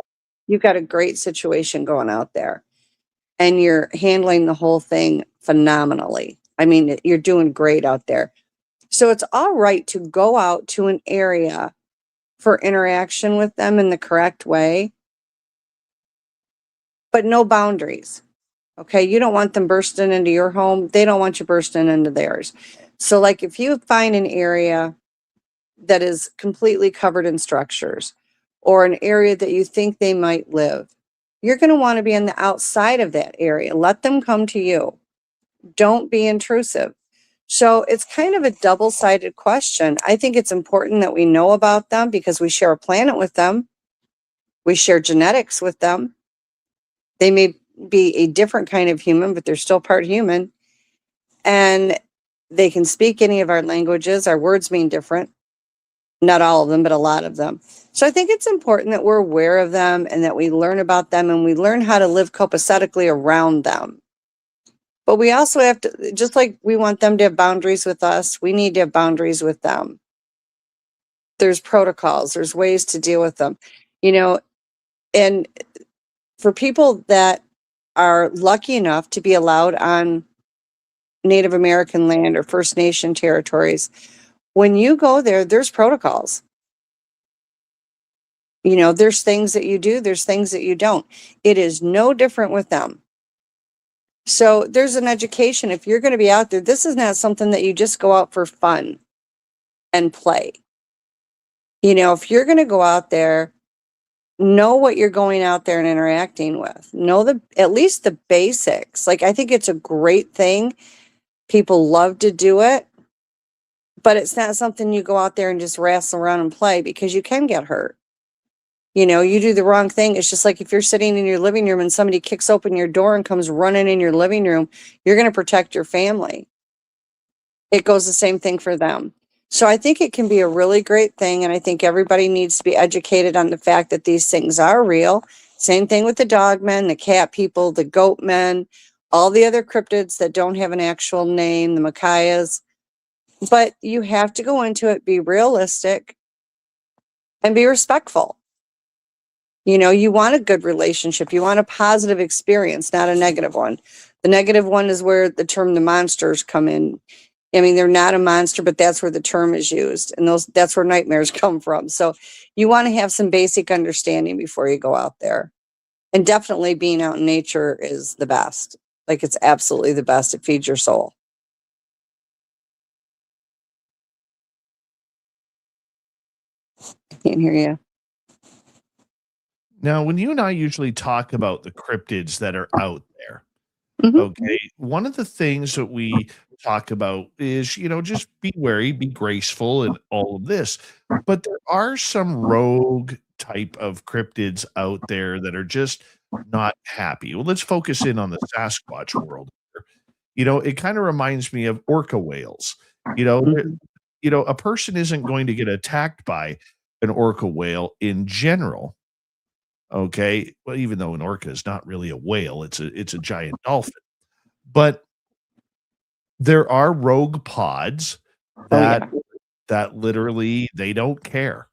You've got a great situation going out there. And you're handling the whole thing phenomenally. I mean, you're doing great out there. So it's all right to go out to an area for interaction with them in the correct way, but no boundaries. Okay, you don't want them bursting into your home. They don't want you bursting into theirs. So like if you find an area that is completely covered in structures or an area that you think they might live, you're going to want to be on the outside of that area. Let them come to you. Don't be intrusive. So it's kind of a double-sided question. I think it's important that we know about them because we share a planet with them. We share genetics with them. They may be a different kind of human, but they're still part human. And they can speak any of our languages. Our words mean different. Not all of them, but a lot of them. So I think it's important that we're aware of them and that we learn about them and we learn how to live copacetically around them. But we also have to, just like we want them to have boundaries with us, we need to have boundaries with them. There's protocols, there's ways to deal with them, you know, and for people that are lucky enough to be allowed on Native American land or First Nation territories, when you go there, there's protocols. You know, there's things that you do, there's things that you don't. It is no different with them. So there's an education. If you're going to be out there, this is not something that you just go out for fun and play. You know, if you're going to go out there, know what you're going out there and interacting with. Know at least the basics. Like, I think it's a great thing. People love to do it, but it's not something you go out there and just wrestle around and play because you can get hurt. You know, you do the wrong thing. It's just like if you're sitting in your living room and somebody kicks open your door and comes running in your living room, you're going to protect your family. It goes the same thing for them. So I think it can be a really great thing. And I think everybody needs to be educated on the fact that these things are real. Same thing with the dog men, the cat people, the goat men, all the other cryptids that don't have an actual name, the Makayas. But you have to go into it, be realistic, and be respectful. You know, you want a good relationship. You want a positive experience, not a negative one. The negative one is where the term the monsters come in. I mean, they're not a monster, but that's where the term is used. And that's where nightmares come from. So you want to have some basic understanding before you go out there. And definitely being out in nature is the best. Like, it's absolutely the best. It feeds your soul. Can't hear you. Now, when you and I usually talk about the cryptids that are out there, Mhm. okay, one of the things that we talk about is, just be wary, be graceful, and all of this. But there are some rogue type of cryptids out there that are just not happy. Well, let's focus in on the Sasquatch world here. It kind of reminds me of orca whales. You know, there- Mhm. a person isn't going to get attacked by an orca whale in general. Okay. Well, even though an orca is not really a whale, it's a giant dolphin. But there are rogue pods Oh, that yeah. that literally they don't care.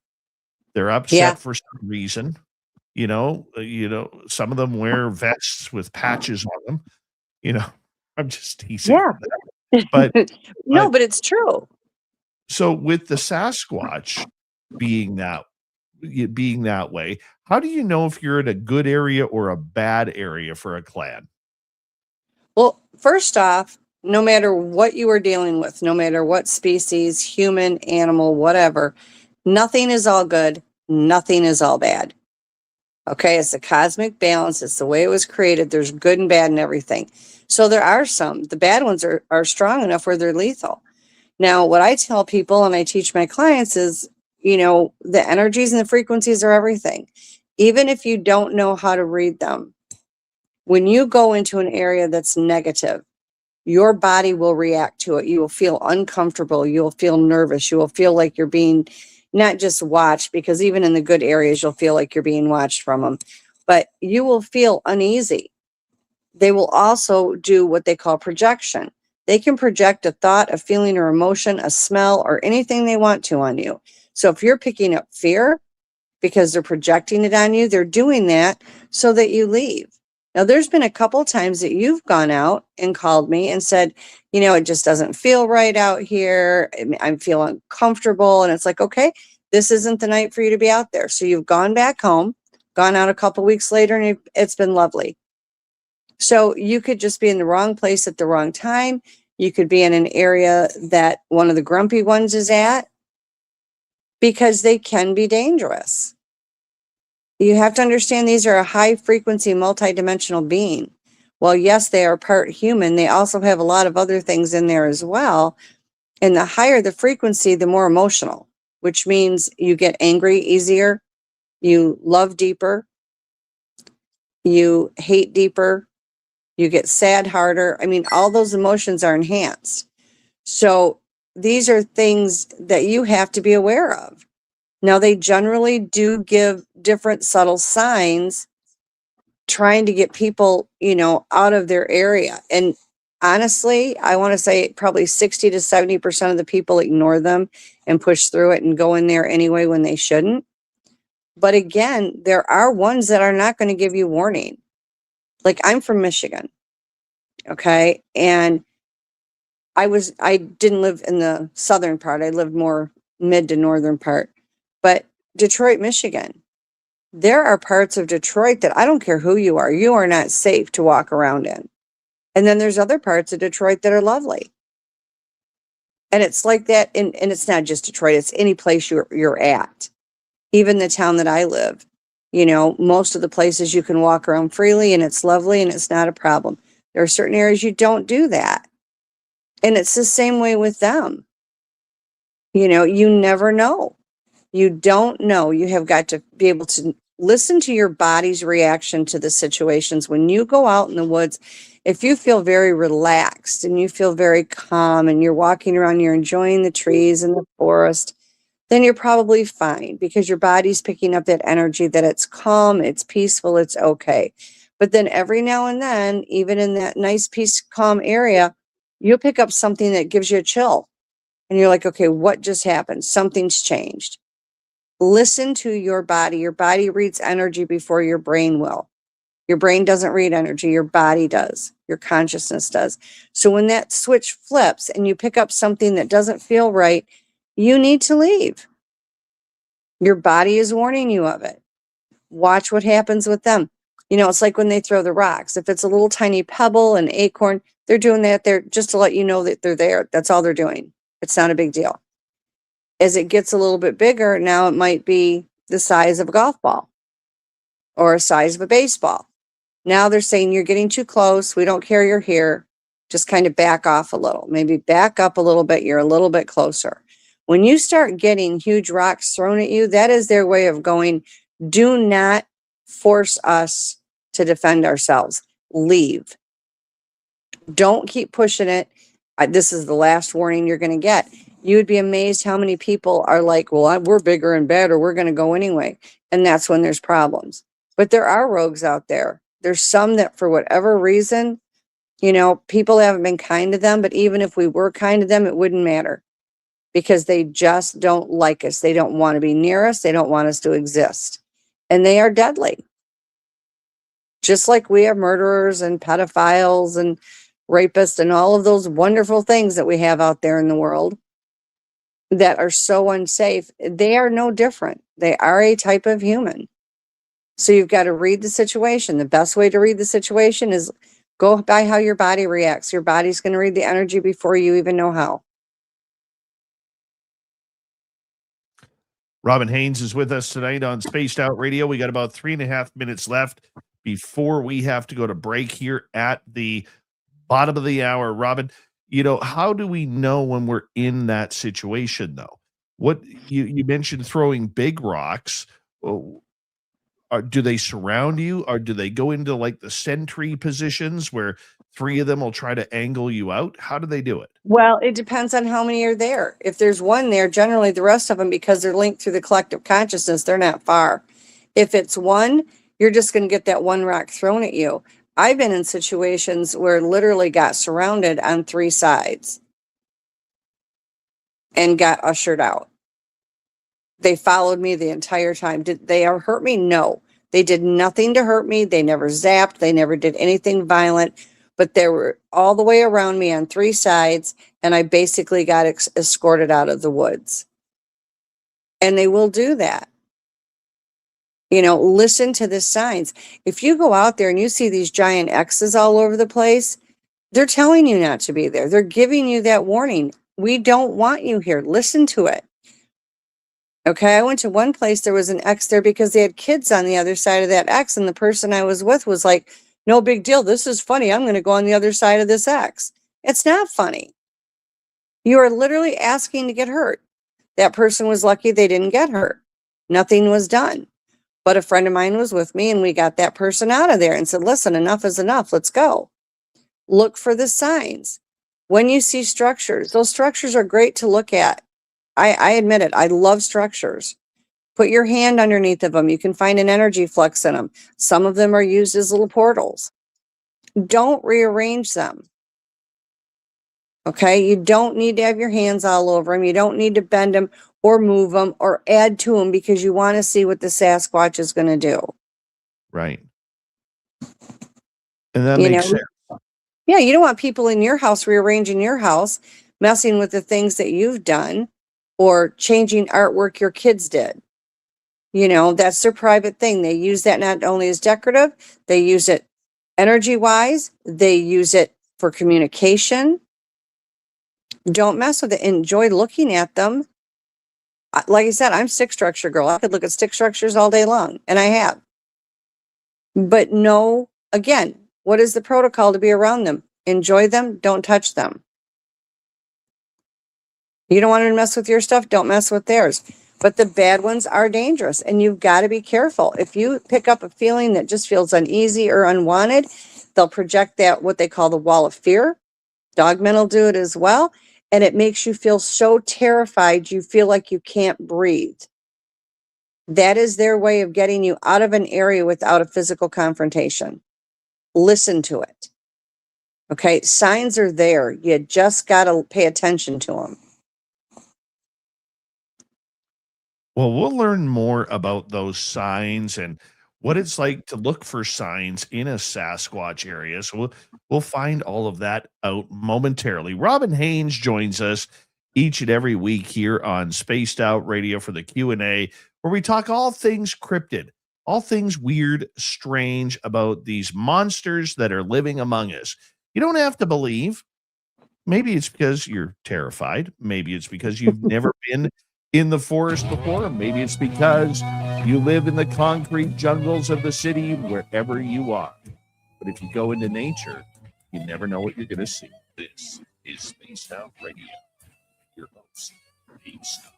They're Yeah. upset for some reason. Some of them wear vests with patches on them. You know, I'm just teasing Yeah. on that. But No, but but it's true. so with the Sasquatch being that being that way, how do you know if you're in a good area or a bad area for a clan? Well, first off, no matter what you are dealing with, no matter what species, human, animal, whatever, nothing is all good, nothing is all bad. Okay, it's a cosmic balance. It's the way it was created. There's good and bad and everything. So there are some. The bad ones are strong enough where they're lethal. Now, what I tell people and I teach my clients is, the energies and the frequencies are everything. Even if you don't know how to read them, when you go into an area that's negative, your body will react to it. You will feel uncomfortable. You'll feel nervous. You will feel like you're being not just watched, because even in the good areas, you'll feel like you're being watched from them, but you will feel uneasy. They will also do what they call projection. They can project a thought, a feeling, or emotion, a smell, or anything they want to on you. So if you're picking up fear because they're projecting it on you, they're doing that so that you leave. Now, there's been a couple times that you've gone out and called me and said, it just doesn't feel right out here. I'm feeling uncomfortable. And it's like, okay, this isn't the night for you to be out there. So you've gone back home, gone out a couple weeks later, and it's been lovely. So you could just be in the wrong place at the wrong time. You could be in an area that one of the grumpy ones is at, because they can be dangerous. You have to understand these are a high frequency, multidimensional being. Well, yes, they are part human. They also have a lot of other things in there as well. And the higher the frequency, the more emotional, which means you get angry easier, you love deeper, you hate deeper, you get sad harder. I mean, all those emotions are enhanced. So these are things that you have to be aware of. Now, they generally do give different subtle signs, trying to get people, out of their area. And honestly, I want to say probably 60 to 70% of the people ignore them and push through it and go in there anyway when they shouldn't. But again, there are ones that are not going to give you warning. Like, I'm from Michigan. Okay. And I didn't live in the southern part. I lived more mid to northern part. But Detroit, Michigan, there are parts of Detroit that I don't care who you are not safe to walk around in. And then there's other parts of Detroit that are lovely. And it's like that. And it's not just Detroit, it's any place you're at. Even the town that I live, most of the places you can walk around freely and it's lovely and it's not a problem. There are certain areas you don't do that. And it's the same way with them. You never know. You don't know. You have got to be able to listen to your body's reaction to the situations. When you go out in the woods, if you feel very relaxed and you feel very calm and you're walking around, you're enjoying the trees and the forest, then you're probably fine, because your body's picking up that energy that it's calm, it's peaceful, it's okay. But then every now and then, even in that nice, peace, calm area, you'll pick up something that gives you a chill. And you're like, okay, what just happened? Something's changed. Listen to your body. Your body reads energy before your brain will. Your brain doesn't read energy. Your body does. Your consciousness does. So when that switch flips and you pick up something that doesn't feel right, you need to leave. Your body is warning you of it. Watch what happens with them. It's like when they throw the rocks. If it's a little tiny pebble, an acorn, they're doing that there just to let you know that they're there. That's all they're doing. It's not a big deal. As it gets a little bit bigger, now it might be the size of a golf ball or a size of a baseball. Now they're saying you're getting too close. We don't care you're here. Just kind of back off a little. Maybe back up a little bit. You're a little bit closer. When you start getting huge rocks thrown at you, that is their way of going, do not force us to defend ourselves. Leave. Don't keep pushing it. This is the last warning you're going to get. You would be amazed how many people are like, well, we're bigger and better. We're going to go anyway. And that's when there's problems. But there are rogues out there. There's some that for whatever reason, people haven't been kind to them. But even if we were kind to them, it wouldn't matter because they just don't like us. They don't want to be near us. They don't want us to exist. And they are deadly. Just like we have murderers and pedophiles and rapists and all of those wonderful things that we have out there in the world that are so unsafe, they are no different. They are a type of human. So you've got to read the situation. The best way to read the situation is go by how your body reacts. Your body's going to read the energy before you even know how. Robin Haynes is with us tonight on Spaced Out Radio. We got about 3.5 minutes left before we have to go to break here at the bottom of the hour. Robin, how do we know when we're in that situation, though? What you mentioned throwing big rocks. Do they surround you, or do they go into like the sentry positions where 3 of them will try to angle you out? How do they do it? Well, it depends on how many are there. If there's one there, generally the rest of them, because they're linked through the collective consciousness, they're not far. If it's one, you're just going to get that one rock thrown at you. I've been in situations where literally got surrounded on 3 sides and got ushered out. They followed me the entire time. Did they ever hurt me? No. They did nothing to hurt me. They never zapped. They never did anything violent. But they were all the way around me on 3 sides, and I basically got escorted out of the woods. And they will do that. Listen to the signs. If you go out there and you see these giant X's all over the place, they're telling you not to be there. They're giving you that warning. We don't want you here. Listen to it. Okay, I went to one place, there was an X there because they had kids on the other side of that X, and the person I was with was like, no big deal. This is funny. I'm going to go on the other side of this X. It's not funny. You are literally asking to get hurt. That person was lucky they didn't get hurt. Nothing was done. But a friend of mine was with me, and we got that person out of there and said, listen, enough is enough. Let's go. Look for the signs. When you see structures, those structures are great to look at. I admit it. I love structures. Put your hand underneath of them. You can find an energy flux in them. Some of them are used as little portals. Don't rearrange them. Okay? You don't need to have your hands all over them. You don't need to bend them or move them or add to them because you want to see what the Sasquatch is going to do. Right. And that makes sense. Yeah, you don't want people in your house rearranging your house, messing with the things that you've done, or changing artwork your kids did. That's their private thing. They use that not only as decorative, they use it energy-wise, they use it for communication. Don't mess with it. Enjoy looking at them. Like I said, I'm a stick structure girl. I could look at stick structures all day long, and I have. But no, again, what is the protocol to be around them? Enjoy them, don't touch them. You don't want to mess with your stuff, don't mess with theirs. But the bad ones are dangerous, and you've got to be careful. If you pick up a feeling that just feels uneasy or unwanted, they'll project that, what they call the wall of fear. Dogmen will do it as well. And it makes you feel so terrified, you feel like you can't breathe. That is their way of getting you out of an area without a physical confrontation. Listen to it. Okay, signs are there. You just got to pay attention to them. Well, we'll learn more about those signs and what it's like to look for signs in a Sasquatch area. So we'll find all of that out momentarily. Robin Haynes joins us each and every week here on Spaced Out Radio for the Q&A, where we talk all things cryptid, all things weird, strange about these monsters that are living among us. You don't have to believe. Maybe it's because you're terrified. Maybe it's because you've never been in the forest before. Maybe it's because you live in the concrete jungles of the city, wherever you are. But if you go into nature, you never know what you're going to see. This is Spaced Out Radio. Your host, Dave Scott.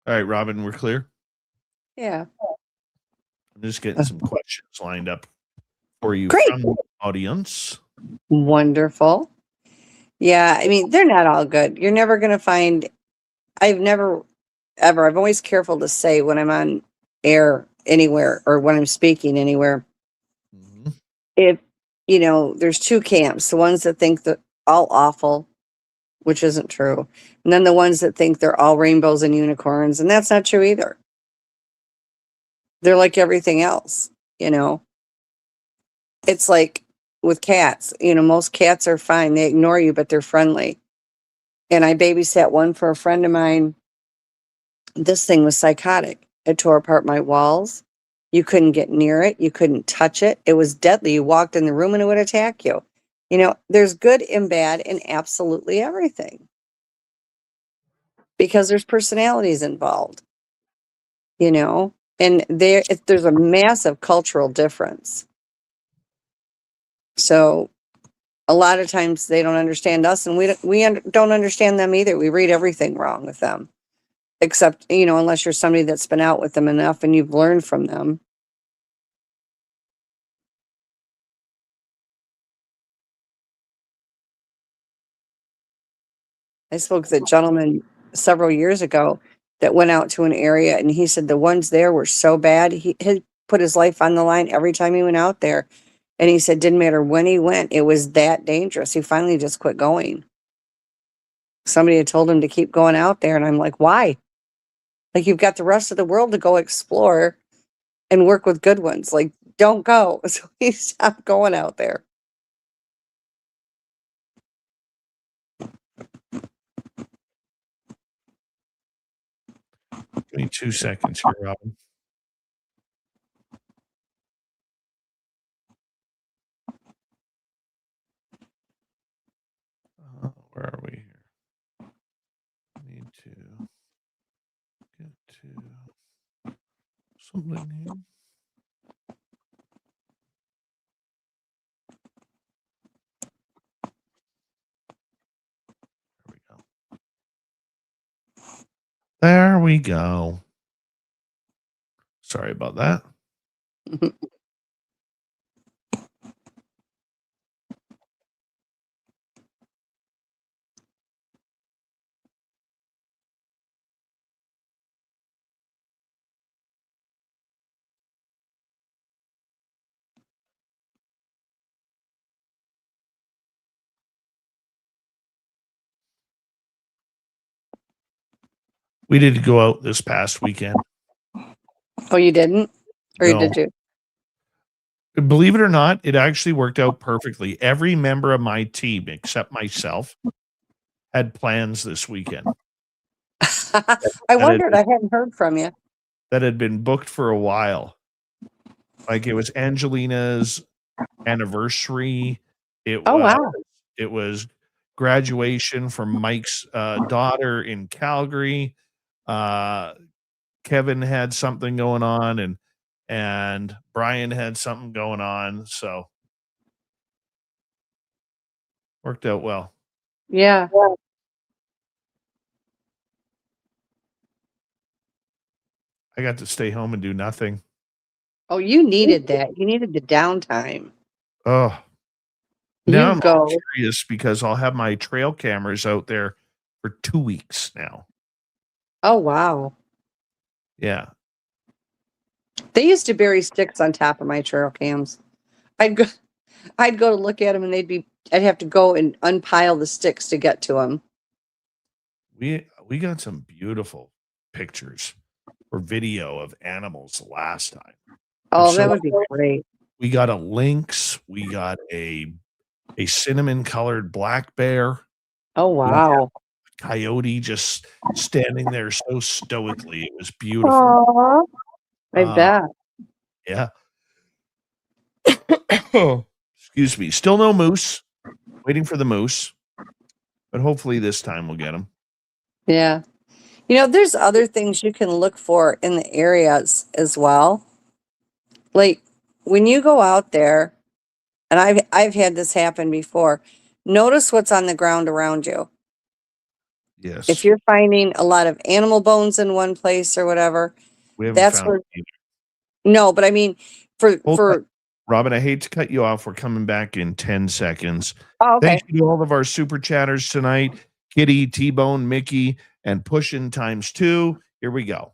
All right, Robin, we're clear. Yeah. I'm just getting some questions lined up for you Great. from the audience. Wonderful. Yeah, I mean, they're not all good. You're never going to find, I've never, ever, I'm always careful to say when I'm on air anywhere or when I'm speaking anywhere, if, there's two camps, the ones that think that all awful, which isn't true, and then the ones that think they're all rainbows and unicorns, and that's not true either. They're like everything else, It's like with cats, most cats are fine. They ignore you, but they're friendly. And I babysat one for a friend of mine. This thing was psychotic. It tore apart my walls. You couldn't get near it. You couldn't touch it. It was deadly. You walked in the room and it would attack you. There's good and bad in absolutely everything because there's personalities involved, and there's a massive cultural difference. So a lot of times they don't understand us, and we don't understand them either. We read everything wrong with them, except, unless you're somebody that's been out with them enough and you've learned from them. I spoke with a gentleman several years ago that went out to an area, and he said the ones there were so bad. He had put his life on the line every time he went out there. And he said, didn't matter when he went, it was that dangerous. He finally just quit going. Somebody had told him to keep going out there. And I'm like, why? Like, you've got the rest of the world to go explore and work with good ones. Like, don't go. So he stopped going out there. Give me 2 seconds here, Robin. Where are we here? Need to get to something here. There we go. Sorry about that. We did go out this past weekend. Oh, you didn't? Or No. did you? Believe it or not, it actually worked out perfectly. Every member of my team, except myself, had plans this weekend. I wondered. I hadn't heard from you. That had been booked for a while. Like, it was Angelina's anniversary. Wow. It was graduation from Mike's daughter in Calgary. Kevin had something going on, and Brian had something going on. So worked out well. Yeah. I got to stay home and do nothing. Oh, you needed that. You needed the downtime. Oh, now I'm go. curious because I'll have my trail cameras out there for 2 weeks now. Oh, wow. Yeah. They used to bury sticks on top of my trail cams. I'd go to look at them and they'd be I'd have to go and unpile the sticks to get to them. We got some beautiful pictures or video of animals last time. Oh, so that would be great. We got a lynx. We got a cinnamon colored black bear. Oh, wow. Coyote just standing there so stoically. It was beautiful. Aww. I bet. Yeah. Excuse me. Still no moose. Waiting for the moose. But hopefully this time we'll get them. Yeah. You know, there's other things you can look for in the areas as well. Like when you go out there, and I've had this happen before, notice what's on the ground around you. Yes. If you're finding a lot of animal bones in one place or whatever, We haven't that's found where. it either. No, but I mean, for Robin, I hate to cut you off. We're coming back in 10 seconds. Oh, okay. Thank you to all of our super chatters tonight. Kitty, T-Bone, Mickey, and Pushin' ×2. Here we go.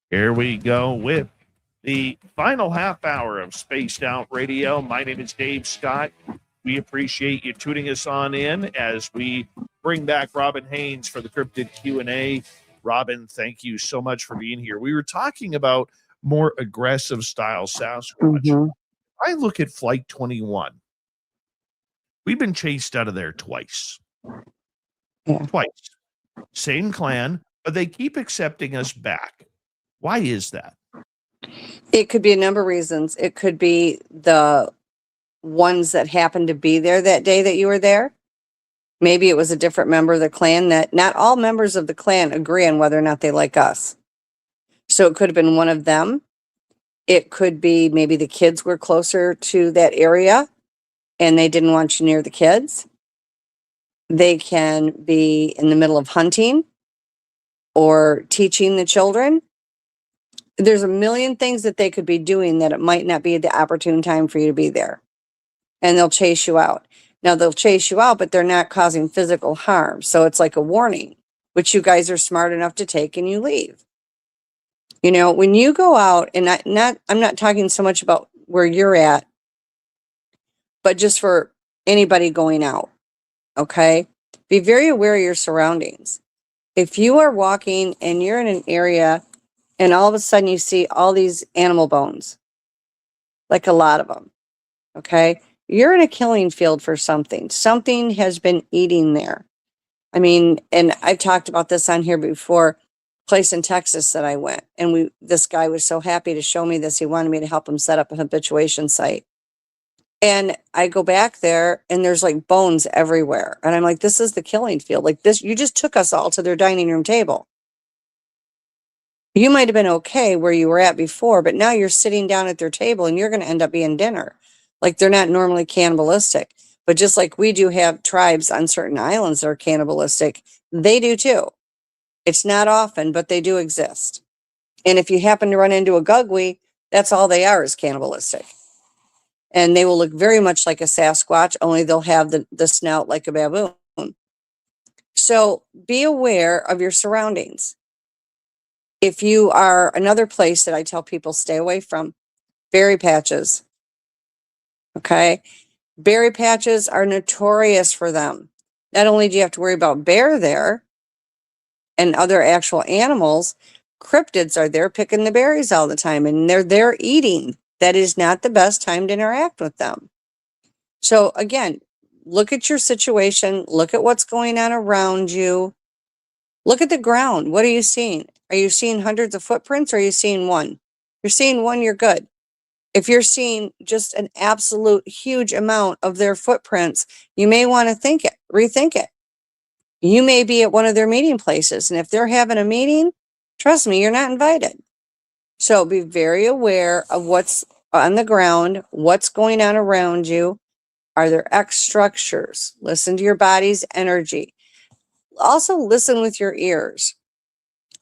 Here we go with the final half hour of Spaced Out Radio. My name is Dave Scott. We appreciate you tuning us on in as we bring back Robin Haynes for the Cryptid Q&A. Robin, thank you so much for being here. We were talking about more aggressive style Sasquatch. Mhm. I look at Flight 21. We've been chased out of there twice. Yeah. Twice. Same clan, but they keep accepting us back. Why is that? It could be a number of reasons. It could be the ones that happened to be there that day that you were there. Maybe it was a different member of the clan. That not all members of the clan agree on whether or not they like us. So it could have been one of them. It could be maybe the kids were closer to that area and they didn't want you near the kids. They can be in the middle of hunting or teaching the children. There's a million things that they could be doing that it might not be the opportune time for you to be there. And they'll chase you out. Now they'll chase you out, but they're not causing physical harm. So it's like a warning, which you guys are smart enough to take and you leave. You know, when you go out, and I'm not talking so much about where you're at, but just for anybody going out, okay? Be very aware of your surroundings. If you are walking and you're in an area and all of a sudden you see all these animal bones, like a lot of them, okay? You're in a killing field for something. Something has been eating there. I mean, and I've talked about this on here before, place in Texas that I went, and this guy was so happy to show me this. He wanted me to help him set up a habituation site. And I go back there and there's like bones everywhere. And I'm like, this is the killing field. Like this, you just took us all to their dining room table. You might have been okay where you were at before, but now you're sitting down at their table and you're going to end up being dinner. Like they're not normally cannibalistic, but just like we do have tribes on certain islands that are cannibalistic, they do too. It's not often, but they do exist. And if you happen to run into a gugwe, that's all they are, is cannibalistic. And they will look very much like a Sasquatch, only they'll have the snout like a baboon. So be aware of your surroundings. If you are, another place that I tell people stay away from, berry patches. Okay? Berry patches are notorious for them. Not only do you have to worry about bear there and other actual animals, cryptids are there picking the berries all the time and they're there eating. That is not the best time to interact with them. So again, look at your situation, look at what's going on around you. Look at the ground. What are you seeing? Are you seeing hundreds of footprints or are you seeing one? You're seeing one, you're good. If you're seeing just an absolute huge amount of their footprints, you may want to rethink it. You may be at one of their meeting places. And if they're having a meeting, trust me, you're not invited. So be very aware of what's on the ground, what's going on around you. Are there X structures? Listen to your body's energy. Also listen with your ears.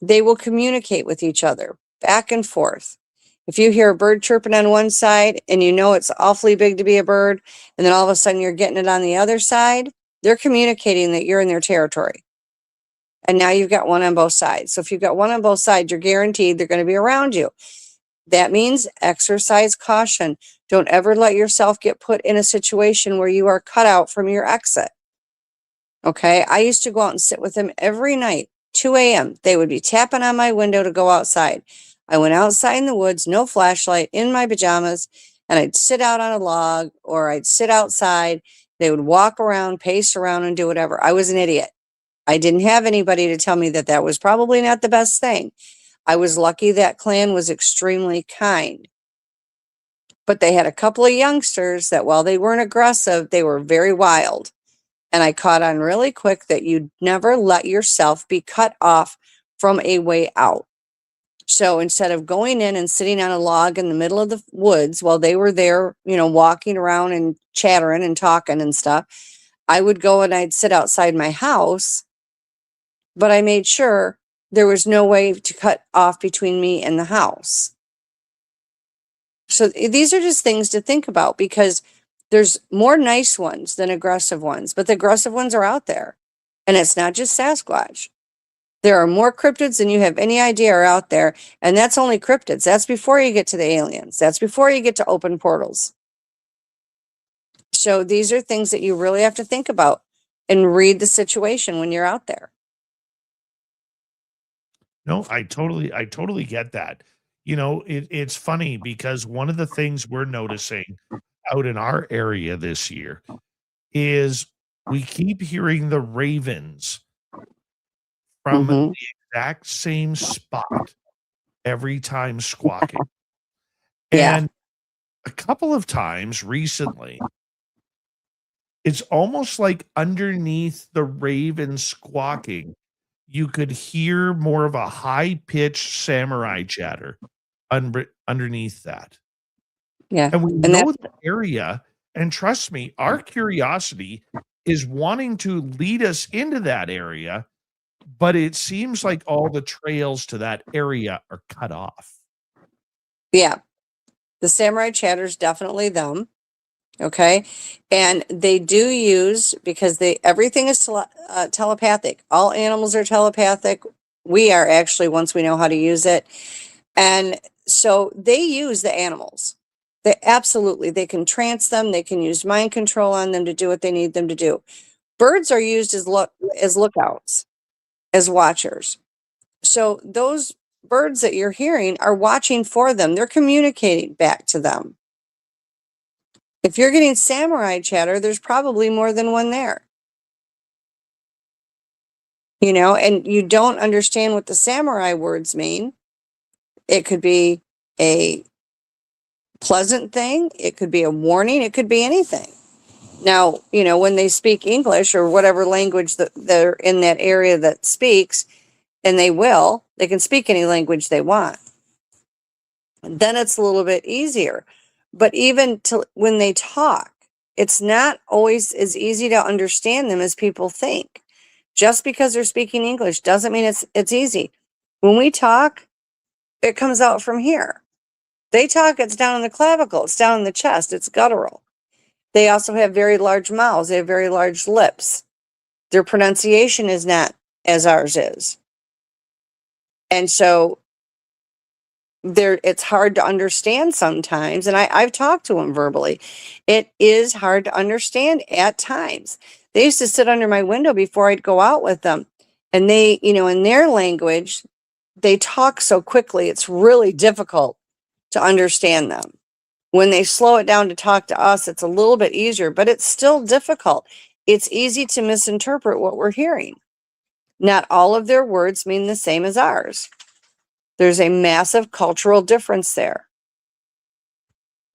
They will communicate with each other back and forth. If you hear a bird chirping on one side and you know it's awfully big to be a bird, and then all of a sudden you're getting it on the other side, they're communicating that you're in their territory. And now you've got one on both sides. So if you've got one on both sides, you're guaranteed they're going to be around you. That means exercise caution. Don't ever let yourself get put in a situation where you are cut out from your exit. Okay. I used to go out and sit with them every night, 2 a.m. They would be tapping on my window to go outside. I went outside in the woods, no flashlight, in my pajamas, and I'd sit out on a log or I'd sit outside. They would walk around, pace around, and do whatever. I was an idiot. I didn't have anybody to tell me that that was probably not the best thing. I was lucky that clan was extremely kind. But they had a couple of youngsters that while they weren't aggressive, they were very wild. And I caught on really quick that you never let yourself be cut off from a way out. So instead of going in and sitting on a log in the middle of the woods while they were there, walking around and chattering and talking and stuff, I would go and I'd sit outside my house, but I made sure there was no way to cut off between me and the house. So these are just things to think about, because there's more nice ones than aggressive ones, but the aggressive ones are out there. And it's not just Sasquatch. There are more cryptids than you have any idea are out there. And that's only cryptids. That's before you get to the aliens. That's before you get to open portals. So these are things that you really have to think about and read the situation when you're out there. No, I totally get that. It's funny because one of the things we're noticing out in our area this year is we keep hearing the ravens from the exact same spot every time squawking. Yeah. And a couple of times recently, it's almost like underneath the raven squawking, you could hear more of a high-pitched samurai chatter underneath that. Yeah. And we And know that's the area, and trust me, our curiosity is wanting to lead us into that area, but it seems like all the trails to that area are cut off. Yeah. The samurai chatter's definitely them. Okay. And they do use, because everything is telepathic. All animals are telepathic. We are actually, once we know how to use it. And so they use the animals. They can trance them. They can use mind control on them to do what they need them to do. Birds are used as lookouts, as watchers. So those birds that you're hearing are watching for them. They're communicating back to them. If you're getting samurai chatter, there's probably more than one there. And you don't understand what the samurai words mean. It could be a pleasant thing. It could be a warning. It could be anything. Now, when they speak English or whatever language that they're in that area that speaks, and they can speak any language they want. Then it's a little bit easier. But even when they talk, it's not always as easy to understand them as people think. Just because they're speaking English doesn't mean it's easy. When we talk, it comes out from here. They talk, it's down in the clavicle, it's down in the chest, it's guttural. They also have very large mouths, they have very large lips. Their pronunciation is not as ours is. And so it's hard to understand sometimes. And I've talked to them verbally. It is hard to understand at times. They used to sit under my window before I'd go out with them. And they, in their language, they talk so quickly, it's really difficult to understand them. When they slow it down to talk to us, it's a little bit easier, but it's still difficult. It's easy to misinterpret what we're hearing. Not all of their words mean the same as ours. There's a massive cultural difference there.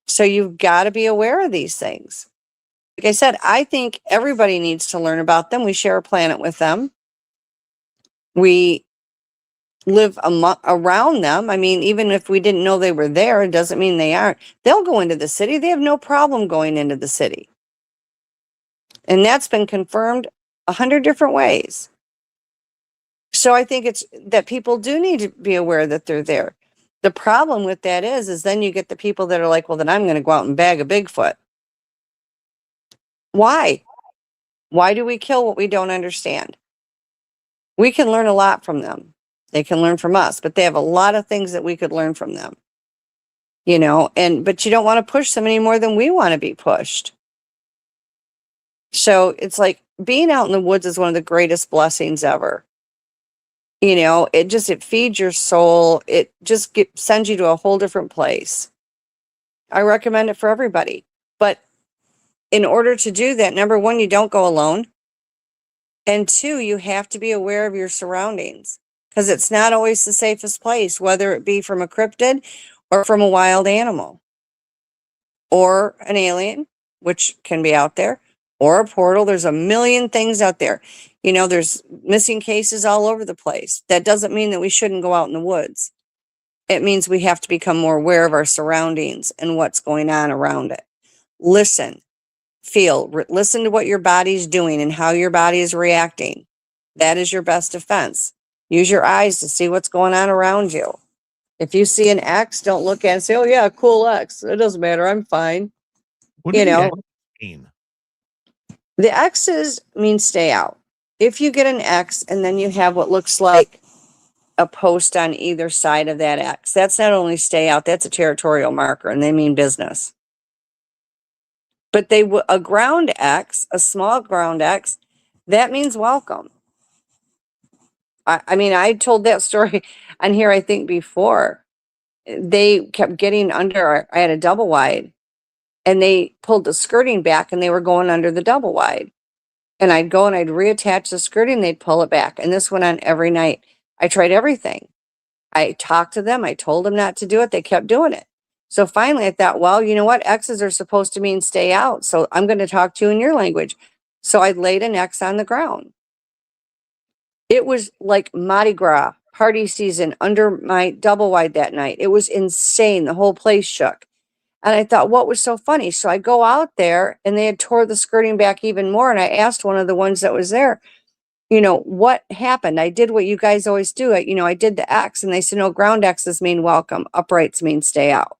So you've got to be aware of these things. Like I said, I think everybody needs to learn about them. We share a planet with them. We live around them. I mean, even if we didn't know they were there, it doesn't mean they aren't. They'll go into the city. They have no problem going into the city. And that's been confirmed 100 different ways. So I think it's that people do need to be aware that they're there. The problem with that is then you get the people that are like, well, then I'm going to go out and bag a Bigfoot. Why? Why do we kill what we don't understand? We can learn a lot from them. They can learn from us, but they have a lot of things that we could learn from them. You know, but you don't want to push them any more than we want to be pushed. So it's like being out in the woods is one of the greatest blessings ever. You know, it feeds your soul. It just sends you to a whole different place. I recommend it for everybody. But in order to do that, number one, you don't go alone. And two, you have to be aware of your surroundings because it's not always the safest place, whether it be from a cryptid or from a wild animal or an alien, which can be out there, or a portal. There's a million things out there. You know, there's missing cases all over the place. That doesn't mean that we shouldn't go out in the woods. It means we have to become more aware of our surroundings and what's going on around it. Listen, feel, listen to what your body's doing and how your body is reacting. That is your best defense. Use your eyes to see what's going on around you. If you see an X, don't look at it and say, oh yeah, cool X. It doesn't matter. I'm fine. What do the X mean? The X's mean stay out. If you get an X and then you have what looks like a post on either side of that X, that's not only stay out, that's a territorial marker and they mean business. But a ground X, a small ground X, that means welcome. I mean, I told that story on here, I think before. They kept getting under, I had a double wide and they pulled the skirting back and they were going under the double wide. And I'd go and I'd reattach the skirting, they'd pull it back. And this went on every night. I tried everything. I talked to them. I told them not to do it. They kept doing it. So finally I thought, well, you know what? X's are supposed to mean stay out. So I'm going to talk to you in your language. So I laid an X on the ground. It was like Mardi Gras party season under my double wide that night. It was insane. The whole place shook. And I thought, what was so funny? So I go out there and they had tore the skirting back even more. And I asked one of the ones that was there, you know, what happened? I did what you guys always do. I did the X. And they said, no, ground X's mean welcome. Uprights mean stay out.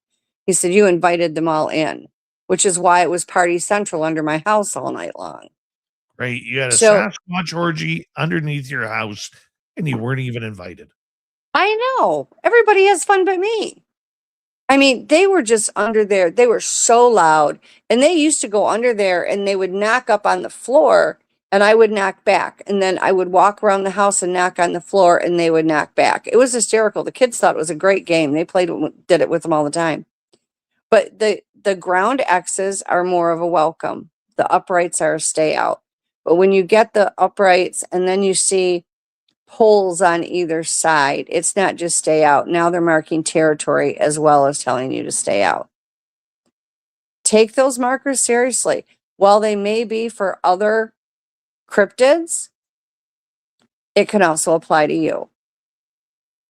He said, you invited them all in, which is why it was party central under my house all night long. Right. You had a Sasquatch orgy underneath your house and you weren't even invited. I know. Everybody has fun but me. I mean, they were just under there. They were so loud. And they used to go under there and they would knock up on the floor and I would knock back. And then I would walk around the house and knock on the floor and they would knock back. It was hysterical. The kids thought it was a great game. They did it with them all the time. But the ground X's are more of a welcome. The uprights are a stay out. But when you get the uprights and then you see poles on either side, it's not just stay out. Now they're marking territory as well as telling you to stay out. Take those markers seriously. While they may be for other cryptids, it can also apply to you.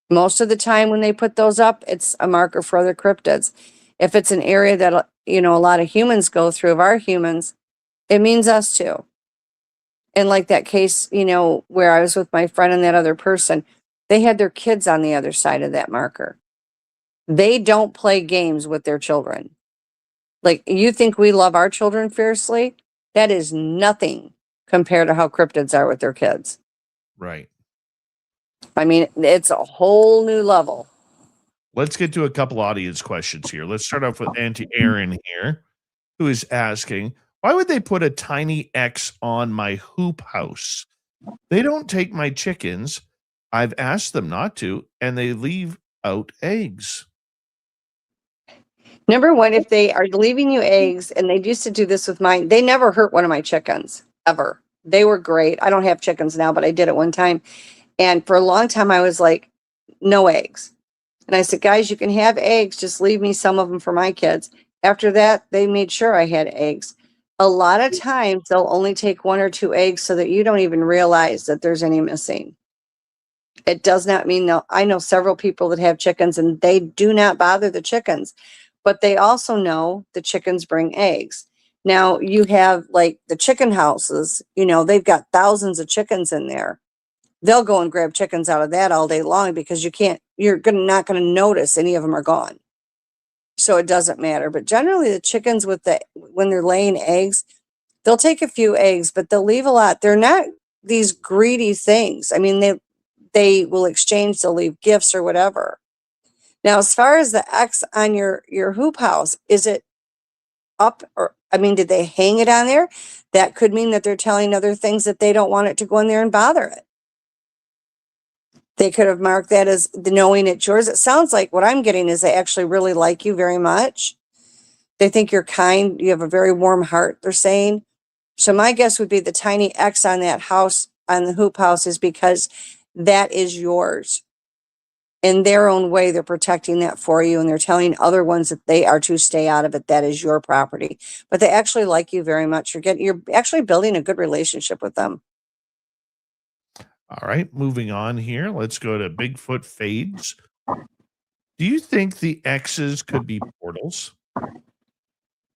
Most of the time when they put those up, it's a marker for other cryptids. If it's an area that, you know, a lot of humans go through, of our humans, it means us too. And like that case, you know, where I was with my friend and that other person, they had their kids on the other side of that marker. They don't play games with their children. Like, you think we love our children fiercely? That is nothing compared to how cryptids are with their kids. Right. I mean, it's a whole new level. Let's get to a couple audience questions here. Let's start off with Auntie Erin here, who is asking, why would they put a tiny X on my hoop house? They don't take my chickens. I've asked them not to, and they leave out eggs. Number one, if they are leaving you eggs, and they used to do this with mine, they never hurt one of my chickens, ever. They were great. I don't have chickens now, but I did at one time. And for a long time, I was like, no eggs. And I said, guys, you can have eggs. Just leave me some of them for my kids. After that, they made sure I had eggs. A lot of times, they'll only take 1 or 2 eggs so that you don't even realize that there's any missing. It does not mean that. I know several people that have chickens and they do not bother the chickens, but they also know the chickens bring eggs. Now you have like the chicken houses, you know, they've got thousands of chickens in there. they'll go and grab chickens out of that all day long because you're not going to notice any of them are gone. So it doesn't matter. But generally the chickens when they're laying eggs, they'll take a few eggs, but they'll leave a lot. They're not these greedy things. I mean, they will exchange, they'll leave gifts or whatever. Now, as far as the X on your hoop house, is it up did they hang it on there? That could mean that they're telling other things that they don't want it to go in there and bother it. They could have marked that as knowing it's yours. It sounds like what I'm getting is they actually really like you very much. They think you're kind. You have a very warm heart, they're saying. So my guess would be the tiny X on that house, on the hoop house, is because that is yours. In their own way, they're protecting that for you, and they're telling other ones that they are to stay out of it. That is your property. But they actually like you very much. You're actually building a good relationship with them. All right, moving on here. Let's go to Bigfoot Fades. Do you think the X's could be portals?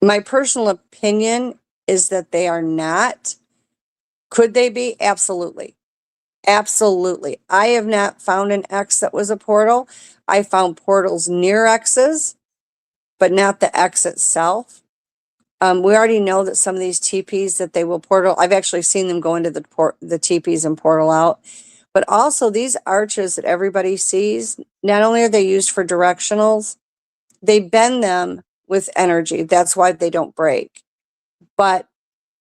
My personal opinion is that they are not. Could they be? Absolutely. Absolutely. I have not found an X that was a portal. I found portals near X's, but not the X itself. We already know that some of these teepees that they will portal. I've actually seen them go into the teepees and portal out. But also these arches that everybody sees, not only are they used for directionals, they bend them with energy. That's why they don't break. But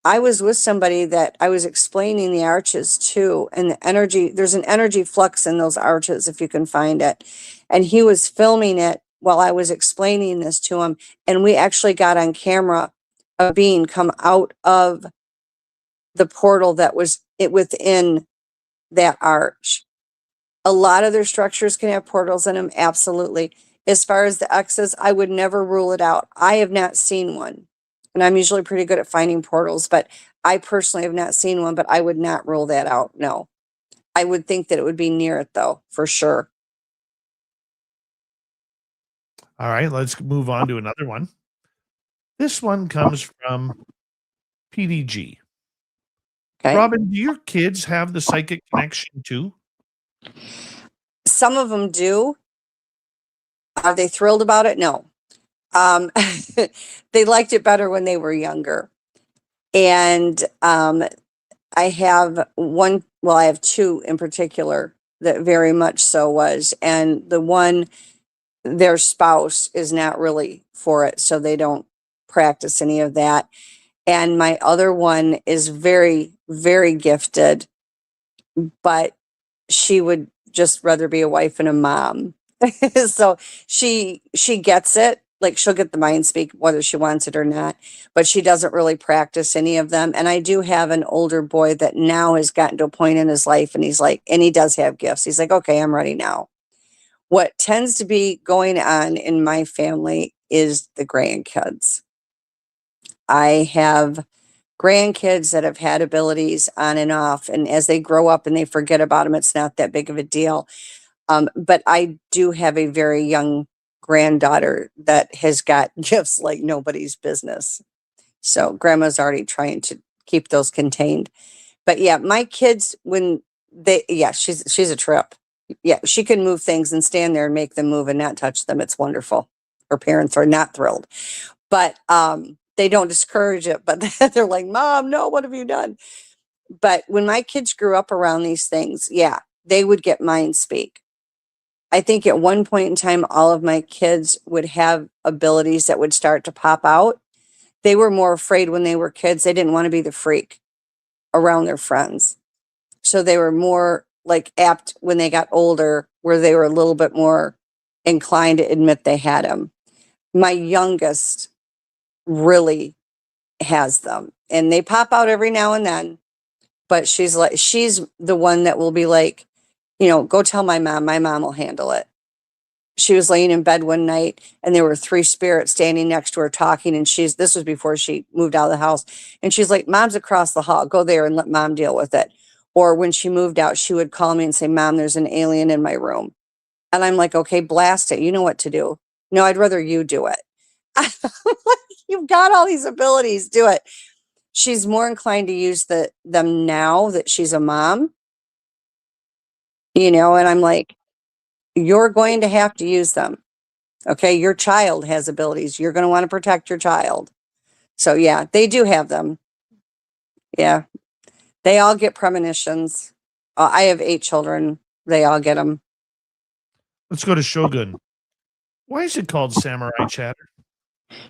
I was with somebody that I was explaining the arches to, and the energy, there's an energy flux in those arches if you can find it. And he was filming it while I was explaining this to him. And we actually got on camera a being come out of the portal that was within that arch. A lot of their structures can have portals in them, absolutely. As far as the X's, I would never rule it out. I have not seen one. And I'm usually pretty good at finding portals, but I personally have not seen one, but I would not rule that out. No. I would think that it would be near it though, for sure. All right, let's move on to another one. This one comes from PDG. Okay. Robin, do your kids have the psychic connection too? Some of them do. Are they thrilled about it? No. They liked it better when they were younger. And I have I have two in particular that very much so was. And the one, their spouse is not really for it, so they don't practice any of that. And my other one is very, very gifted, but she would just rather be a wife and a mom. So she gets it. Like she'll get the mind speak whether she wants it or not, but she doesn't really practice any of them. And I do have an older boy that now has gotten to a point in his life and he does have gifts. He's like, okay, I'm ready now. What tends to be going on in my family is the grandkids. I have grandkids that have had abilities on and off, and as they grow up and they forget about them, it's not that big of a deal. But I do have a very young granddaughter that has got gifts like nobody's business. So grandma's already trying to keep those contained. But yeah, my kids, she's a trip. Yeah, she can move things and stand there and make them move and not touch them. It's wonderful. Her parents are not thrilled. But they don't discourage it, but they're like, Mom, no, what have you done? But when my kids grew up around these things, yeah, they would get mind speak. I think at one point in time, all of my kids would have abilities that would start to pop out. They were more afraid when they were kids. They didn't want to be the freak around their friends. So they were more like apt when they got older, where they were a little bit more inclined to admit they had them. My youngest really has them, and they pop out every now and then. But she's the one that will be like, go tell my mom. My mom will handle it. She was laying in bed one night and there were three spirits standing next to her talking. And this was before she moved out of the house. And she's like, Mom's across the hall. Go there and let Mom deal with it. Or when she moved out, she would call me and say, Mom, there's an alien in my room. And I'm like, okay, blast it. You know what to do. No, I'd rather you do it. You've got all these abilities. Do it. She's more inclined to use them now that she's a mom. you know, and I'm like, you're going to have to use them. Okay. Your child has abilities. You're going to want to protect your child. So yeah, they do have them. Yeah. They all get premonitions. I have 8 children. They all get them. Let's go to Shogun. Why is it called Samurai Chatter?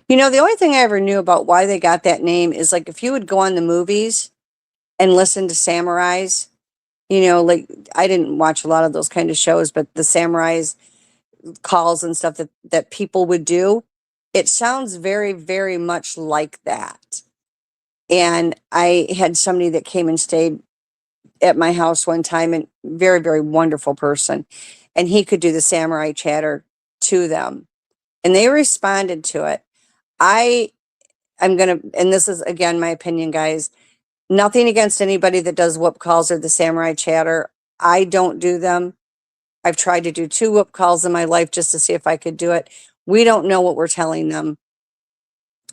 You know, the only thing I ever knew about why they got that name is like if you would go on the movies and listen to samurais, you know, like I didn't watch a lot of those kind of shows, but the samurais calls and stuff that people would do, it sounds very, very much like that. And I had somebody that came and stayed at my house one time, and very, very wonderful person. And he could do the samurai chatter to them. And they responded to it. I'm gonna, and this is again my opinion, guys. Nothing against anybody that does whoop calls or the samurai chatter. I don't do them. I've tried to do 2 whoop calls in my life just to see if I could do it. We don't know what we're telling them.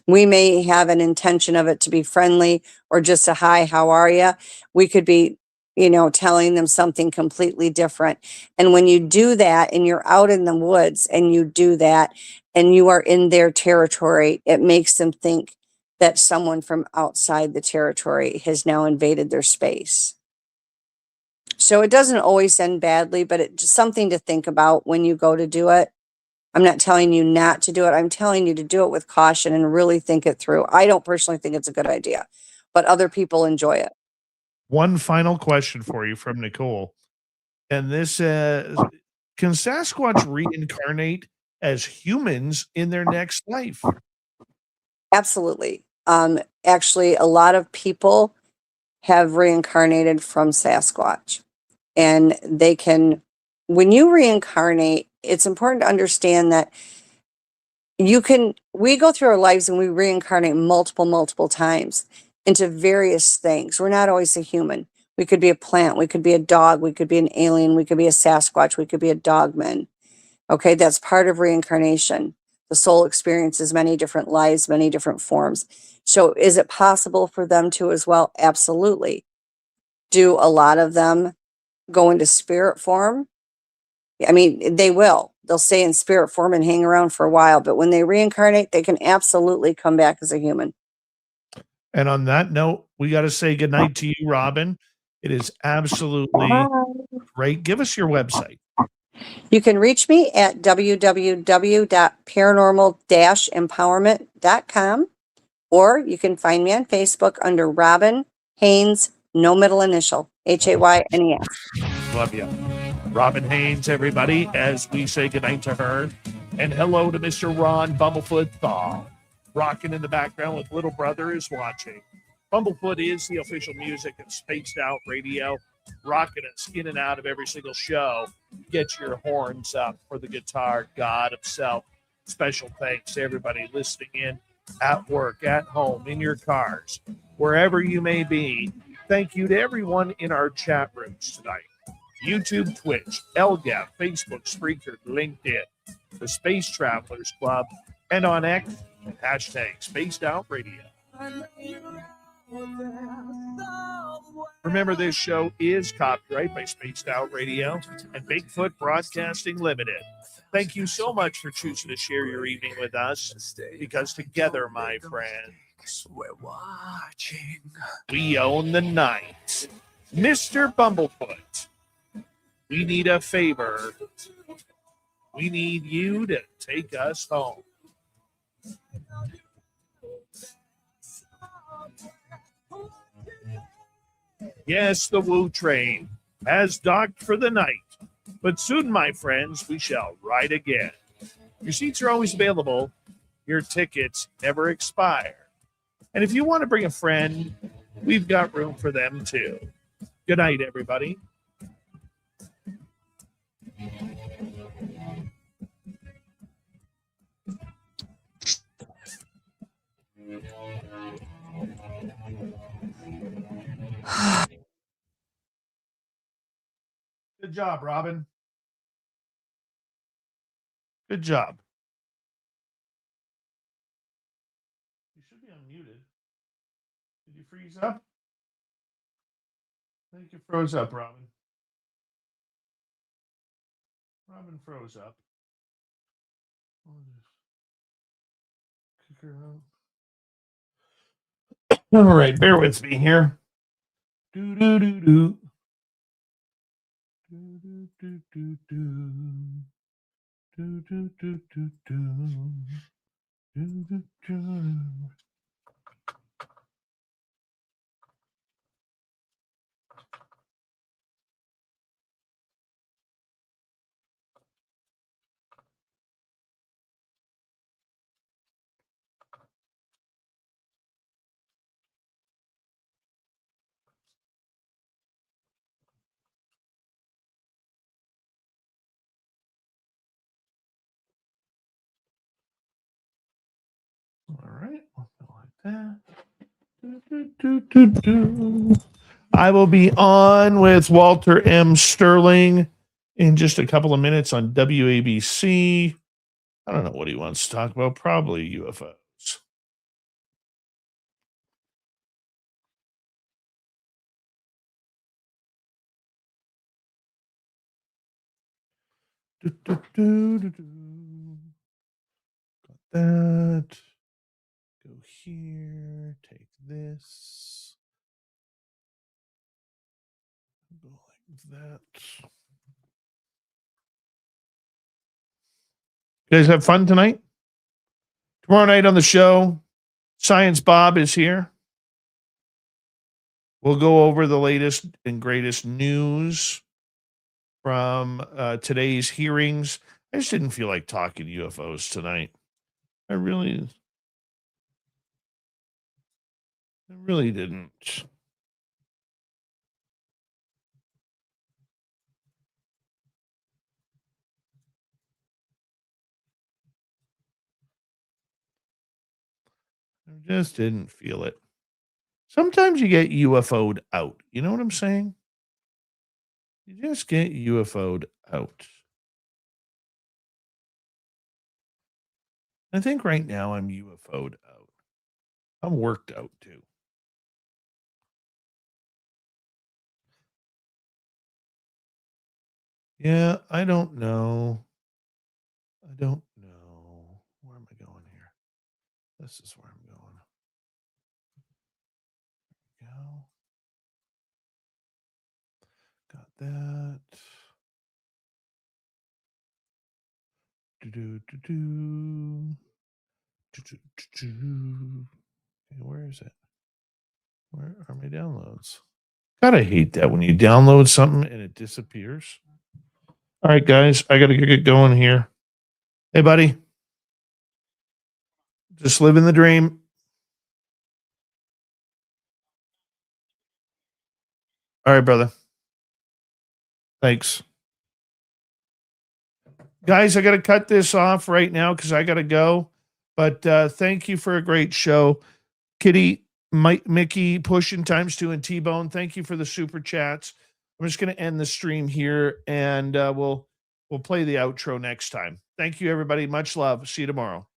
We may have an intention of it to be friendly or just a hi, how are you? We could be, you know, telling them something completely different. And when you do that and you're out in the woods and you do that and you are in their territory, it makes them think that someone from outside the territory has now invaded their space. So it doesn't always end badly, but it's just something to think about when you go to do it. I'm not telling you not to do it. I'm telling you to do it with caution and really think it through. I don't personally think it's a good idea, but other people enjoy it. One final question for you from Nicole. And this says, can Sasquatch reincarnate as humans in their next life? Absolutely. Actually, a lot of people have reincarnated from Sasquatch, and they can, when you reincarnate, it's important to understand that we go through our lives and we reincarnate multiple times into various things. We're not always a human. We could be a plant, we could be a dog, we could be an alien, we could be a Sasquatch, we could be a dogman. Okay, that's part of reincarnation. The soul experiences many different lives, many different forms. So is it possible for them to as well? Absolutely. Do a lot of them go into spirit form? I mean, they will. They'll stay in spirit form and hang around for a while, but when they reincarnate, they can absolutely come back as a human. And on that note, we got to say goodnight to you, Robin. It is absolutely great. Give us your website. You can reach me at www.paranormal-empowerment.com, or you can find me on Facebook under Robin Haynes, no middle initial, Haynes. Love you. Robin Haynes, everybody, as we say goodnight to her. And hello to Mr. Ron Bumblefoot Thaw, rocking in the background with Little Brother is watching. Bumblefoot is the official music of Spaced Out Radio, rocking us in and out of every single show. Get your horns up for the guitar god himself. Special thanks to everybody listening in at work, at home, in your cars, wherever you may be. Thank you to everyone in our chat rooms tonight. YouTube, Twitch, LGAP, Facebook, Spreaker, LinkedIn, the Space Travelers Club, and on X, hashtag Spaced Out Radio. Remember, this show is copyright by Spaced Out Radio and Bigfoot Broadcasting Limited. Thank you so much for choosing to share your evening with us, because together, my friends, we're watching. We own the night. Mr. Bumblefoot, we need a favor. We need you to take us home. Yes, the Woo train has docked for the night, but soon, my friends, we shall ride again. Your seats are always available. Your tickets never expire. And if you want to bring a friend, we've got room for them too. Good night, everybody. Good job, Robin. Good job. You should be unmuted. Did you freeze up? I think you froze up, Robin. Robin froze up. Kick her out. All right, bear with me here. Do do do do. Do do do do do. Do do do do do. Do do do. All right, we'll go like that. Do, do, do, do, do. I will be on with Walter M. Sterling in just a couple of minutes on WABC. I don't know what he wants to talk about. Probably UFOs. Do, do, do, do, do. Got that. Go here. Take this. Go like that. You guys have fun tonight? Tomorrow night on the show, Science Bob is here. We'll go over the latest and greatest news from today's hearings. I just didn't feel like talking UFOs tonight. I really didn't. I just didn't feel it. Sometimes you get UFO'd out. You know what I'm saying? You just get UFO'd out. I think right now I'm UFO'd out. I'm worked out too. Yeah, I don't know. I don't know. Where am I going here? This is where I'm going. There we go. Got that. Do-do-do-do. Do-do-do-do. Okay, where is it? Where are my downloads? God, I hate that when you download something and it disappears. All right, guys, I got to get going here. Hey, buddy. Just living the dream. All right, brother. Thanks. Guys, I got to cut this off right now because I got to go. But thank you for a great show. Kitty, Mike, Mickey, Pushing ×2, and T-Bone, thank you for the super chats. I'm just going to end the stream here, and we'll play the outro next time. Thank you, everybody. Much love. See you tomorrow.